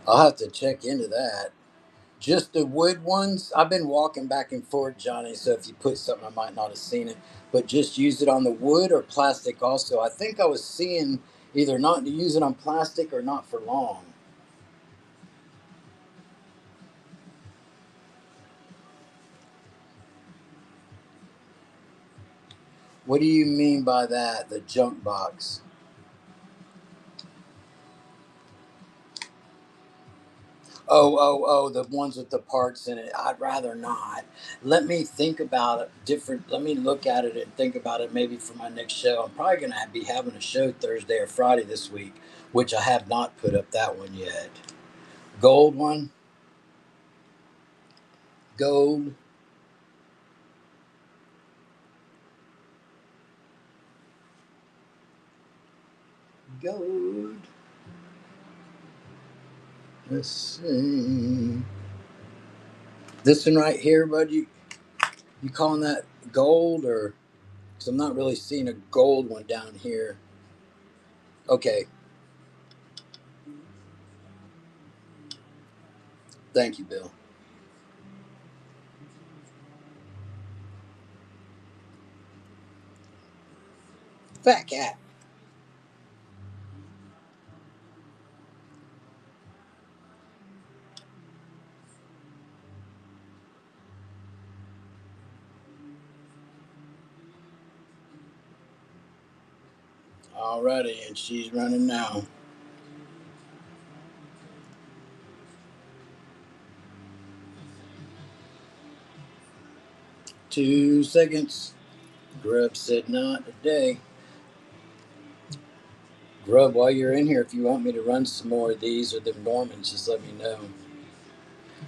I'll have to check into that. Just the wood ones. I've been walking back and forth, Johnny. So if you put something, I might not have seen it. But just use it on the wood or plastic also. I think I was seeing either not to use it on plastic or not for long. What do you mean by that? The junk box? Oh, the ones with the parts in it. I'd rather not. Let me think about it different. Let me look at it and think about it maybe for my next show. I'm probably going to be having a show Thursday or Friday this week, which I have not put up that one yet. Gold one? Gold? Gold. Let's see. This one right here, bud, you calling that gold or? Because I'm not really seeing a gold one down here. Okay. Thank you, Bill. Fat cat. Alrighty, and she's running now. 2 seconds. Grub said not today. Grub, while you're in here, if you want me to run some more of these or the Normans, just let me know.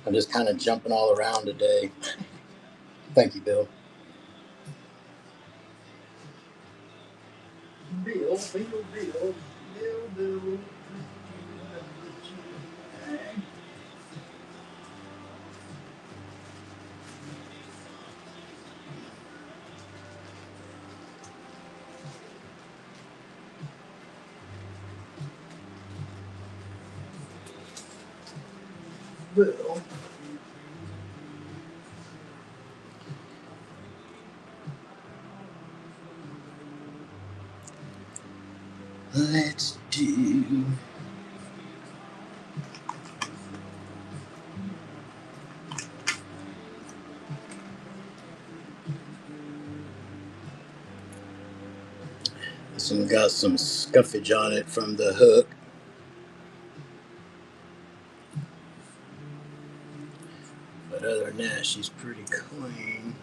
I'm just kind of jumping all around today. Thank you, Bill. Bill. Bill. Let's do. This one got some scuffage on it from the hook. But other than that, she's pretty clean.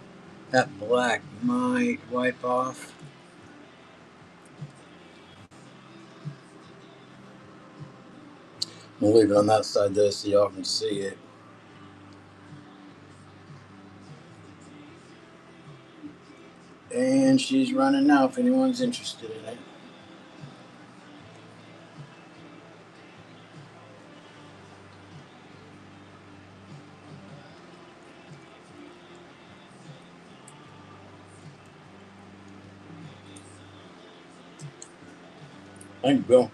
That black might wipe off. We'll leave it on that side though so y'all can see it. And she's running now if anyone's interested in it. Thank you, Bill.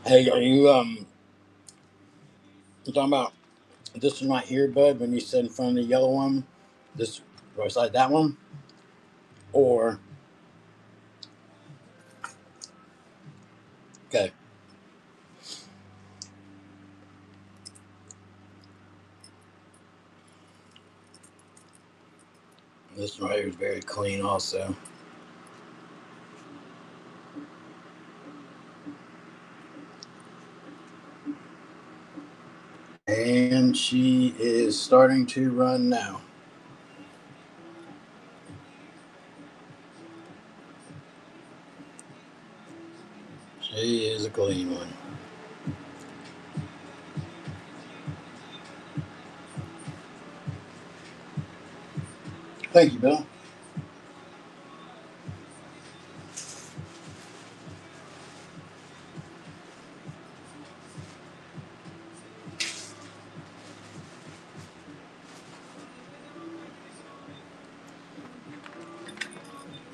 Hey, are you talking about this one right here, bud, when you sit in front of the yellow one, this beside that one, or okay, this one right here is very clean also. And she is starting to run now. She is a clean one. Thank you, Bill.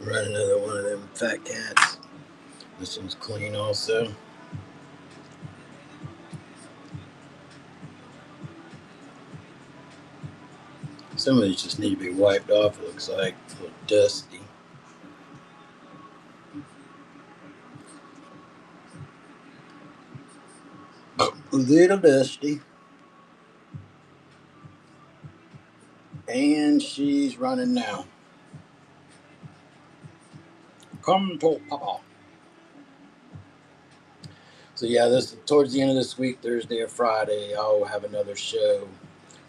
Run another one of them fat cats. This one's clean also. Some of these just need to be wiped off, it looks like. A little dusty. A little dusty. And she's running now. Come to Papa. So yeah, this towards the end of this week, Thursday or Friday, I'll have another show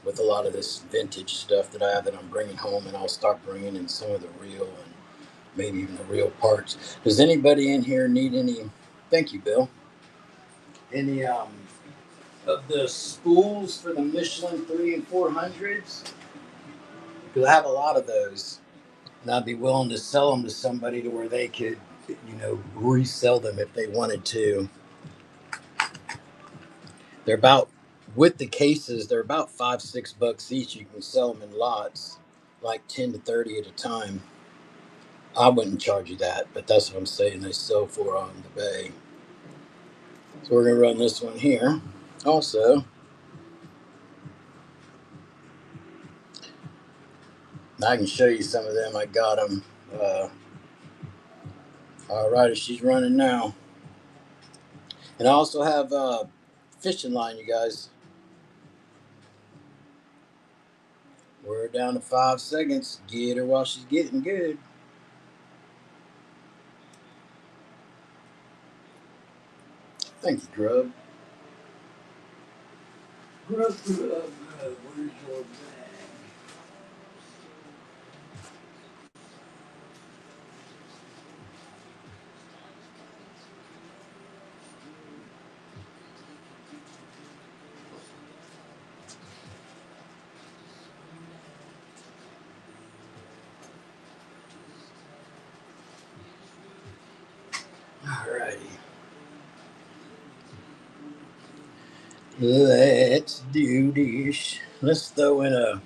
with a lot of this vintage stuff that I have that I'm bringing home, and I'll start bringing in some of the real and maybe even the real parts. Does anybody in here need any? Thank you, Bill. Any of the spools for the Michelin 3 and 400s? Because I have a lot of those, and I'd be willing to sell them to somebody to where they could, resell them if they wanted to. They're about with the cases. They're about $5-6 each. You can sell them in lots, like 10 to 30 at a time. I wouldn't charge you that, but that's what I'm saying they sell for on the bay. So we're gonna run this one here. Also, I can show you some of them. I got them. All right, she's running now, and I also have fishing line, you guys. We're down to 5 seconds. Get her while she's getting good. Thank you, Grub. Where's your bag? Alrighty. Let's do this. Let's throw in a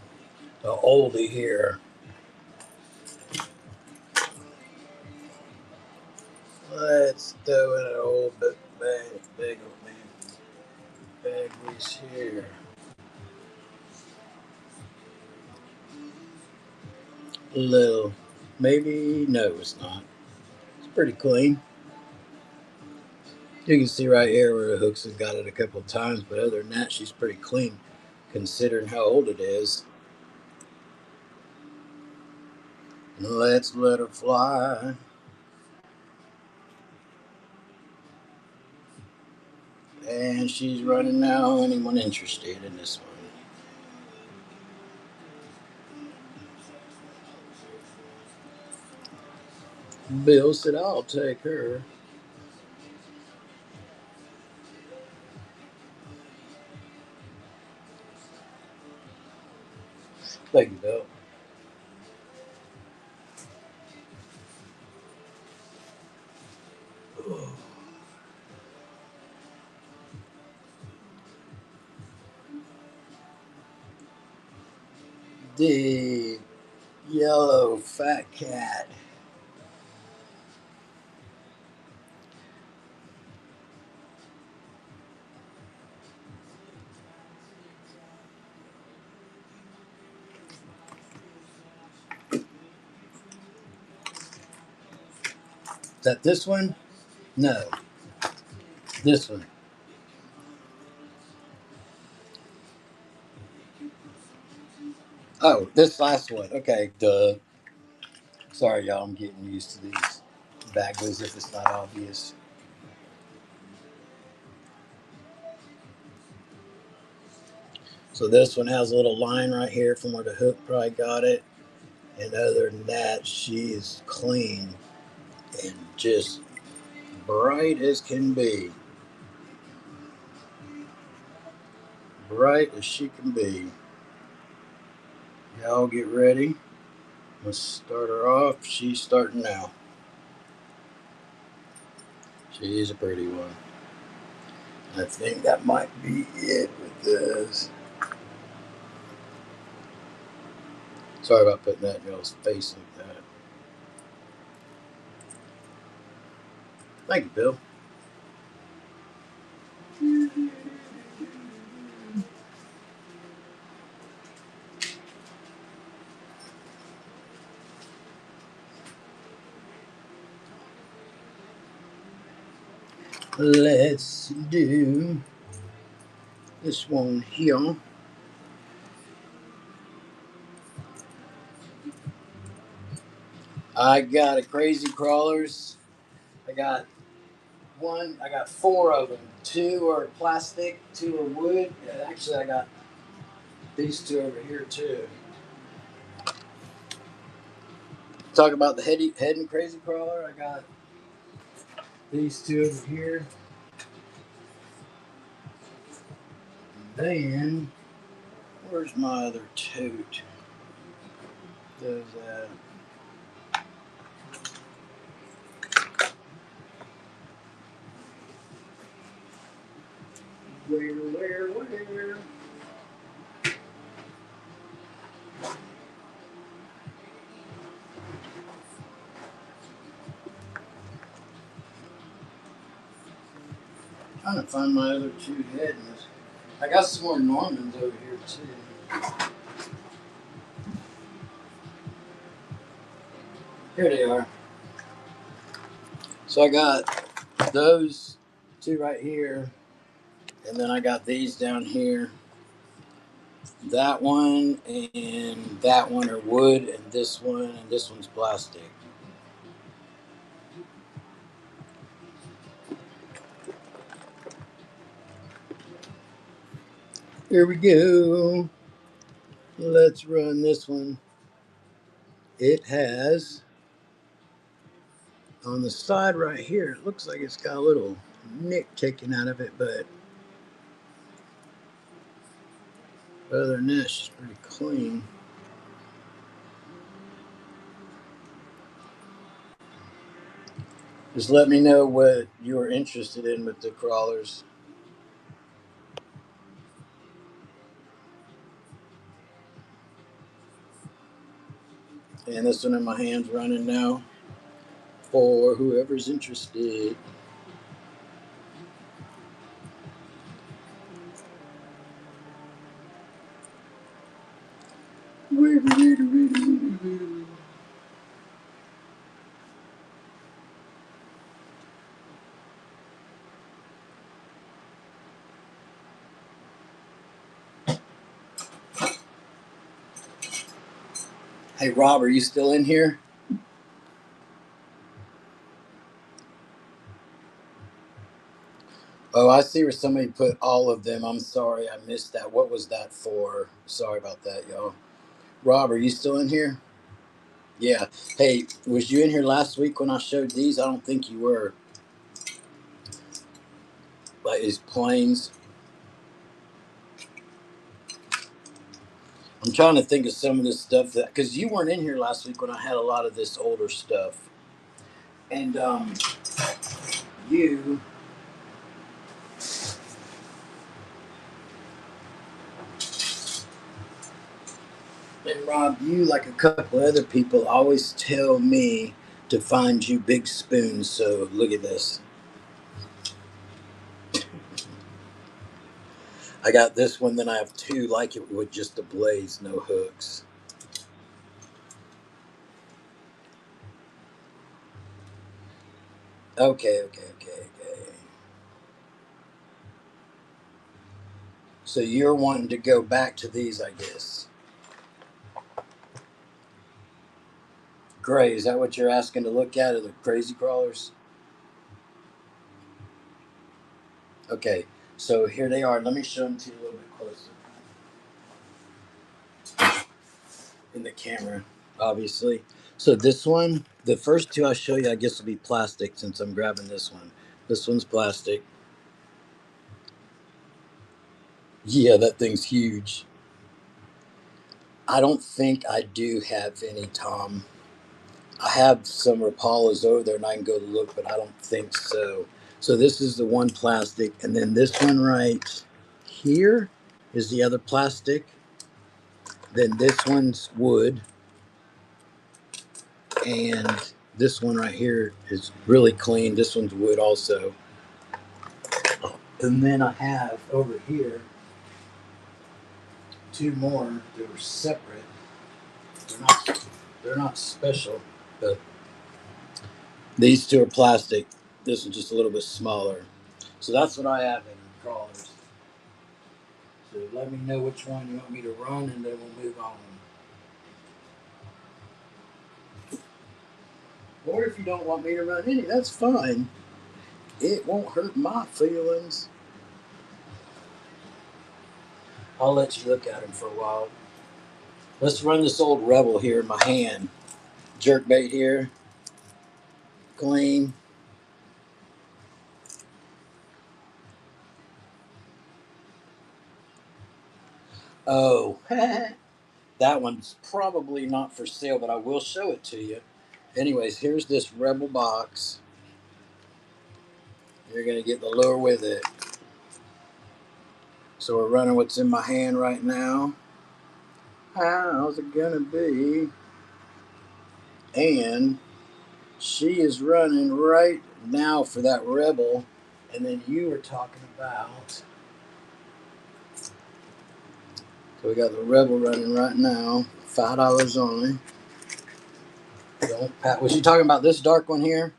oldie here. Let's throw in an old Bagley's here. A little. Maybe. No, it's not. It's pretty clean. You can see right here where the hooks have got it a couple of times, but other than that, she's pretty clean considering how old it is. Let's let her fly. And she's running now. Anyone interested in this one? Bill said, I'll take her. Thank you, Bill. The yellow fat cat. that this one? No, this one. Oh, this last one. Okay, duh. Sorry, y'all. I'm getting used to these Bagleys if it's not obvious. So this one has a little line right here from where the hook probably got it. And other than that, she is clean and just bright as can be. Bright as she can be. Y'all get ready. Let's start her off. She's starting now. She's a pretty one. I think that might be it with this. Sorry about putting that in y'all's face like that. Thank you, Bill. Let's do this one here. I got a crazy crawlers. I got four of them. Two are plastic, two are wood. Actually, I got these two over here too. Talk about the head and crazy crawler. I got these two over here. Then, where's my other tote? Those where? Trying to find my other two heads. I got some more Normans over here too. Here they are. So I got those two right here, and then I got these down here. That one and that one are wood, and this one's plastic. Here we go. Let's run this one. It has on the side right here, it looks like it's got a little nick taken out of it, but other than that, she's pretty clean. Just let me know what you're interested in with the crawlers. And this one in my hand's running now for whoever's interested. Hey, Rob, are you still in here? Oh, I see where somebody put all of them. I'm sorry, I missed that. What was that for? Sorry about that, y'all. Rob, are you still in here? Yeah. Hey, was you in here last week when I showed these? I don't think you were. Like his planes. I'm trying to think of some of this stuff that because you weren't in here last week when I had a lot of this older stuff, and you and Rob, you like a couple other people always tell me to find you big spoons. So look at this. I got this one, then I have two like it with just the blades, no hooks. Okay. So you're wanting to go back to these, I guess. Gray, is that what you're asking to look at? Are the crazy crawlers? Okay, so here they are. Let me show them to you a little bit closer in the camera, obviously. So this one, the first two I show you, I guess will be plastic since I'm grabbing this one. This one's plastic. Yeah, that thing's huge. I don't think I do have any, Tom. I have some Rapalas over there and I can go look, but I don't think so. So this is the one plastic, and then this one right here is the other plastic. Then this one's wood, and this one right here is really clean. This one's wood also. And then I have over here two more that were separate. They're not special, but these two are plastic. This one's just a little bit smaller. So that's what I have in crawlers. So let me know which one you want me to run, and then we'll move on. Or if you don't want me to run any, that's fine. It won't hurt my feelings. I'll let you look at them for a while. Let's run this old Rebel here in my hand. Jerk bait here. Clean. Oh, that one's probably not for sale, but I will show it to you. Anyways, here's this Rebel box. You're going to get the lure with it. So we're running what's in my hand right now. How's it going to be? And she is running right now for that Rebel. And then you were talking about. So we got the Rebel running right now. $5 only. Don't pat. Was you talking about this dark one here?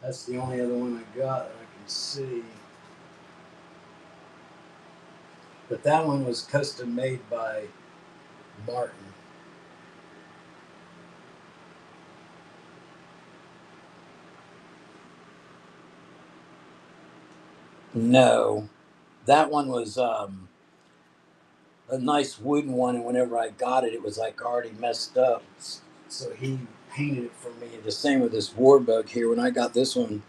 That's the only other one I got that I can see. But that one was custom made by Martin. No, that one was a nice wooden one, and whenever I got it, it was like already messed up. So he painted it for me. The same with this war bug here. When I got this one,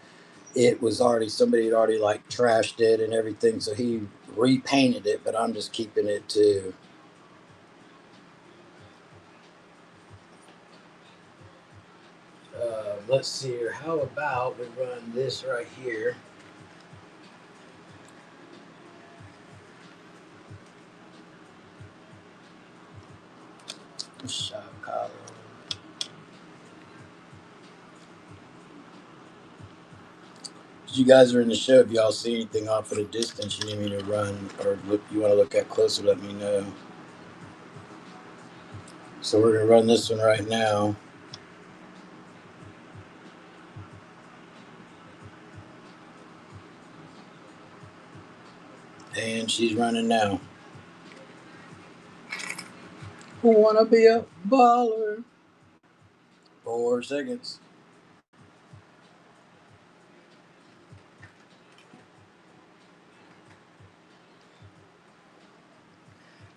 it was already somebody had already like trashed it and everything. So he repainted it, but I'm just keeping it too. Let's see here. How about we run this right here? Shot collar. You guys are in the show. If y'all see anything off at a distance you need me to run or look, you want to look at closer, let me know. So we're gonna run this one right now. And she's running now. Wanna be a baller. 4 seconds.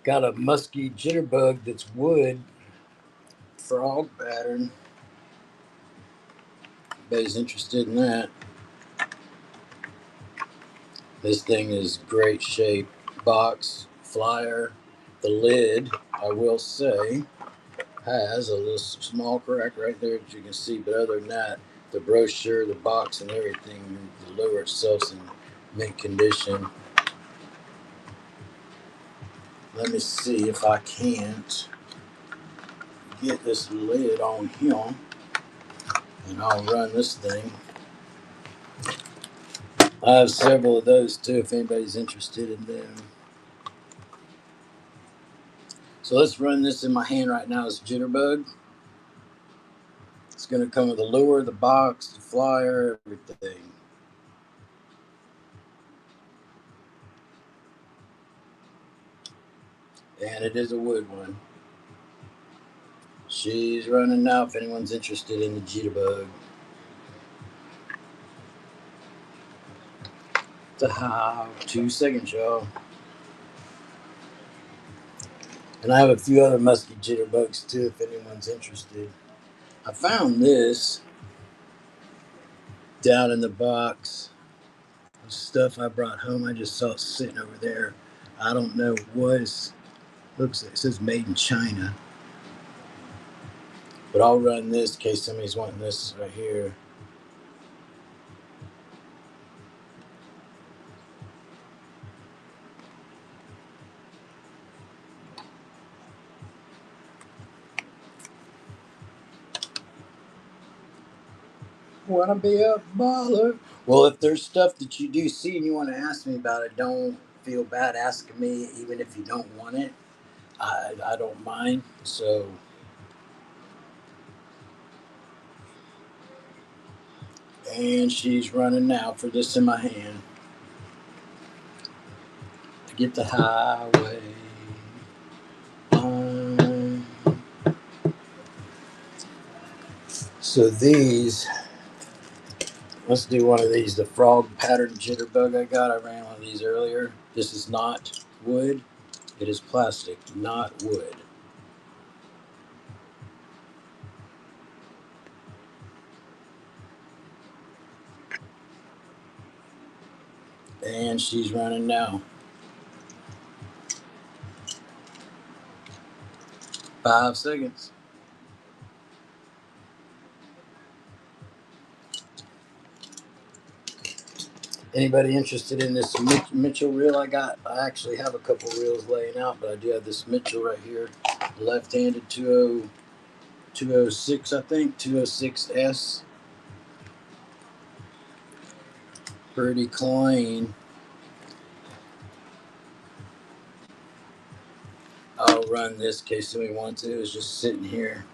Got a musky jitterbug that's wood. Frog pattern. Everybody's interested in that. This thing is great shape. Box, flyer. The lid, I will say, has a little small crack right there that you can see, but other than that, the brochure, the box, and everything, the lure itself's in mint condition. Let me see if I can't get this lid on him, and I'll run this thing. I have several of those too if anybody's interested in them. So let's run this in my hand right now as jitterbug. It's going to come with the lure, the box, the flyer, everything. And it is a wood one. She's running now if anyone's interested in the jitterbug. Ta-ha, 2 seconds, y'all. And I have a few other musky jitterbugs too if anyone's interested. I found this down in the box. Stuff I brought home. I just saw it sitting over there. I don't know what it looks like. It says made in China. But I'll run this in case somebody's wanting this right here. Wanna be a baller? Well, if there's stuff that you do see and you want to ask me about it, don't feel bad asking me, even if you don't want it. I don't mind. So, and she's running now for this in my hand. To get the highway. So these, let's do one of these. The frog pattern jitterbug I got. I ran one of these earlier. This is not wood. It is plastic, not wood. And she's running now. 5 seconds. Anybody interested in this Mitchell reel I got? I actually have a couple reels laying out, but I do have this Mitchell right here. Left-handed 206, I think. 206S. Pretty clean. I'll run this in case somebody wants it. It's just sitting here.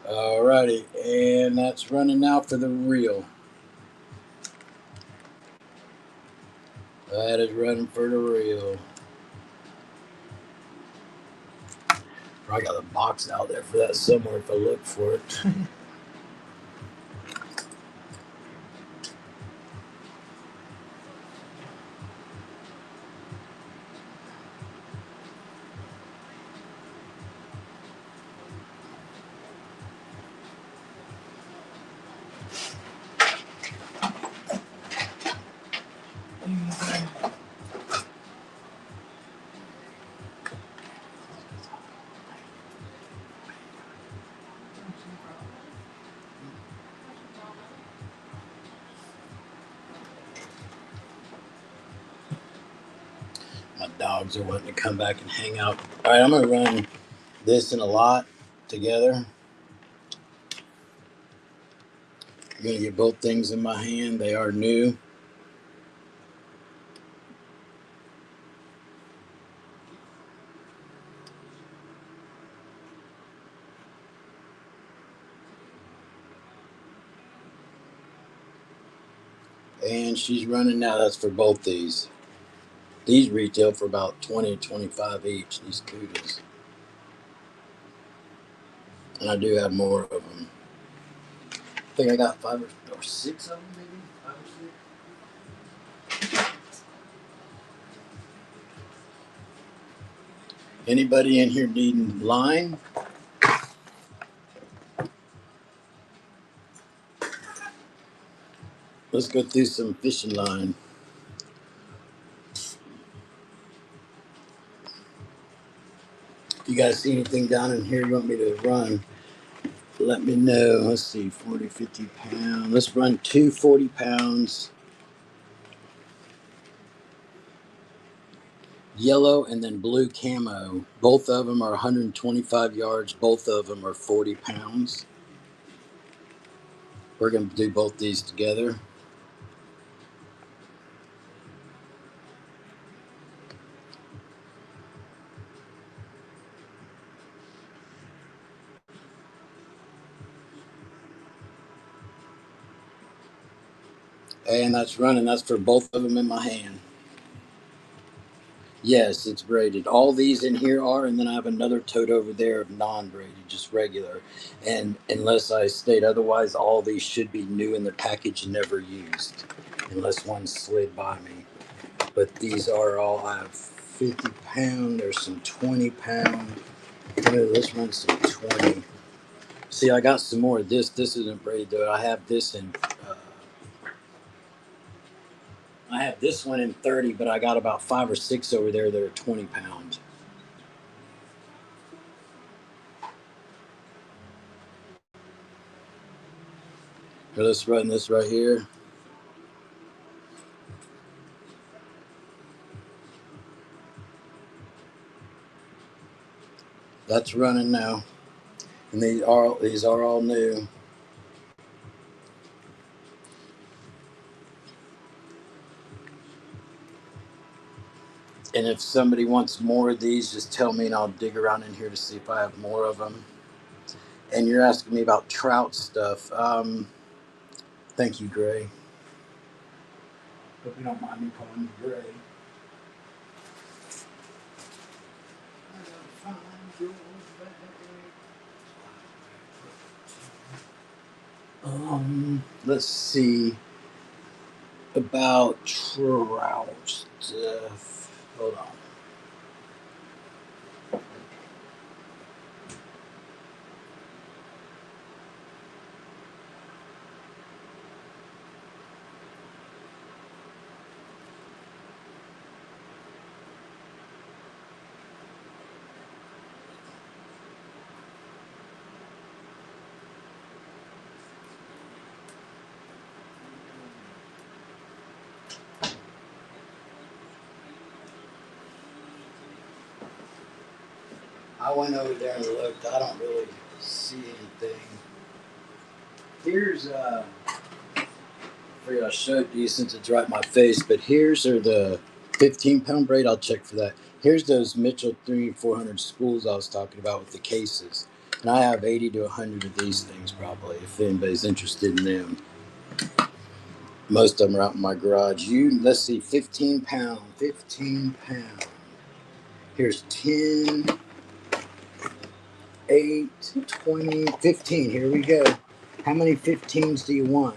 Alrighty, and that's running now for the reel. That is running for the reel. Probably got a box out there for that somewhere if I look for it. My dogs are wanting to come back and hang out. All right, I'm going to run this and a lot together. I'm going to get both things in my hand. They are new. And she's running now. That's for both these. These retail for about 20, 25 each, these kudos. And I do have more of them. I think I got 5 or 6 of them, maybe? 5 or 6. Anybody in here needing line? Let's go through some fishing line. If you guys see anything down in here you want me to run, let me know. Let's see, 40, 50 pounds. Let's run 2 40 pounds. yellow and then blue camo. Both of them are 125 yards. Both of them are 40 pounds. We're going to do both these together. And that's running. That's for both of them in my hand. Yes, it's braided. All these in here are, and then I have another tote over there of non-braided, just regular. And unless I state otherwise, all these should be new in the package, never used, unless one slid by me. But these are all, I have 50 pound, there's some 20 pound. Let's run some 20. See, I got some more of this. This isn't braided though. I have this one in 30, but I got about 5 or 6 over there that are 20 pounds. Here, let's run this right here. That's running now, and these are all new. And if somebody wants more of these, just tell me, and I'll dig around in here to see if I have more of them. And you're asking me about trout stuff. Thank you, Gray. Hope you don't mind me calling you Gray. Let's see about trout stuff. Hold on. I went over there and looked. I don't really see anything. Here's I figured I showed you since it's right in my face, but here's are the 15-pound braid. I'll check for that. Here's those Mitchell 300-400 spools I was talking about with the cases. And I have 80 to 100 of these things probably, if anybody's interested in them. Most of them are out in my garage. Let's see, 15 pound. Here's 10, 8, 20, 15. Here we go. How many 15s do you want?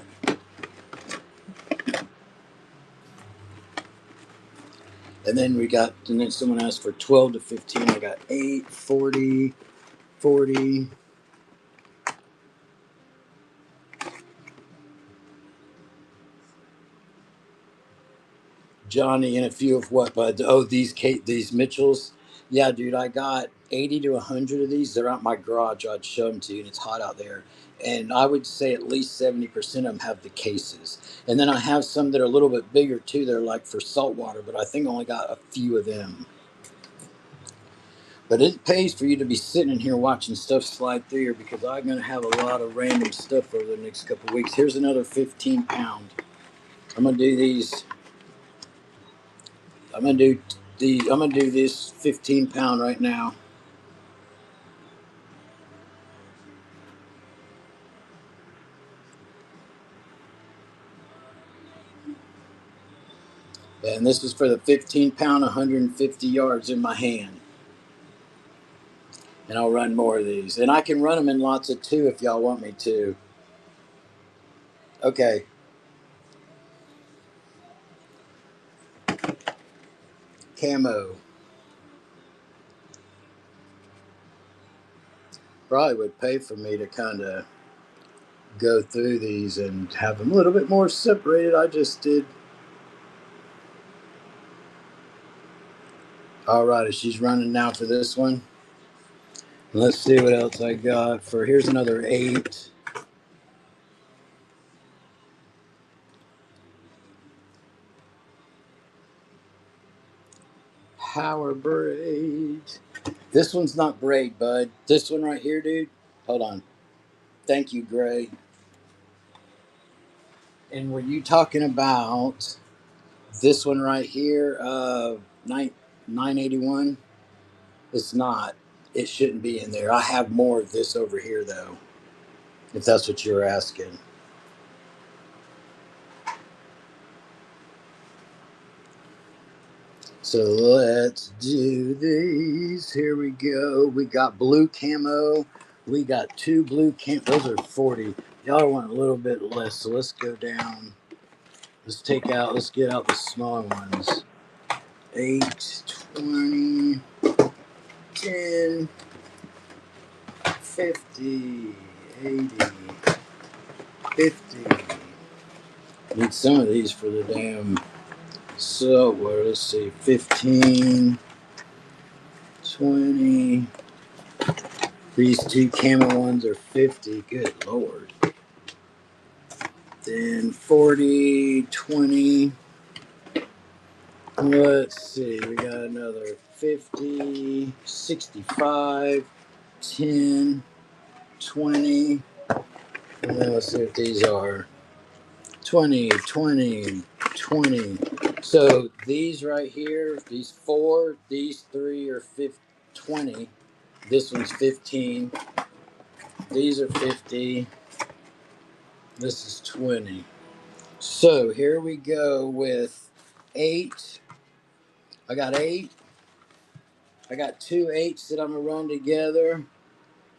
And then someone asked for 12 to 15. I got 8, 40, 40. Johnny and a few of what, bud? Oh, these Mitchells. Yeah, dude, I got 80 to 100 of these. They're out in my garage. I'd show them to you, and it's hot out there. And I would say at least 70% of them have the cases. And then I have some that are a little bit bigger too. They're like for saltwater, but I think I only got a few of them. But it pays for you to be sitting in here watching stuff slide through here because I'm going to have a lot of random stuff over the next couple of weeks. Here's another 15 pound. I'm going to do these. I'm going to do this 15 pound right now. And this is for the 15 pound, 150 yards in my hand. And I'll run more of these. And I can run them in lots of 2 if y'all want me to. Okay. Camo. Probably would pay for me to kind of go through these and have them a little bit more separated. I just did. Alrighty, she's running now for this one. Let's see what else I got for. Here's another 8. power braid. This one's not braid, bud. This one right here, dude. Hold on. Thank you, Gray. And were you talking about this one right here? 981. It's not. It shouldn't be in there. I have more of this over here, though. If that's what you're asking. So let's do these. Here we go. We got blue camo. We got two blue camo. Those are 40. Y'all want a little bit less, so let's go down. Let's get out the smaller ones. 8, 20, 10, 50, 80, 50. Need some of these for the damn. So, let's see. 15, 20. These two camo ones are 50. Good lord. Then 40, 20. Let's see. We got another 50, 65, 10, 20. And then let's see what these are. 20, 20, 20. So these right here, these four, these three are 20. This one's 15. These are 50. This is 20. So here we go with 8. I got 8. I got 2 8s that I'm going to run together.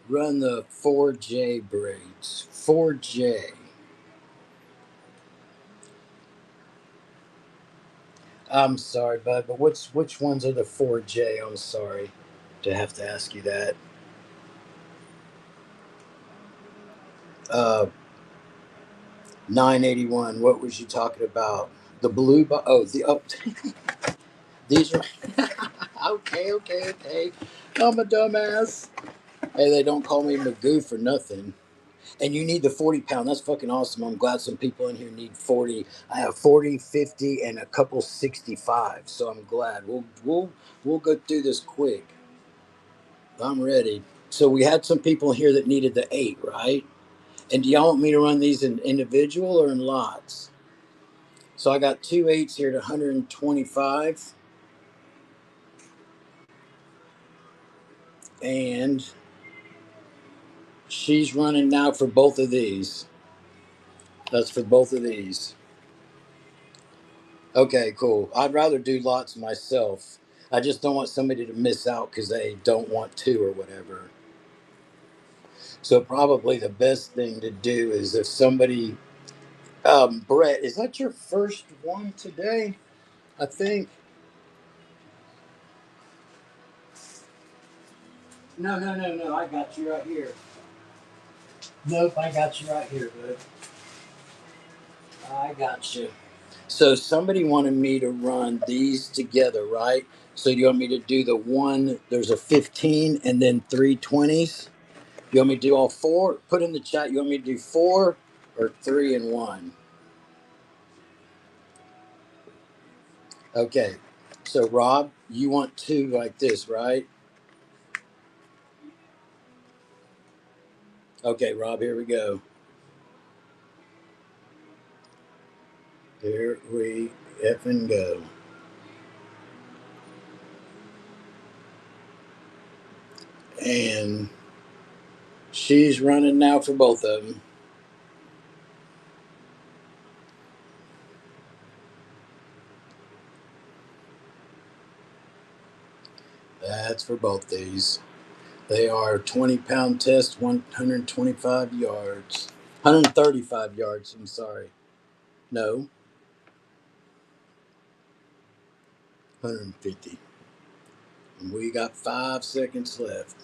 Run the 4J braids. 4J. I'm sorry, bud, but which ones are the 4J? I'm sorry to have to ask you that. Uh, 981. What was you talking about? The blue. These are. Okay. I'm a dumbass. Hey, they don't call me Magoo for nothing. And you need the 40 pound. That's fucking awesome. I'm glad some people in here need 40. I have 40, 50, and a couple 65. So I'm glad. We'll go through this quick. I'm ready. So we had some people here that needed the 8, right? And do y'all want me to run these in individual or in lots? So I got 2 8s here at 125. And she's running now for both of these. That's for both of these. Okay, cool. I'd rather do lots myself. I just don't want somebody to miss out because they don't want to or whatever. So probably the best thing to do is if somebody, Brett, is that your first one today? I think. No. I got you right here. Nope, I got you right here, bud. I got you. So somebody wanted me to run these together, right? So you want me to do the one, there's a 15 and then 3 20s? You want me to do all 4? Put in the chat, you want me to do 4 or 3 and 1? Okay. So Rob, you want 2 like this, right? Okay, Rob, here we go. Here we effing go. And she's running now for both of them. That's for both these. They are 20-pound test, 125 yards. 135 yards, I'm sorry. No. 150. And we got 5 seconds left.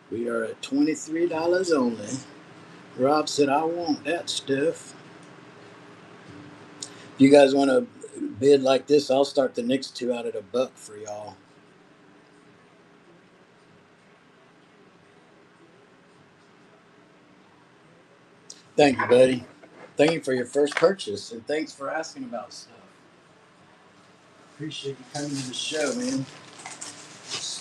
We are at $23 only. Rob said, I want that stuff. If you guys want to bid like this, I'll start the next 2 out at $1 for y'all. Thank you, buddy. Thank you for your first purchase, and thanks for asking about stuff. Appreciate you coming to the show, man.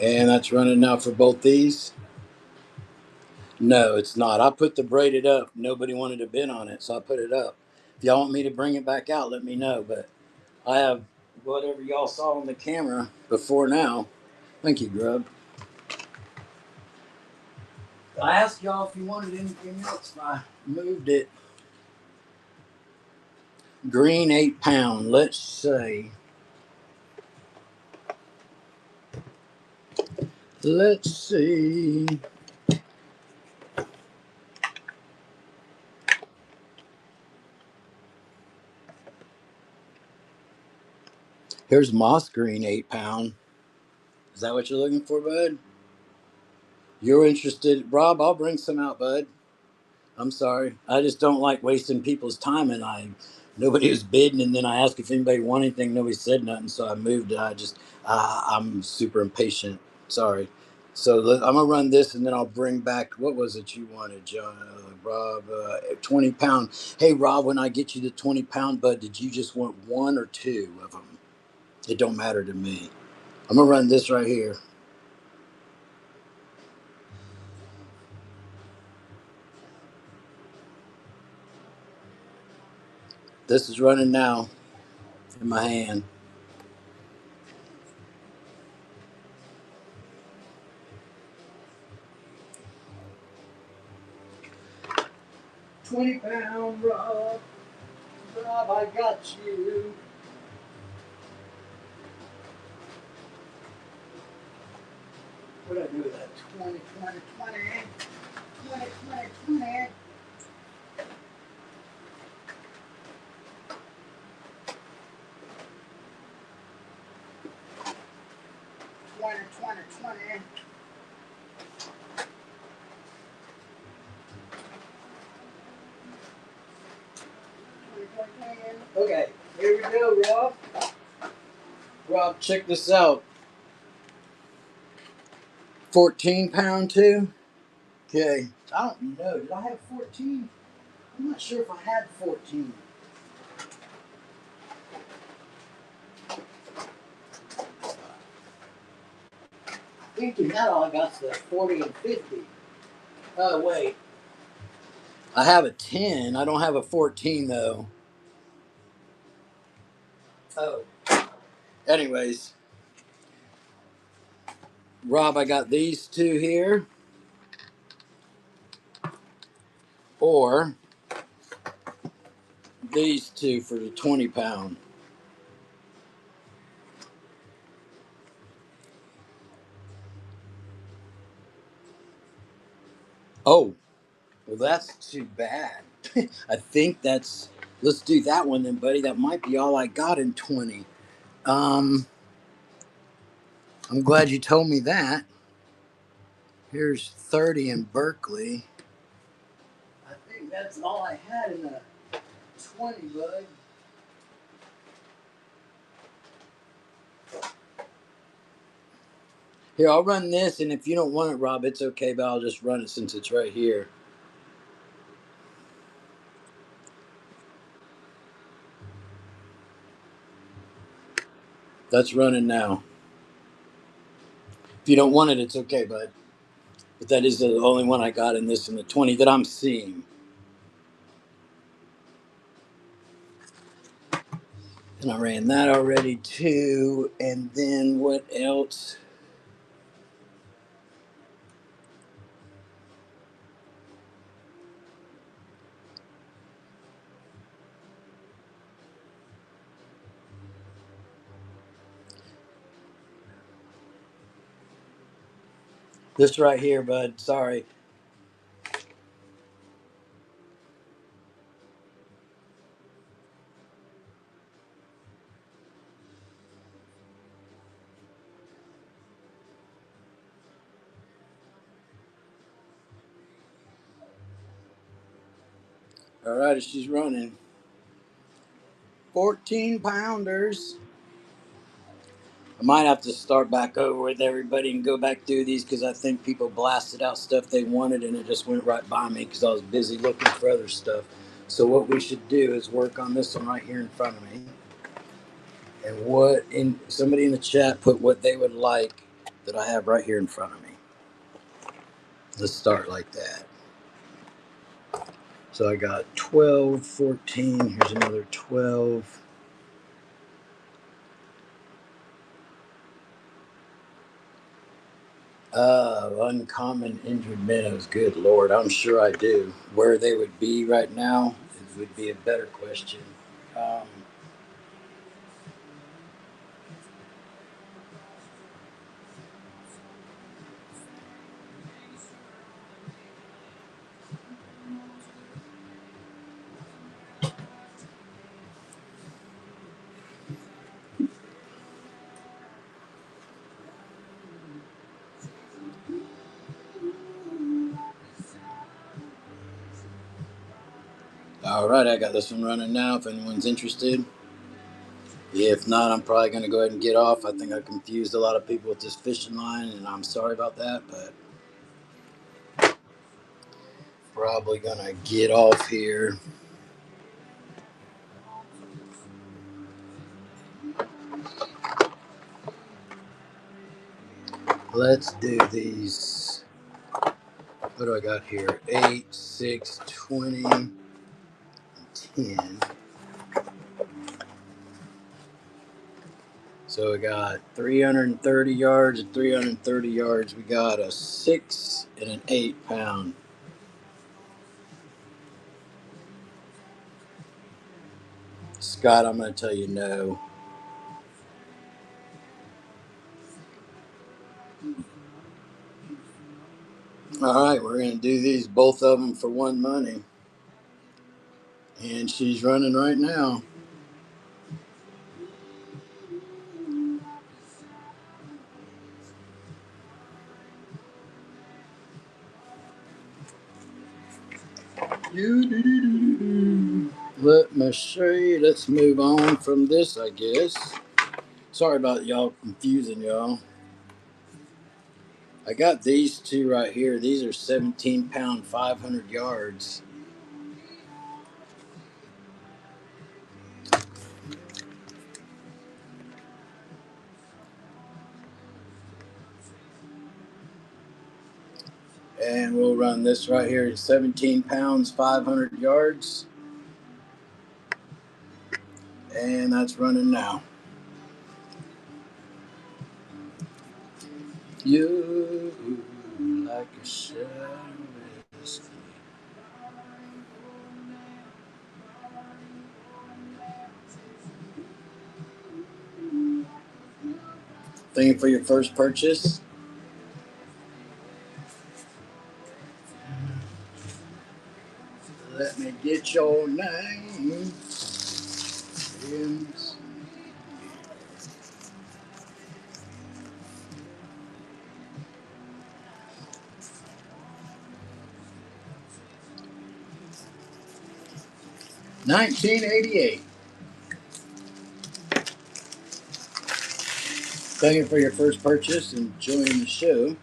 And that's running now for both these. No, it's not. I put the braided up. Nobody wanted to bid on it, so I put it up. If y'all want me to bring it back out, let me know. But I have whatever y'all saw on the camera before now. Thank you, Grub. I asked y'all if you wanted anything else. I moved it. Green 8 pound. Let's say. Let's see. Here's moss green 8 pound. Is that what you're looking for, bud? You're interested, Rob? I'll bring some out, bud. I'm sorry. I just don't like wasting people's time, and nobody was bidding, and then I asked if anybody wanted anything. Nobody said nothing, so I moved it. I'm super impatient. Sorry. So I'm gonna run this, and then I'll bring back. What was it you wanted, John? Rob, 20 pound. Hey, Rob, when I get you the 20 pound, bud, did you just want one or two of them? It don't matter to me. I'm gonna run this right here. This is running now in my hand. 20 pound, Rob. Rob, I got you. What did I do with that? 20, 20, 20, 20, 20, 20. Okay, here we go, Rob. Rob, check this out. 14 pound too? Okay. I don't know. Did I have 14? I'm not sure if I had 14. Thinking that all I got's the 40 and 50. Oh, wait. I have a 10. I don't have a 14 though. Oh. Anyways, Rob, I got these two here. Or these two for the 20 pound. Oh, well, that's too bad. I think that's. Let's do that one then, buddy. That might be all I got in 20. I'm glad you told me that. Here's 30 in Berkeley. I think that's all I had in the 20, bud. Here, I'll run this, and if you don't want it, Rob, it's okay, but I'll just run it since it's right here. That's running now. If you don't want it, it's okay, bud. But that is the only one I got in this in the 20 that I'm seeing. And I ran that already too. And then what else? This right here, bud. Sorry. All right, she's running. 14 pounders. I might have to start back over with everybody and go back through these because I think people blasted out stuff they wanted and it just went right by me because I was busy looking for other stuff. So what we should do is work on this one right here in front of me. And somebody in the chat put what they would like that I have right here in front of me. Let's start like that. So I got 12, 14. Here's another 12. Uncommon injured minnows. Good Lord, I'm sure I do. Where they would be right now would be a better question. Um, all right, I got this one running now. If anyone's interested. If not, I'm probably going to go ahead and get off. I think I confused a lot of people with this fishing line, and I'm sorry about that, but probably going to get off here. Let's do these. What do I got here? 8, 6, 20, 10. So we got 330 yards and 330 yards. We got a 6 and an 8 pound. Scott, I'm going to tell you no. All right, we're going to do these, both of them for one money. And she's running right now. Let me see. Let's move on from this, I guess. Sorry about y'all confusing y'all. I got these two right here. These are 17-pound, 500 yards. And we'll run this right here at 17 pounds, 500 yards. And that's running now. You like a shadow whiskey. Thank you for your first purchase. Let me get your name. 1988. Thank you for your first purchase and joining the show.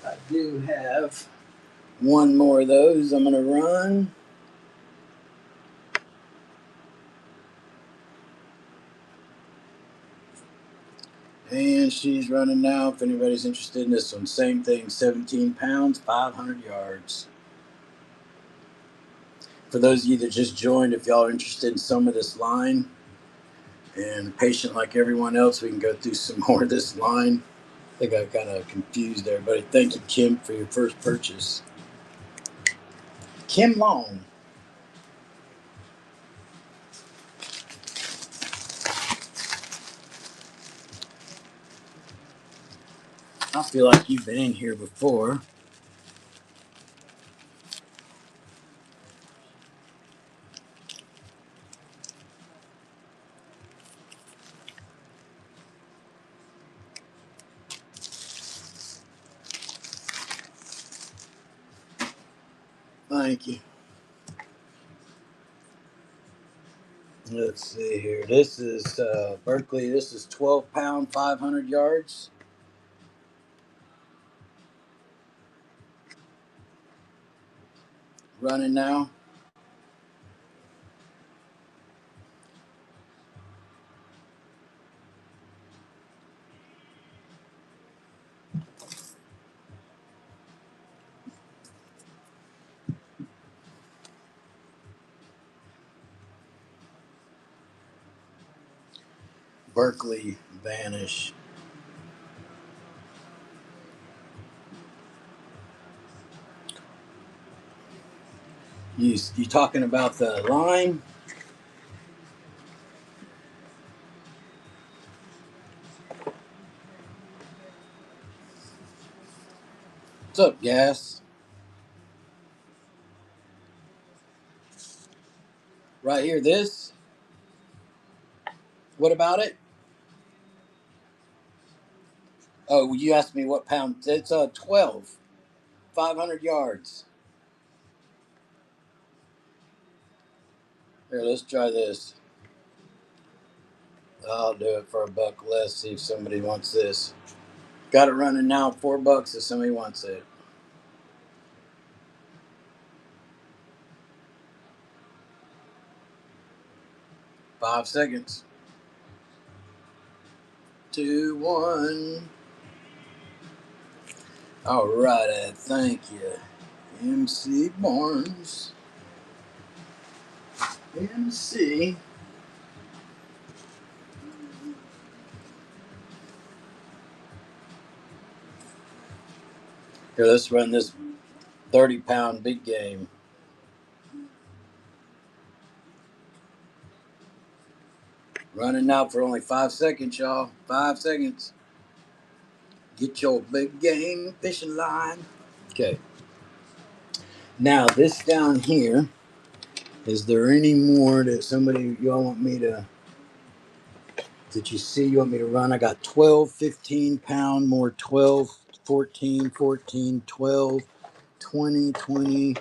I do have one more of those I'm going to run. And she's running now. If anybody's interested in this one, same thing, 17 pounds, 500 yards. For those of you that just joined, if y'all are interested in some of this line and patient like everyone else, we can go through some more of this line. I think I kind of confused everybody. Thank you, Kim, for your first purchase. Kim Long. I feel like you've been in here before. Thank you. Let's see here. This is Berkeley. This is 12 pound, 500 yards. Running now. Berkeley vanish. You talking about the line? What's up, Gas? Right here, this? What about it? Oh, you asked me what pound. It's 12. 500 yards. Here, let's try this. I'll do it for $1 less. See if somebody wants this. Got it running now. $4 if somebody wants it. 5 seconds. 2, 1. All right, thank you, MC Barnes. MC. Here, let's run this 30-pound big game. Running now for only 5 seconds, y'all. 5 seconds. Get your big game fishing line. Okay. Now, this down here, is there any more that somebody, y'all want me to, that you see you want me to run? I got 12, 15 pound, more 12, 14, 14, 12, 20, 20.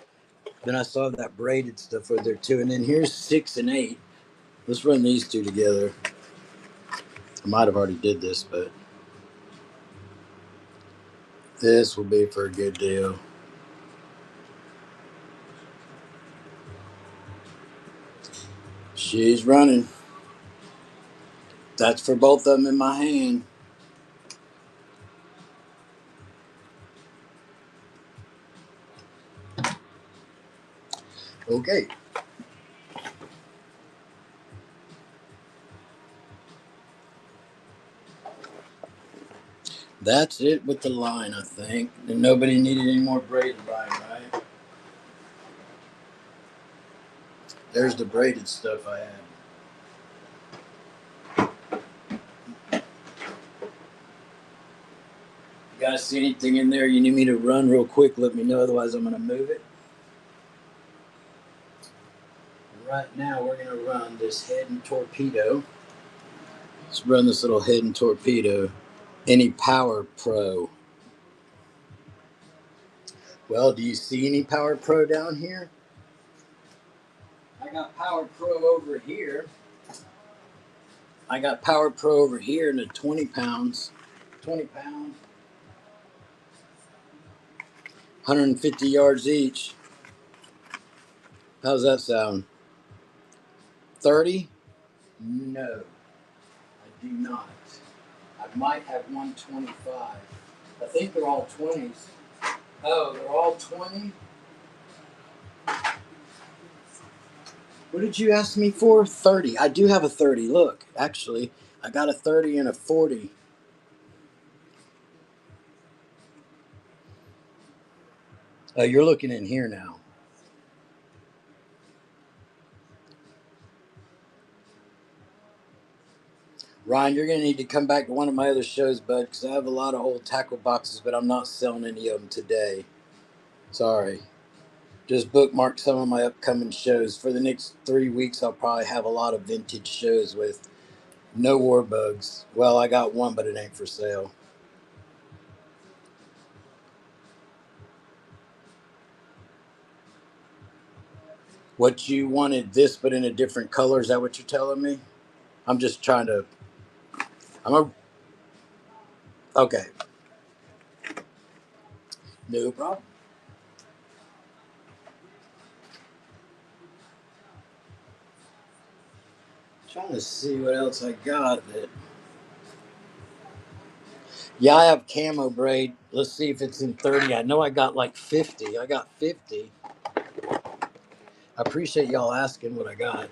Then I saw that braided stuff right there too. And then here's 6 and 8. Let's run these two together. I might have already did this, but this will be for a good deal. She's running. That's for both of them in my hand. Okay. That's it with the line, I think. And nobody needed any more braided line, right? There's the braided stuff I had. You guys see anything in there you need me to run real quick? Let me know, otherwise I'm going to move it. Right now we're going to run this head and torpedo. Let's run this little head and torpedo. Any Power Pro? Well, do you see any Power Pro down here? I got Power Pro over here. I got Power Pro over here in the 20 pounds. 20 pounds. 150 yards each. How's that sound? 30? No, I do not. I might have 125. I think they're all 20s. Oh, they're all 20? What did you ask me for? 30. I do have a 30. Look, actually, I got a 30 and a 40. Oh, you're looking in here now. Ryan, you're going to need to come back to one of my other shows, bud, because I have a lot of old tackle boxes, but I'm not selling any of them today. Sorry. Just bookmark some of my upcoming shows. For the next 3 weeks, I'll probably have a lot of vintage shows with no war bugs. Well, I got one, but it ain't for sale. What you wanted this, but in a different color? Is that what you're telling me? I'm just trying to. Okay. No problem. Trying to see what else I got that. Yeah, I have camo braid. Let's see if it's in 30. I know I got like 50. I got 50. I appreciate y'all asking what I got.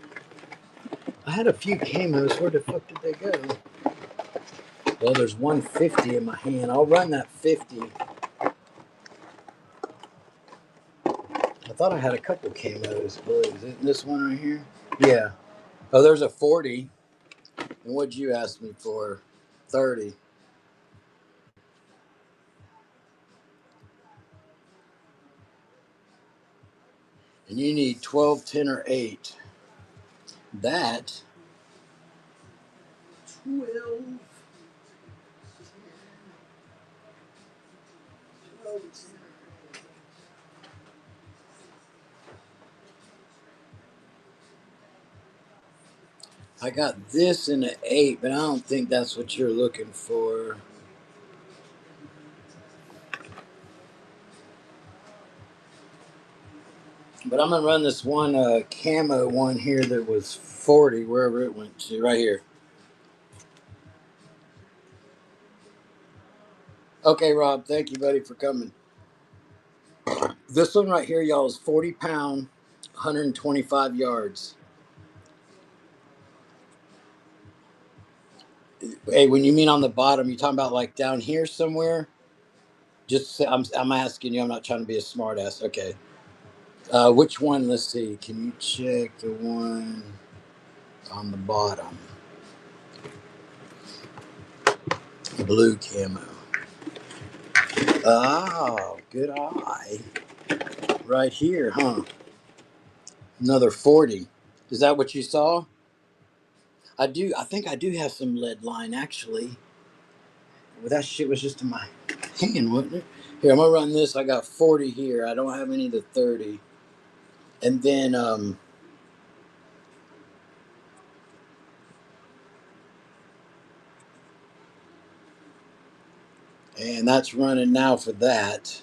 I had a few camos. Where the fuck did they go? Well, there's 150 in my hand. I'll run that 50. I thought I had a couple camos. Is it this one right here? Yeah. Oh, there's a 40. And what'd you ask me for? 30. And you need 12, 10, or 8. That 12, 10, 12, 10. I got this in an 8, but I don't think that's what you're looking for. But I'm gonna run this one camo one here that was 40, wherever it went to, right here. Okay, Rob, thank you, buddy, for coming. This one right here, y'all, is 40 pound, 125 yards. Hey, when you mean on the bottom, you talking about like down here somewhere? Just I'm asking you. I'm not trying to be a smartass. Okay. Which one? Let's see. Can you check the one on the bottom? Blue camo. Oh, good eye. Right here, huh? Another 40. Is that what you saw? I do. I think I do have some lead line actually. Well, that shit was just in my hand, wasn't it? Here, I'm gonna run this. I got 40 here. I don't have any of the 30. And then and that's running now for that.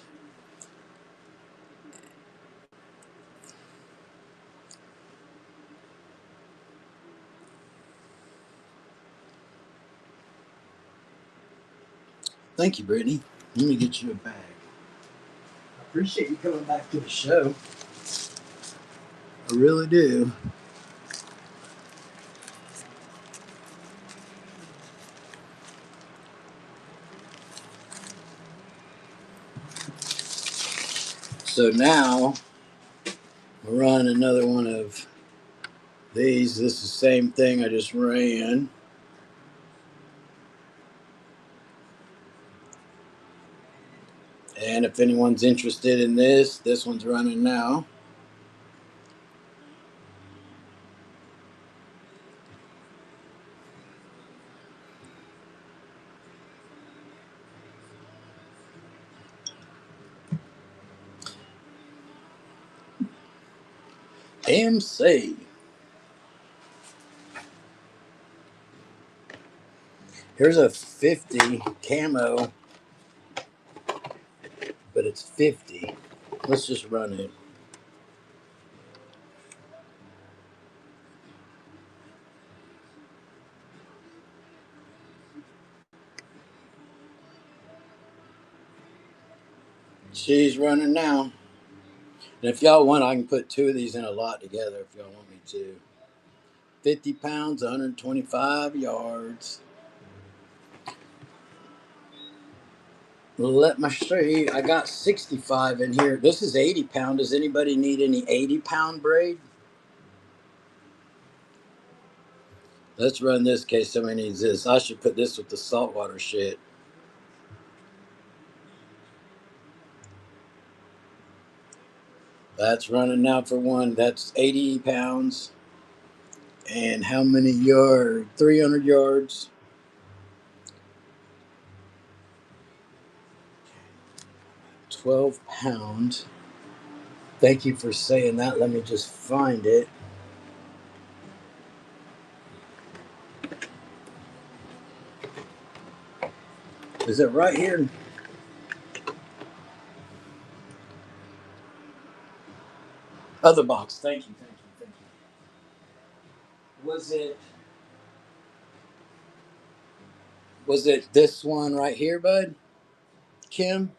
Thank you, Brittany. Let me get you a bag. I appreciate you coming back to the show. I really do. So now we'll run another one of these. This is the same thing I just ran. And if anyone's interested in this one's running now. MC. Here's a 50 camo, but it's 50. Let's just run it. She's running now. And if y'all want, I can put two of these in a lot together if y'all want me to. 50 pounds, 125 yards. Let me see. I got 65 in here. This is 80 pound. Does anybody need any 80-pound braid? Let's run this in case somebody needs this. I should put this with the saltwater shit. That's running now for one. That's 80 pounds. And how many yards? 300 yards. 12 pounds. Thank you for saying that. Let me just find it. Is it right here? Other box. Thank you. Thank you. Thank you. Was it this one right here, bud? Kim?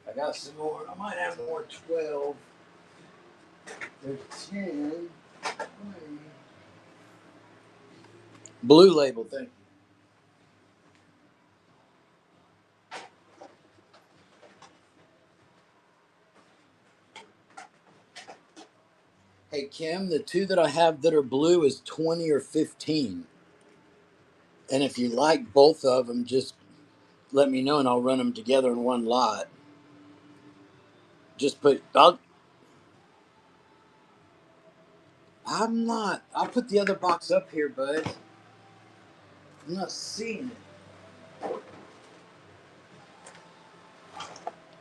I got some more. I might have more 12. There's 10. Blue Label, thank you. Hey Kim, the two that I have that are blue is 20 or 15. And if you like both of them, just let me know and I'll run them together in one lot. Just put, I'll put the other box up here, bud. I'm not seeing it.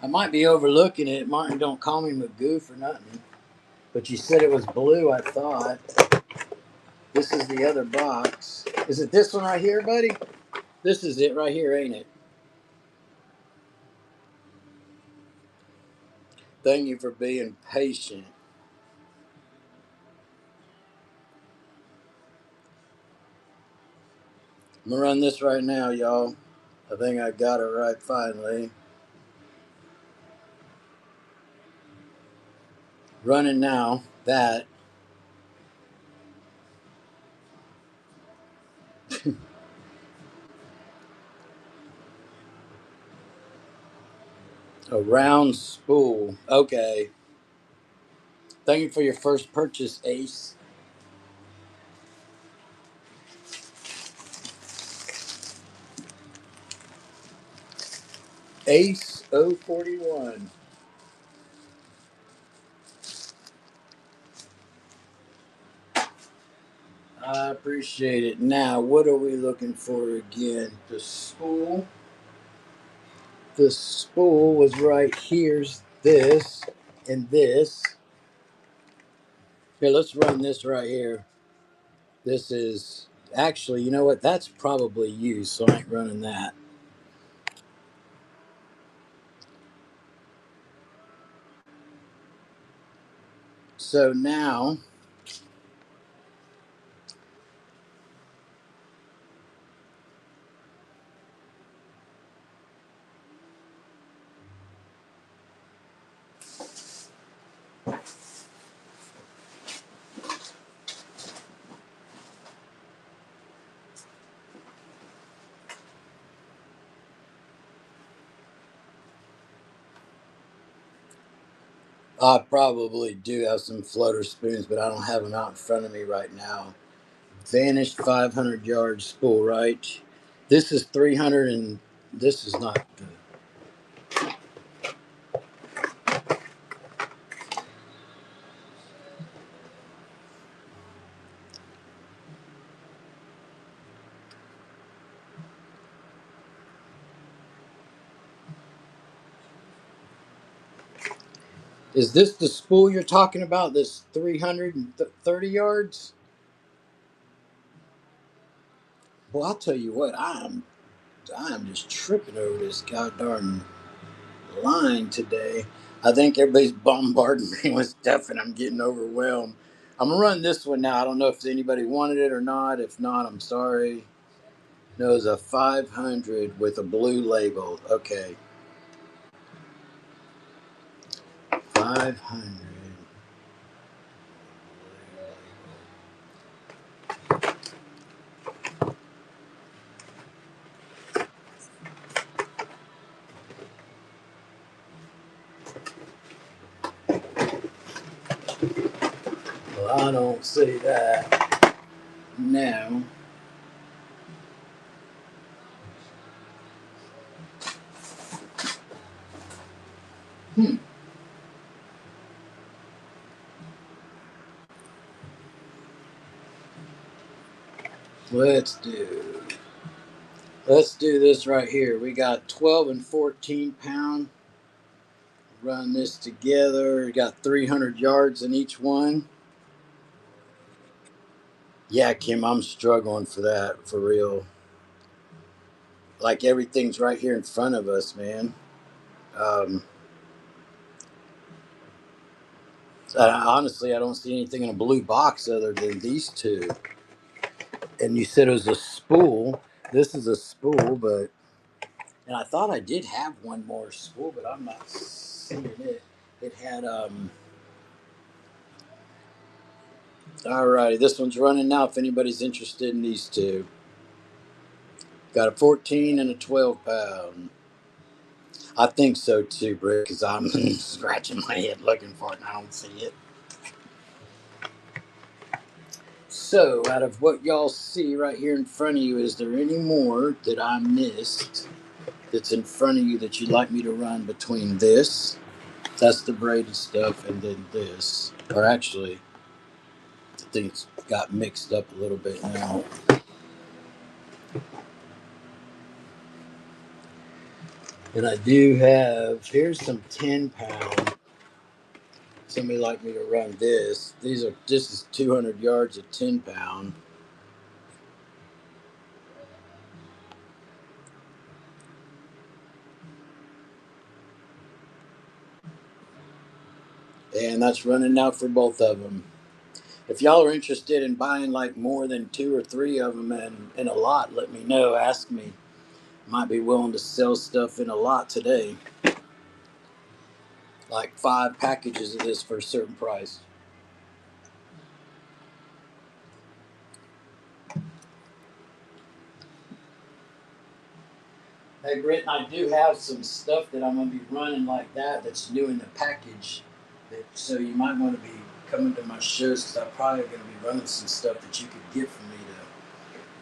I might be overlooking it. Martin, don't call me Magoo for nothing. But you said it was blue, I thought. This is the other box. Is it this one right here, buddy? This is it right here, ain't it? Thank you for being patient. I'm gonna run this right now, y'all. I think I got it right finally. Running now. That. A round spool. Okay. Thank you for your first purchase, Ace. Ace 041. I appreciate it. Now, what are we looking for again? The spool. The spool was right here's this and this. Here, let's run this right here. This is actually, you know what? That's probably used, so I ain't running that. So now, I probably do have some floater spoons, but I don't have them out in front of me right now. Vanished 500 yard spool, right? This is 300 and this is not good. Is this the spool you're talking about? This 330 yards? Well, I'll tell you what, I'm just tripping over this goddamn line today. I think everybody's bombarding me with stuff and I'm getting overwhelmed. I'm gonna run this one now. I don't know if anybody wanted it or not. If not, I'm sorry. No, it's a 500 with a blue label. Okay. 500. Well, I don't see that now. Let's do this right here. We got 12 and 14 pound. Run this together. We got 300 yards in each one. Yeah, Kim, I'm struggling for that, for real. Like everything's right here in front of us, man. Um, Honestly, I don't see anything in a blue box other than these two. And you said it was a spool. This is a spool, but and I thought I did have one more spool, but I'm not seeing it. It had Alrighty, this one's running now if anybody's interested in these two. Got a 14 and a 12 pound. I think so too, Britt, because I'm scratching my head looking for it and I don't see it. So, out of what y'all see right here in front of you, is there any more that I missed that's in front of you that you'd like me to run between this? That's the braided stuff, and then this. Or actually, I think it's got mixed up a little bit now. And I do have, here's some 10 pound. Somebody like me to run this. This is 200 yards of 10 pound. And that's running out for both of them. If y'all are interested in buying like more than 2 or 3 of them and in a lot, let me know. Ask me. Might be willing to sell stuff in a lot today. Like 5 packages of this for a certain price. Hey, Britt, I do have some stuff that I'm going to be running like that that's new in the package. So you might want to be coming to my shows because I'm probably going to be running some stuff that you could get for me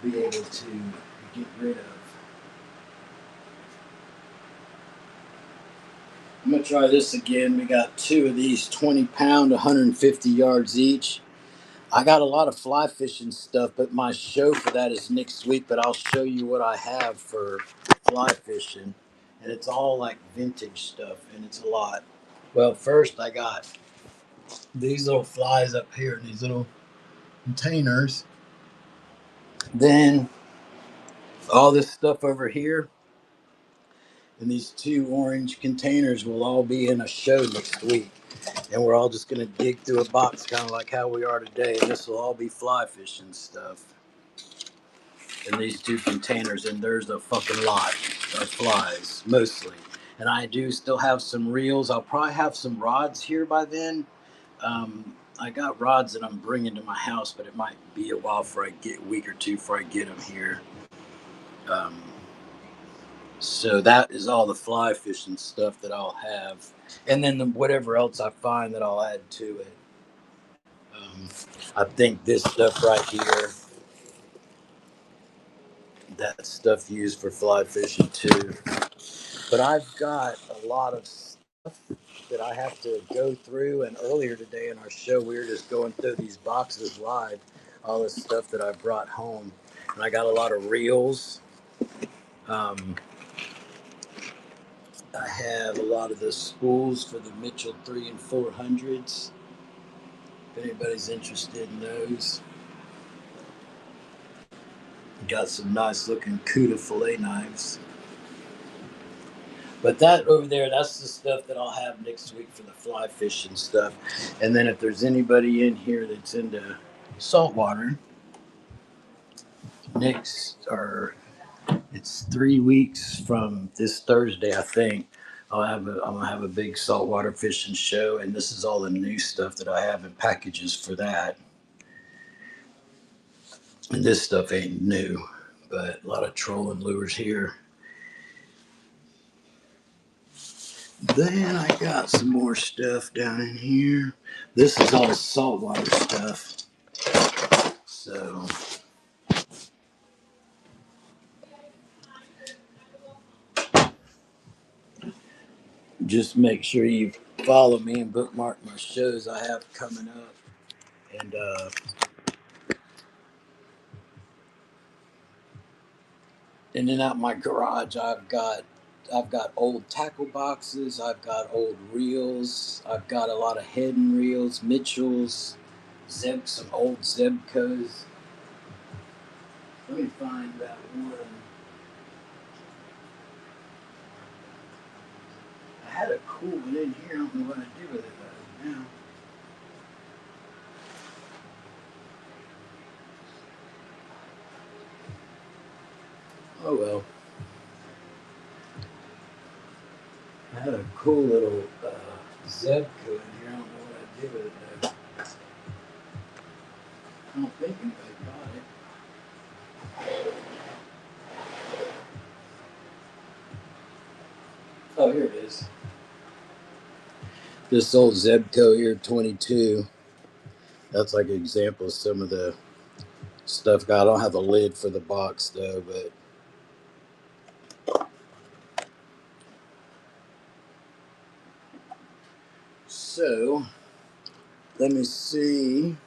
to be able to get rid of. I'm going to try this again. We got 2 of these 20 pound, 150 yards each. I got a lot of fly fishing stuff, but my show for that is next week. But I'll show you what I have for fly fishing. And it's all like vintage stuff, and it's a lot. Well, first I got these little flies up here, these little containers. Then all this stuff over here, and these 2 orange containers will all be in a show next week. And we're all just going to dig through a box, kind of like how we are today. And this will all be fly fishing stuff. In these 2 containers, and there's a fucking lot of flies, mostly. And I do still have some reels. I'll probably have some rods here by then. I got rods that I'm bringing to my house, but it might be a while for a week or 2 before I get them here. So that is all the fly fishing stuff that I'll have, and then whatever else I find that I'll add to it. I think this stuff right here, that stuff used for fly fishing too. But I've got a lot of stuff that I have to go through. And earlier today in our show, we were just going through these boxes live, all this stuff that I brought home. And I got a lot of reels. I have a lot of the spools for the Mitchell 3 and 400s. If anybody's interested in those. Got some nice looking Cuda fillet knives. But that over there, that's the stuff that I'll have next week for the fly fishing stuff. And then if there's anybody in here that's into saltwater, it's 3 weeks from this Thursday, I think. I'm gonna have a big saltwater fishing show, and this is all the new stuff that I have in packages for that. And this stuff ain't new, but a lot of trolling lures here. Then I got some more stuff down in here. This is all saltwater stuff. So just make sure you follow me and bookmark my shows I have coming up. And then out my garage, I've got old tackle boxes. I've got old reels. I've got a lot of head and reels, Mitchells, some old Zebcos. Let me find that one. I had a cool one in here. I don't know what I do with it now. Oh well. I had a cool little Zebco in here. I don't know what I did with it though. I don't think anybody bought it. Oh, here it is. This old Zebco here, 22. That's like an example of some of the stuff. I don't have a lid for the box though, but so let me see.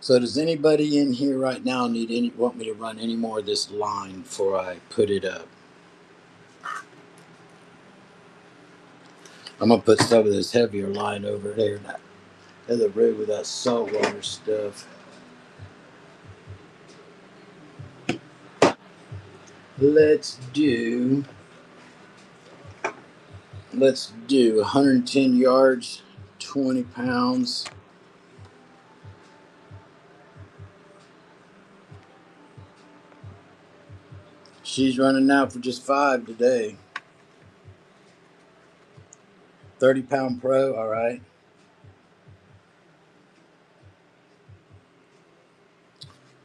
So does anybody in here right now want me to run any more of this line before I put it up? I'm gonna put some of this heavier line over there in that other room with that saltwater stuff. Let's do 110 yards, 20 pounds. She's running now for just 5 today. 30-pound pro, all right.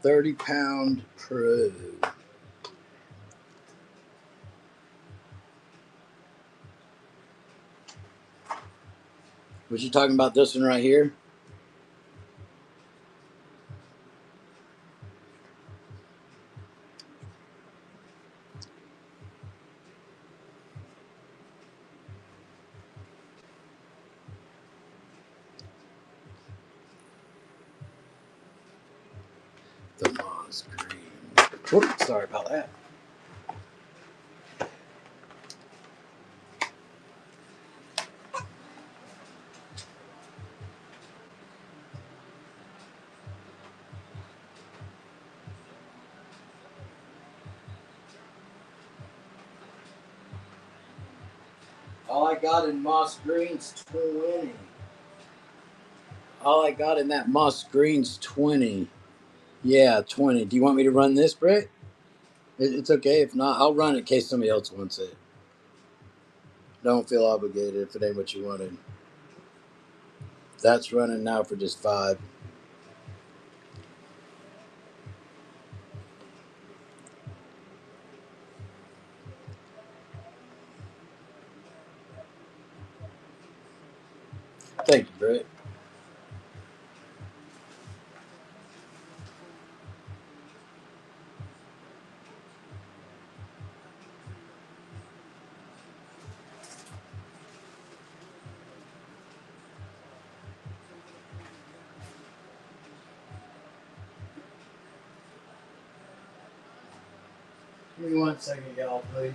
30-pound pro. Was you talking about this one right here? The moss green. Whoops, sorry about that. All I got in moss green's 20. All I got in that moss green's 20. Yeah, 20. Do you want me to run this, Brett? It's okay. If not, I'll run it in case somebody else wants it. Don't feel obligated if it ain't what you wanted. That's running now for just 5. Thank you, Brett. Give me 1 second, y'all, please.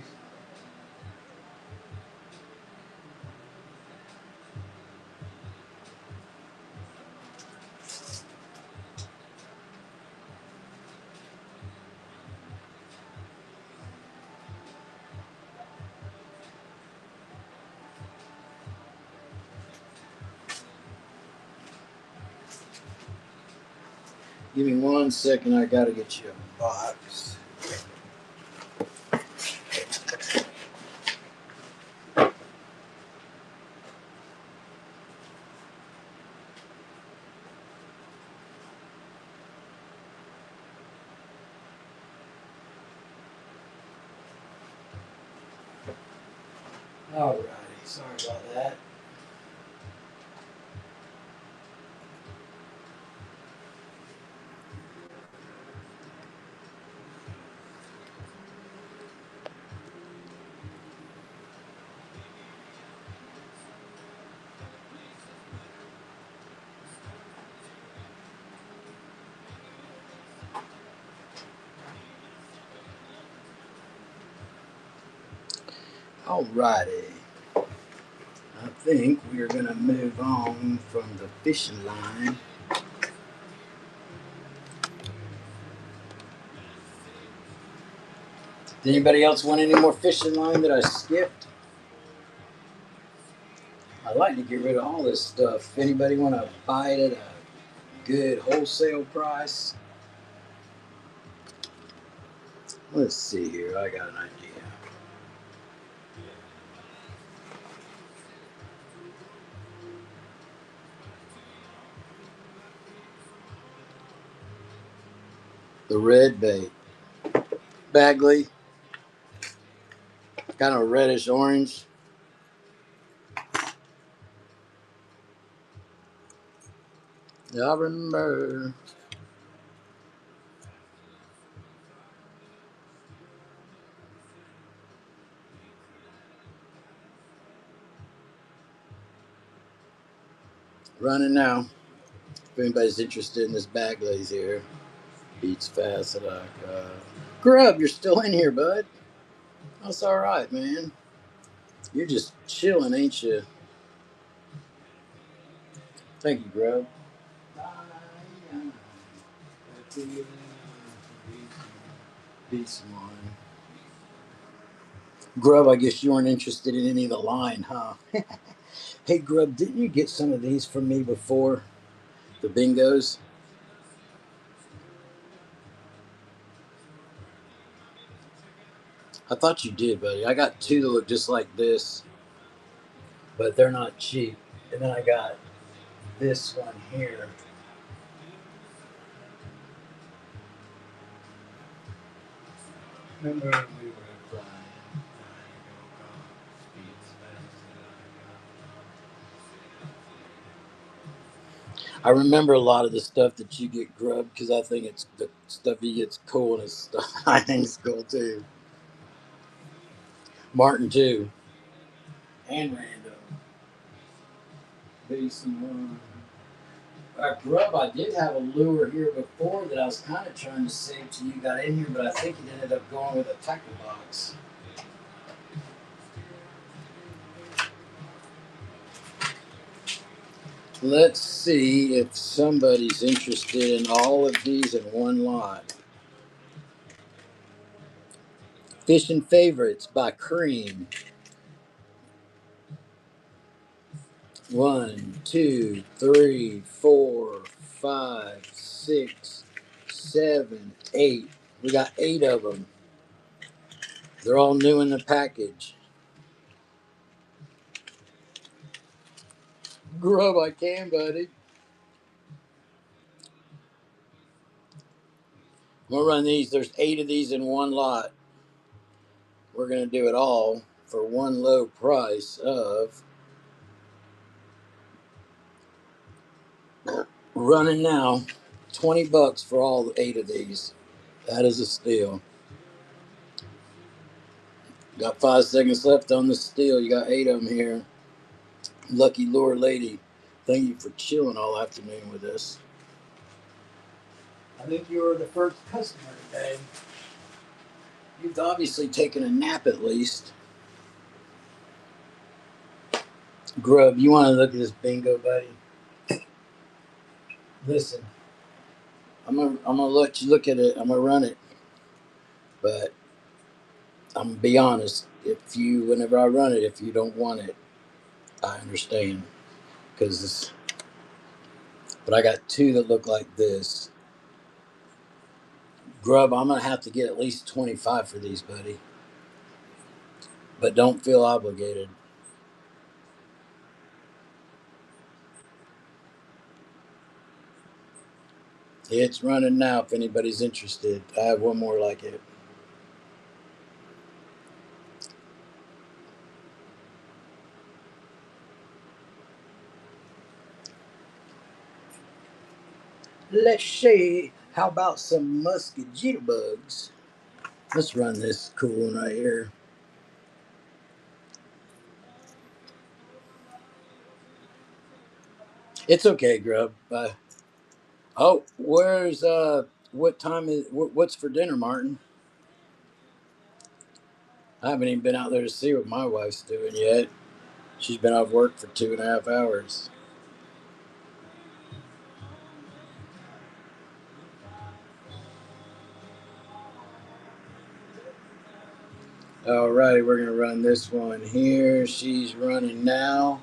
Give me 1 second. I gotta get you a box. Alrighty, sorry about that. Alrighty. I think we're gonna move on from the fishing line. Did anybody else want any more fishing line that I skipped? I'd like to get rid of all this stuff. Anybody want to buy it at a good wholesale price? Let's see here. I got an idea. The red bait. Bagley. Kind of reddish orange. Yeah, I remember. Running now. If anybody's interested in this Bagley's here. Beats fast like Grub, you're still in here, bud. That's alright, man. You're just chilling, ain't you? Thank you, Grub. Beats one. Grub, I guess you weren't interested in any of the line, huh? Hey, Grub, didn't you get some of these from me before? The bingos? I thought you did, buddy. I got two that look just like this, but they're not cheap. And then I got this one here. Remember when we were flying? I remember a lot of the stuff that you get, Grub, because I think it's the stuff he gets cool and his stuff I think is cool too. Martin too. And Random. Basin one. Grub, I did have a lure here before that I was kind of trying to save till you got in here, but I think it ended up going with a tackle box. Let's see if somebody's interested in all of these in one lot. Fishing Favorites by Cream. 1, 2, 3, 4, 5, 6, 7, 8. We got 8 of them. They're all new in the package. Grub, I can, buddy. We'll run these. There's 8 of these in one lot. We're going to do it all for one low price of running now $20 for all 8 of these. That is a steal. Got 5 seconds left on the steal. You got 8 of them here. Lucky Lure Lady, thank you for chilling all afternoon with us. I think you were the first customer today. You've obviously taken a nap at least. Grub, you want to look at this bingo, buddy? Listen, I'm gonna let you look at it. I'm gonna run it, but I'm gonna be honest. Whenever I run it, if you don't want it, I understand. But I got 2 that look like this. Grub, I'm gonna have to get at least 25 for these, buddy. But don't feel obligated. It's running now if anybody's interested. I have one more like it. Let's see. How about some musky jitterbugs? Let's run this cool one right here. It's okay, Grub. Where's what time is what's for dinner, Martin? I haven't even been out there to see what my wife's doing yet. She's been off work for 2.5 hours. All right, we're gonna run this one here. She's running now.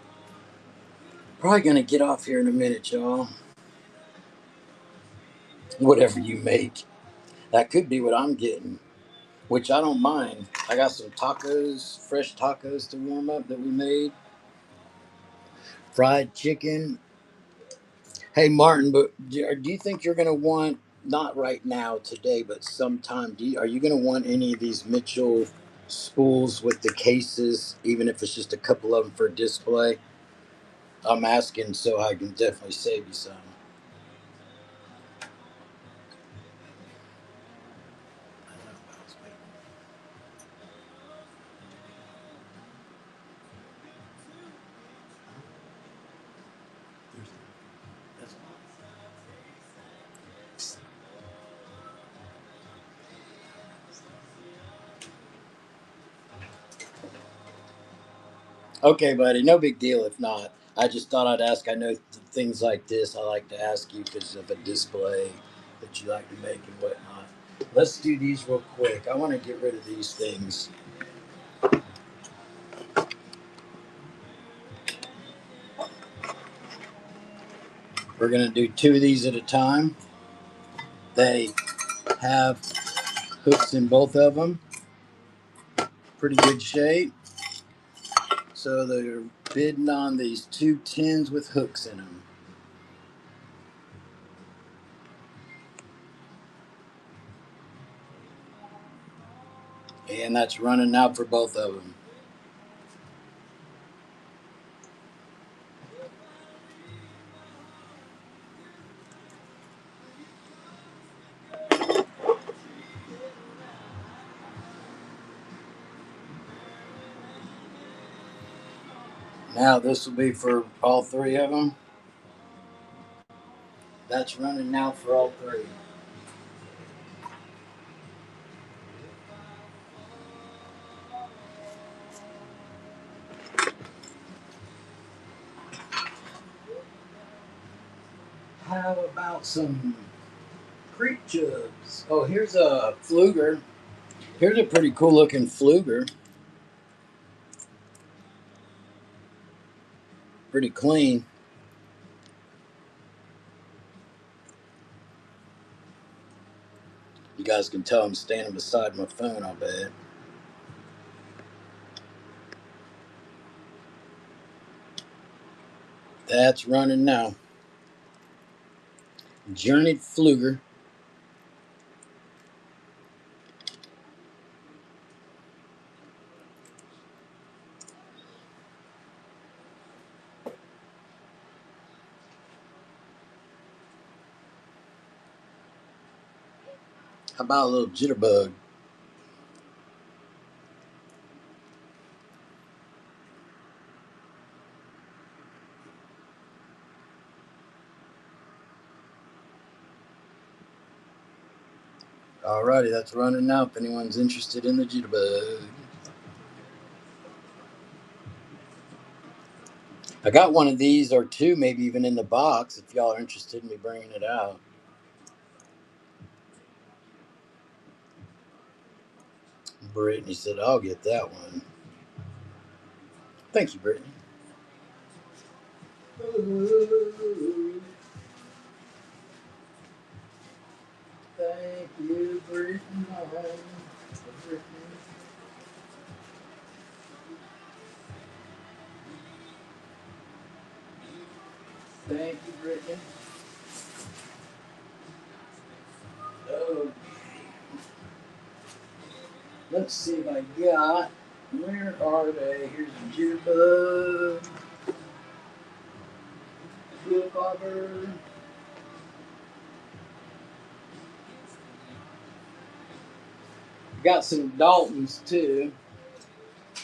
Probably gonna get off here in a minute, y'all. Whatever you make. That could be what I'm getting, which I don't mind. I got some tacos, fresh tacos to warm up that we made. Fried chicken. Hey, Martin, but do you think you're going to want not right now today, but sometime. Are you going to want any of these Mitchell spools with the cases, even if it's just a couple of them for display? I'm asking so I can definitely save you some. Okay, buddy, no big deal if not. I just thought I'd ask. I know things like this I like to ask you because of a display that you like to make and whatnot. Let's do these real quick. I want to get rid of these things. We're going to do two of these at a time. They have hooks in both of them. Pretty good shape. So they're bidding on these two tins with hooks in them. And that's running out for both of them. Now this will be for all three of them. That's running now for all three. How about some creek chubs? Oh, here's a fluger. Here's a pretty cool looking fluger. Pretty clean. You guys can tell I'm standing beside my phone, I bet. That's running now. Journeyed fluger. How about a little jitterbug? Alrighty, that's running now if anyone's interested in the jitterbug. I got one of these or two, maybe even in the box if y'all are interested in me bringing it out. Brittany said, I'll get that one. Thank you, Brittany. Ooh, thank you, Brittany. Thank you, Brittany. Oh, let's see if I got. Where are they? Here's a jitterbug. Flip bobber. Got some Daltons too.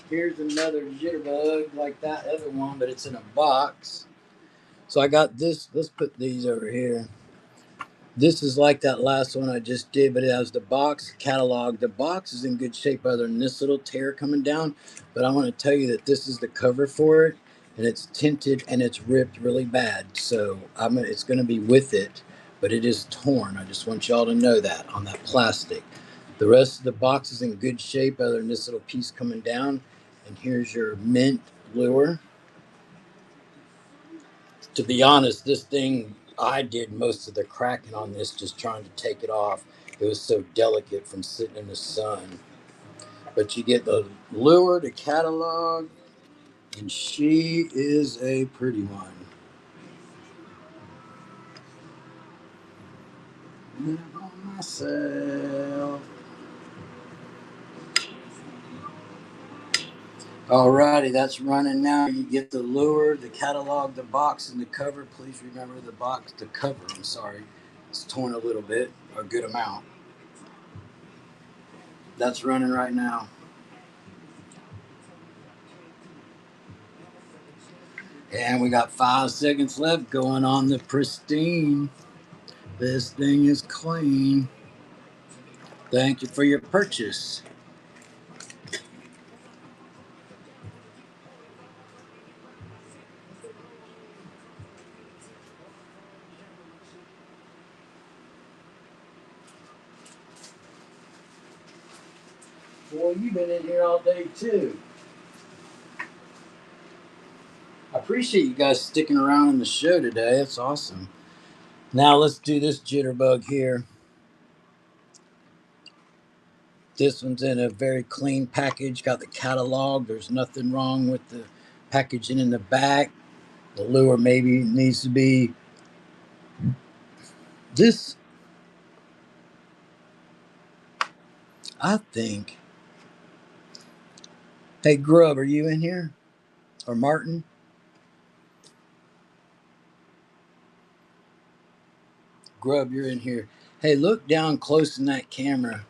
Here's another jitterbug like that other one, but it's in a box. So I got this. Let's put these over here. This is like that last one I just did, but it has the box catalog. The box is in good shape other than this little tear coming down. But I want to tell you that this is the cover for it, and it's tinted and it's ripped really bad. So it's going to be with it, but it is torn. I just want y'all to know that on that plastic. The rest of the box is in good shape other than this little piece coming down. And here's your mint lure. To be honest, this thing, I did most of the cracking on this just trying to take it off. It was so delicate from sitting in the sun. But you get the lure, the catalog, and she is a pretty one. myself. Alrighty, that's running now. You get the lure, the catalog, the box, and the cover. Please remember the cover, I'm sorry, it's torn a little bit, or a good amount. That's running right now. And we got 5 seconds left going on the pristine. This thing is clean. Thank you for your purchase. Boy, you've been in here all day too. I appreciate you guys sticking around in the show today. It's awesome. Now let's do this jitterbug here. This one's in a very clean package. Got the catalog. There's nothing wrong with the packaging in the back. The lure maybe needs to be this. I think. Hey, Grub, are you in here? Or Martin? Grub, you're in here. Hey, look down close in that camera.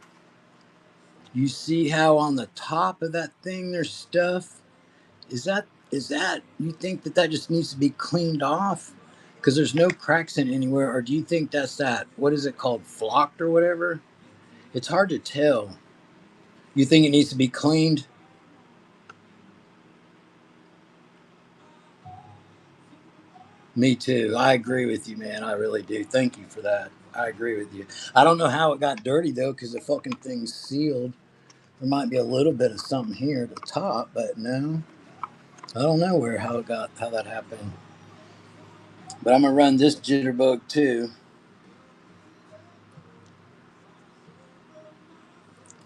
You see how on the top of that thing there's stuff? Is that you think that just needs to be cleaned off? Because there's no cracks in it anywhere, or do you think that's that? What is it called, flocked or whatever? It's hard to tell. You think it needs to be cleaned? Me too. I agree with you, man. I really do. Thank you for that. I agree with you. I don't know how it got dirty though, because the fucking thing's sealed. There might be a little bit of something here at the top, but no, I don't know how that happened. But I'm gonna run this jitterbug too.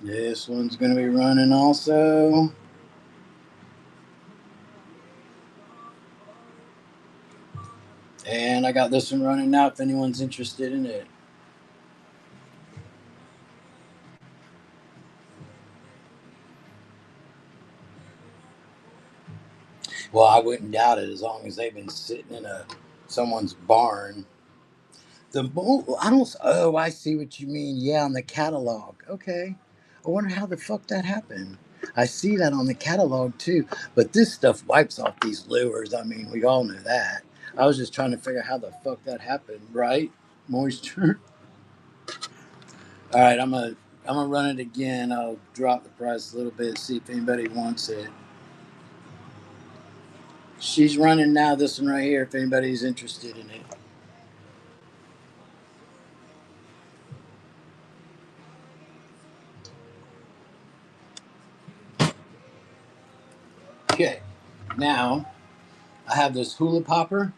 This one's gonna be running also. And I got this one running now if anyone's interested in it. Well, I wouldn't doubt it as long as they've been sitting in someone's barn. I don't. Oh, I see what you mean. Yeah, on the catalog. Okay. I wonder how the fuck that happened. I see that on the catalog too. But this stuff wipes off these lures. I mean, we all know that. I was just trying to figure out how the fuck that happened, right? Moisture. All right, I'm gonna run it again. I'll drop the price a little bit, see if anybody wants it. She's running now. This one right here. If anybody's interested in it. Okay. Now I have this hula popper.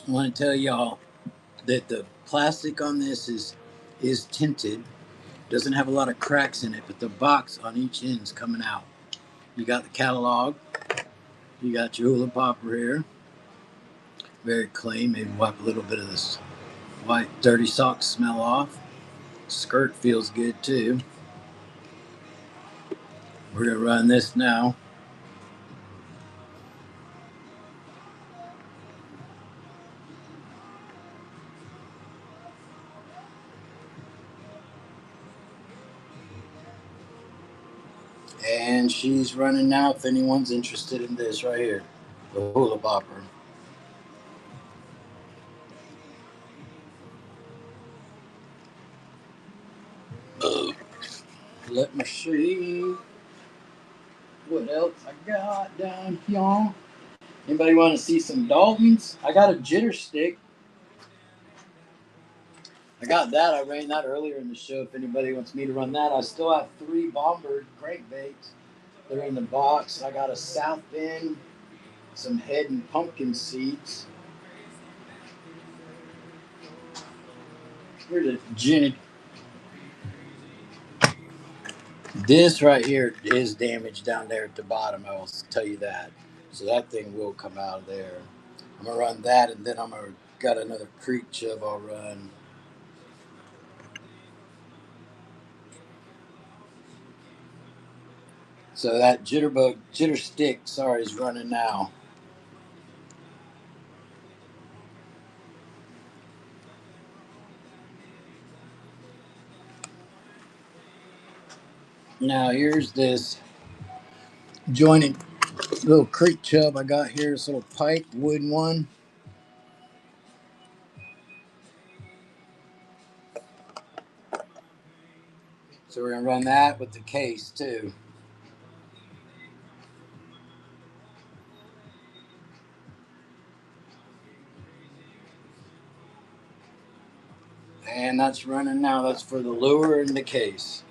I want to tell y'all that the plastic on this is tinted. Doesn't have a lot of cracks in it, but the box on each end is coming out. You got the catalog. You got your hula popper here. Very clean. Maybe wipe a little bit of this white dirty sock smell off. Skirt feels good too. We're gonna run this now. And she's running now if anyone's interested in this right here. The hula popper. Let me see what else I got down here. Anybody want to see some Daltons? I got a jitter stick. I got that. I ran that earlier in the show. If anybody wants me to run that, I still have 3 Bomber crankbaits. They're in the box. I got a South Bend, some head and pumpkin seeds. Here's a gin. This right here is damaged down there at the bottom. I will tell you that. So that thing will come out of there. I'm gonna run that, and then got another creek chub I'll run. So that jitter stick, sorry, is running now. Now here's this jointed little creek chub I got here. This little pipe, wooden one. So we're gonna run that with the case too. And that's running now. That's for the lure and the case.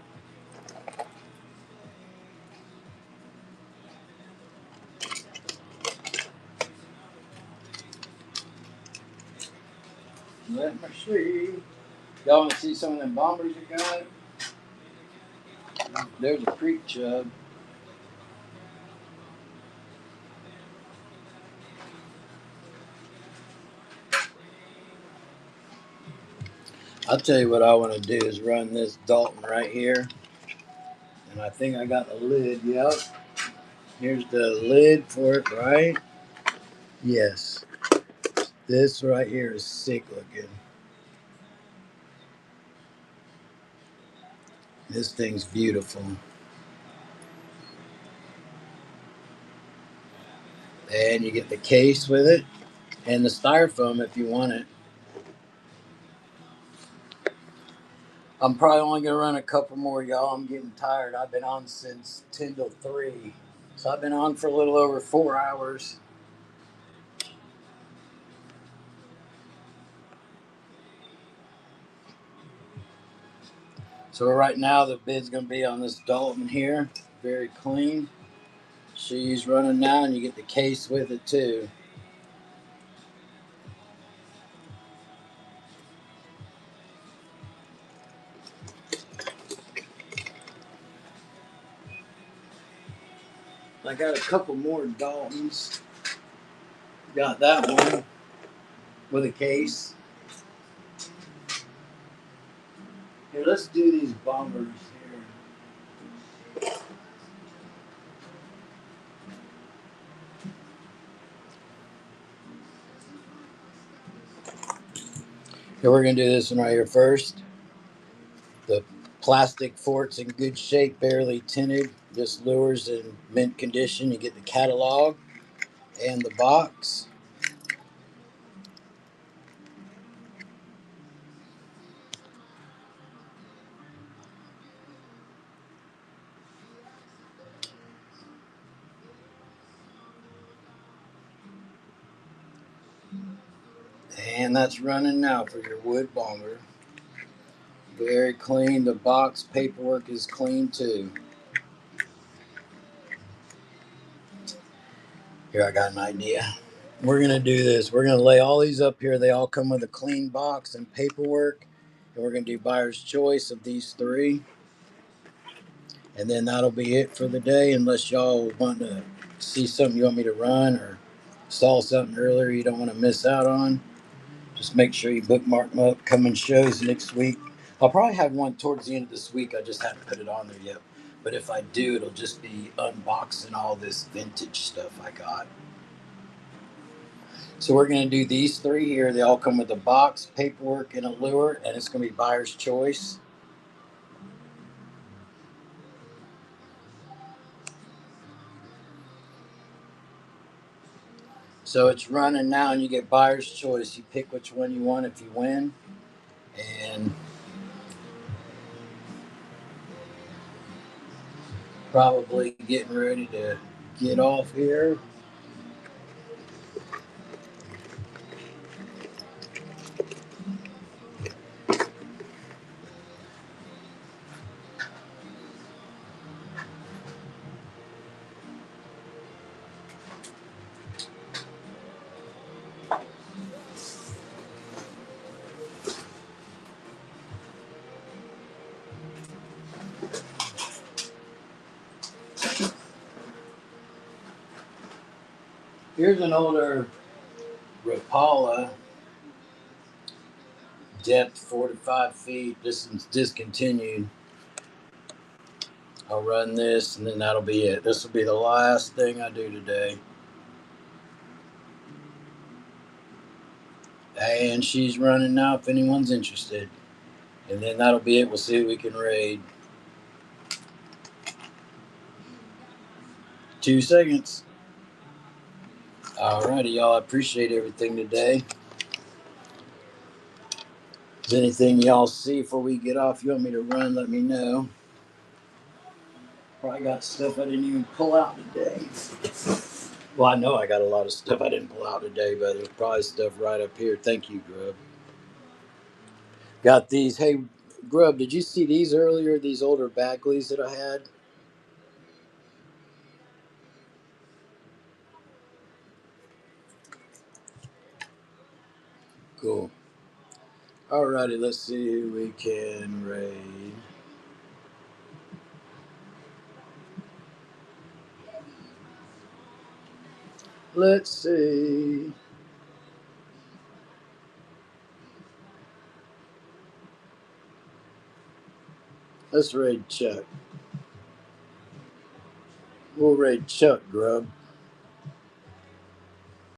Let me see. Y'all want to see some of them bombers I got? There's a creek chub. I'll tell you what I want to do is run this Dalton right here. And I think I got the lid. Yep. Here's the lid for it, right? Yes. This right here is sick looking. This thing's beautiful. And you get the case with it and the styrofoam if you want it. I'm probably only going to run a couple more, y'all. I'm getting tired. I've been on since 10 till 3. So I've been on for a little over 4 hours. So right now the bid's going to be on this Dalton here. Very clean. She's running now and you get the case with it too. I got a couple more Daltons. Got that one with a case. Here, let's do these bombers here. Here, we're going to do this one right here first. The plastic fort's in good shape, barely tinted. This lure's in mint condition. You get the catalog and the box. And that's running now for your wood bomber. Very clean. The box paperwork is clean too. Here, I got an idea. We're going to do this. We're going to lay all these up here. They all come with a clean box and paperwork. And we're going to do buyer's choice of these 3. And then that'll be it for the day, unless y'all want to see something you want me to run or saw something earlier you don't want to miss out on. Just make sure you bookmark them up. Coming shows next week. I'll probably have one towards the end of this week. I just haven't put it on there yet. But if I do, it'll just be unboxing all this vintage stuff I got. So we're going to do these 3 here. They all come with a box, paperwork, and a lure, and it's going to be buyer's choice. So it's running now, and you get buyer's choice. You pick which one you want if you win. And probably getting ready to get off here. Here's an older Rapala, depth 4 to 5 feet. This is discontinued. I'll run this, and then that'll be it. This will be the last thing I do today. And she's running now if anyone's interested. And then that'll be it. We'll see what we can raid. 2 seconds. Alrighty, y'all. I appreciate everything today. If there's anything y'all see before we get off you want me to run, let me know. Probably got stuff I didn't even pull out today. Well, I know I got a lot of stuff I didn't pull out today, but there's probably stuff right up here. Thank you, Grub. Got these. Hey, Grub, did you see these earlier? These older Bagleys that I had? Cool. Alrighty, let's see who we can raid. Let's see. Let's raid Chuck. We'll raid Chuck, Grub.